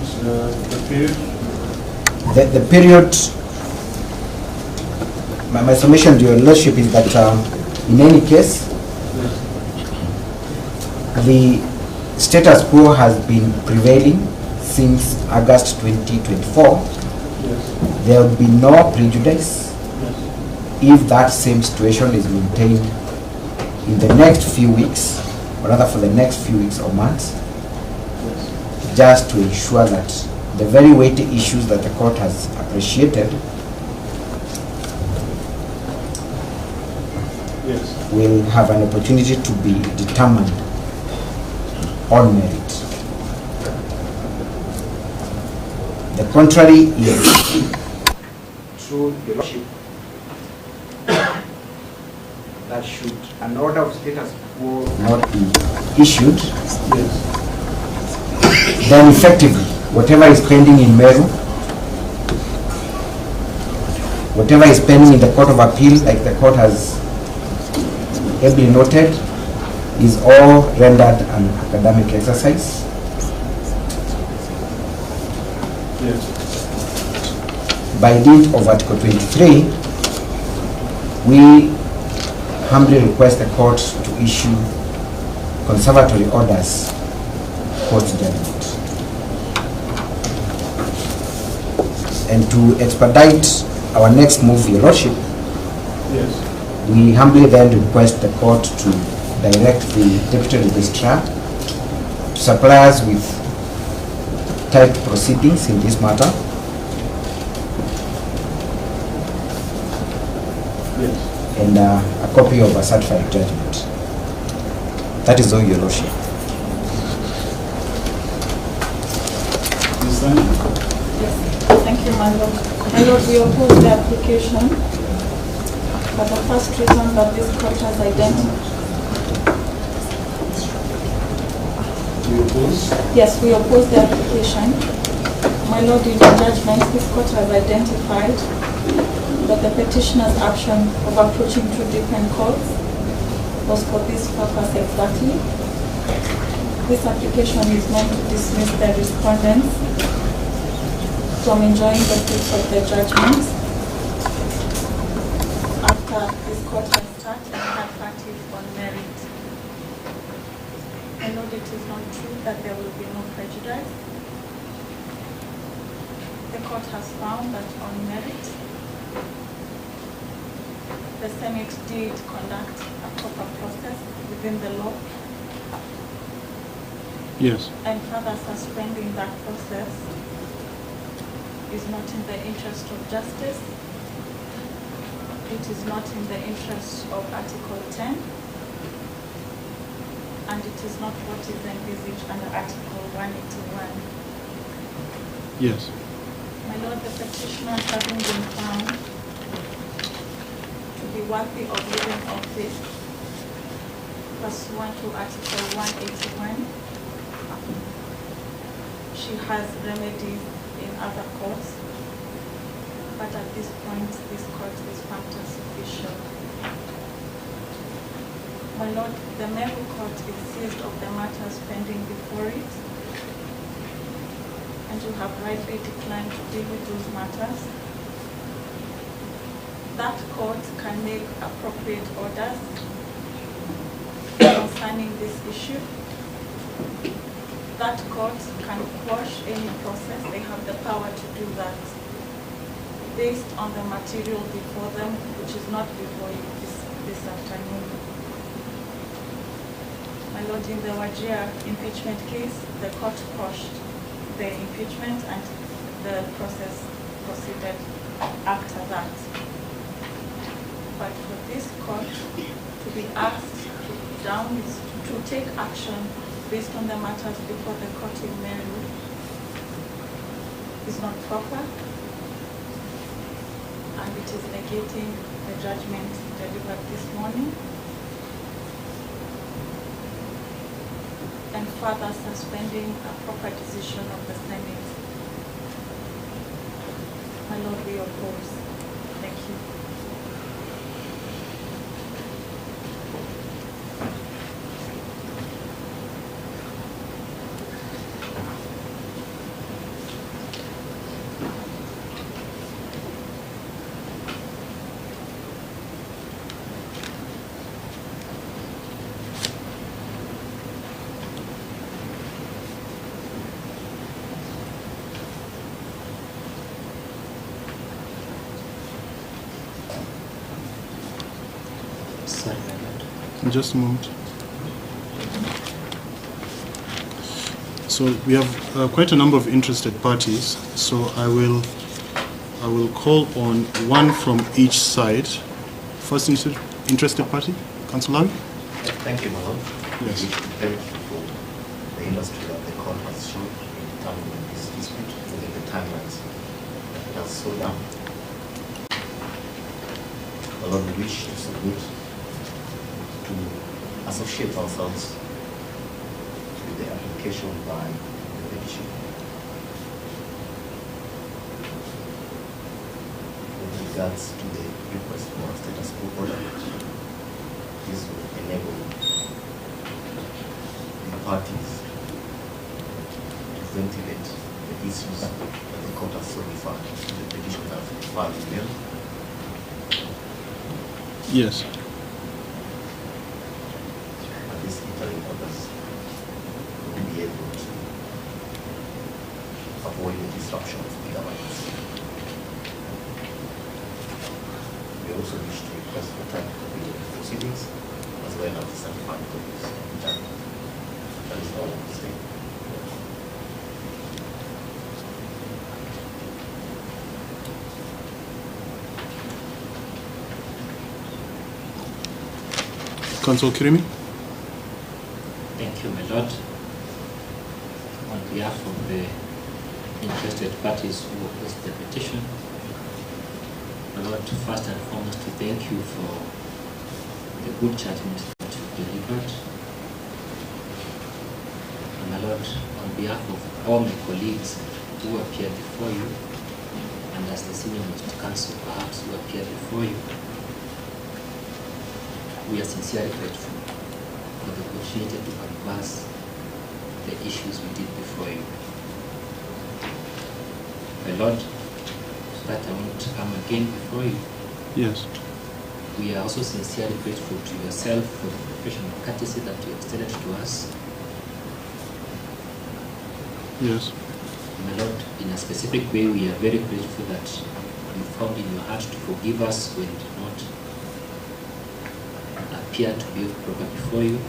the period. The period, my submission to Your Lordship is that in any case, the status quo has been prevailing since August 2024. There will be no prejudice if that same situation is maintained in the next few weeks, or rather for the next few weeks or months, just to ensure that the very weighty issues that the court has appreciated will have an opportunity to be determined on merit. The contrary is true, Your Lordship, that should an order of status quo not be issued, then effectively, whatever is pending in Meru, whatever is pending in the Court of Appeal, like the court has ably noted, is all rendered an academic exercise. By dint of Article 23, we humbly request the court to issue conservatory orders post-judgment. And to expedite our next move, Your Lordship, we humbly then request the court to direct the Deputy Registrar to supply us with typed proceedings in this matter. And a copy of a certified judgment. That is all, Your Lordship. Yes. Thank you, my Lord. My Lord, we oppose the application for the first reason that this court has identified. You oppose? Yes, we oppose the application. My Lord, in the judgment, this court has identified that the petitioner's action of approaching two different courts was for this purpose exactly. This application is meant to dismiss the respondents from enjoying the fruits of the judgments after this court has started and had practice on merit. I know it is not true that there will be no prejudice. The court has found that on merit, the Senate did conduct a proper process within the law Yes. And further suspending that process is not in the interest of justice. It is not in the interest of Article 10. And it is not what is envisaged under Article 181. Yes. My Lord, the petitioner having been found to be worthy of leaving office pursuant to Article 181, she has remedies in other courts, but at this point, this court is found insufficient. My Lord, the Meru court is seized of the matters pending before it, and you have rightly declined to deal with those matters. That court can make appropriate orders concerning this issue. That court can quash any process. They have the power to do that based on the material before them, which is not before you this afternoon. My Lord, in the Wajir impeachment case, the court quashed the impeachment and the process proceeded after that. But for this court to be asked to take action based on the matters before the court in Meru is not proper, and it is negating the judgment delivered this morning, and further suspending a proper decision of the Senate. My Lord, we oppose. Thank you. Just a moment. So we have quite a number of interested parties. So I will call on one from each side. First interested party, Councillor Lawi. Thank you, my Lord. Yes. It is very for the industry that the court has shown in determining this dispute within the timelines that it has so done. My Lord, we wish to submit to associate ourselves with the application by the petition with regards to the request for a status quo order. This will enable the parties to ventilate the issues that the court has so referred to the petition that filed in mail. Yes. These interim orders will be able to avoid the disruption of the governance. We also wish to request for time copy of the proceedings as well as certified copies of the judgment. That is all I'm saying. Councillor Kirimi. Thank you, my Lord. On behalf of the interested parties who opposed the petition, my Lord, first and foremost, to thank you for the good judgment that you've delivered. And my Lord, on behalf of all my colleagues who appeared before you, and as the senior most counsel perhaps who appeared before you, we are sincerely grateful for the opportunity to canvass the issues we did before you. My Lord, so that I won't come again before you. Yes. We are also sincerely grateful to yourself for the professional courtesy that you extended to us. Yes. My Lord, in a specific way, we are very grateful that you found in your heart to forgive us when we did not appear to be proper before you.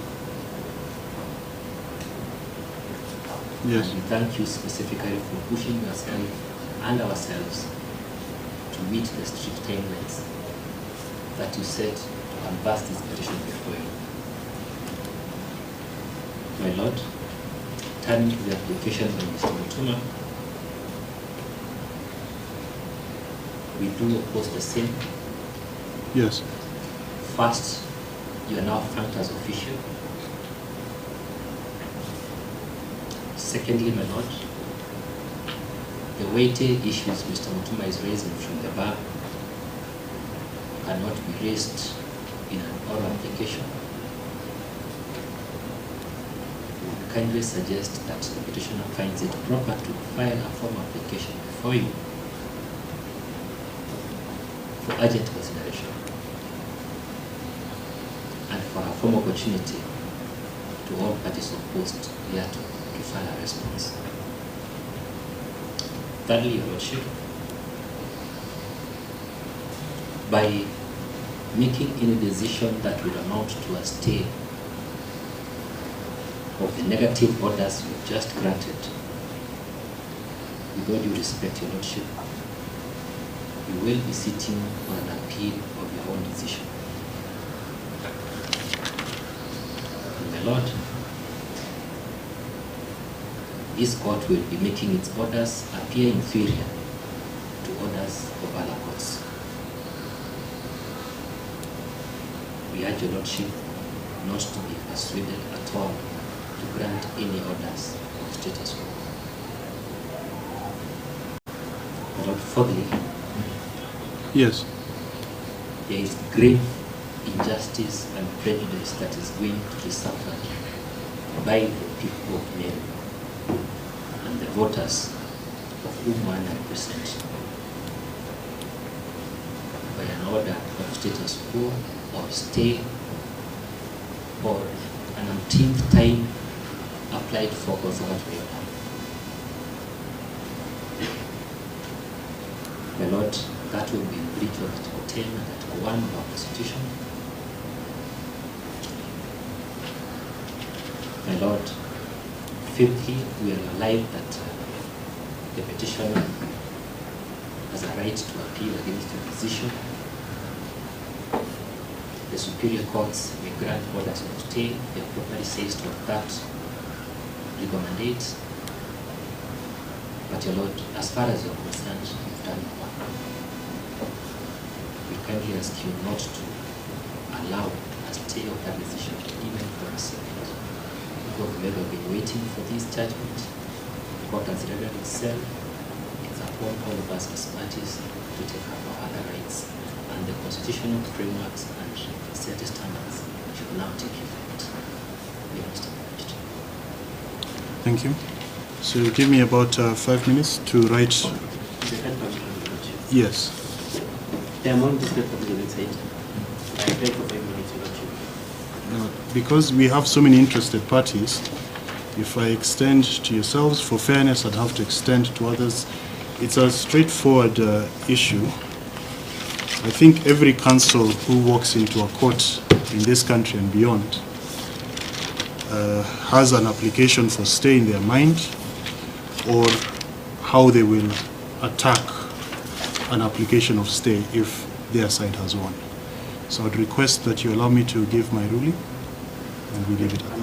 Yes. And we thank you specifically for pushing yourself and ourselves to meet the strict timelines that you set to advance this petition before you. My Lord, turning to the application by Mr. Mutuma, we do oppose the same. Yes. First, you are now franked as official. Secondly, my Lord, the weighty issues Mr. Mutuma is raising from the bar cannot be raised in an oral application. We would kindly suggest that the petitioner finds it proper to file a formal application before you for urgent consideration and for a formal opportunity to all parties opposed hereto to file a response. Thirdly, Your Lordship, by making any decision that would amount to a stay of the negative orders you've just granted, with all due respect, Your Lordship, you will be sitting on an appeal of your own decision. My Lord, this court will be making its orders appear inferior to orders of other courts. We urge Your Lordship not to be persuaded at all to grant any orders of status quo. My Lord, fourthly, yes, there is grave injustice and prejudice that is going to be suffered by the people of Meru and the voters of whom I represent by an order of status quo or stay or an umpteenth time applied for conservatory order. My Lord, that will be in breach of Article 10 and Article 1 of our Constitution. My Lord, fifthly, we are alive that the petitioner has a right to appeal against the decision. The superior courts may grant orders of stay if they are properly seized of that legal mandate. But Your Lord, as far as you're concerned, you've done your work. We kindly ask you not to allow a stay of that decision even for a second. People have never been waiting for this judgment. The court has rendered itself. It's upon all of us as parties to take up our other rights, and the constitutional frameworks and set standards should now take effect. We are established. thank you. So give me about 5 minutes to write. Yes. The amount displayed for the website. I beg for 5 minutes, Your Lordship. No, because we have so many interested parties, if I extend to yourselves, for fairness, I'd have to extend to others. It's a straightforward issue. I think every counsel who walks into a court in this country and beyond has an application for stay in their mind, or how they will attack an application of stay if their side has won. So I'd request that you allow me to give my ruling, and we leave it at that.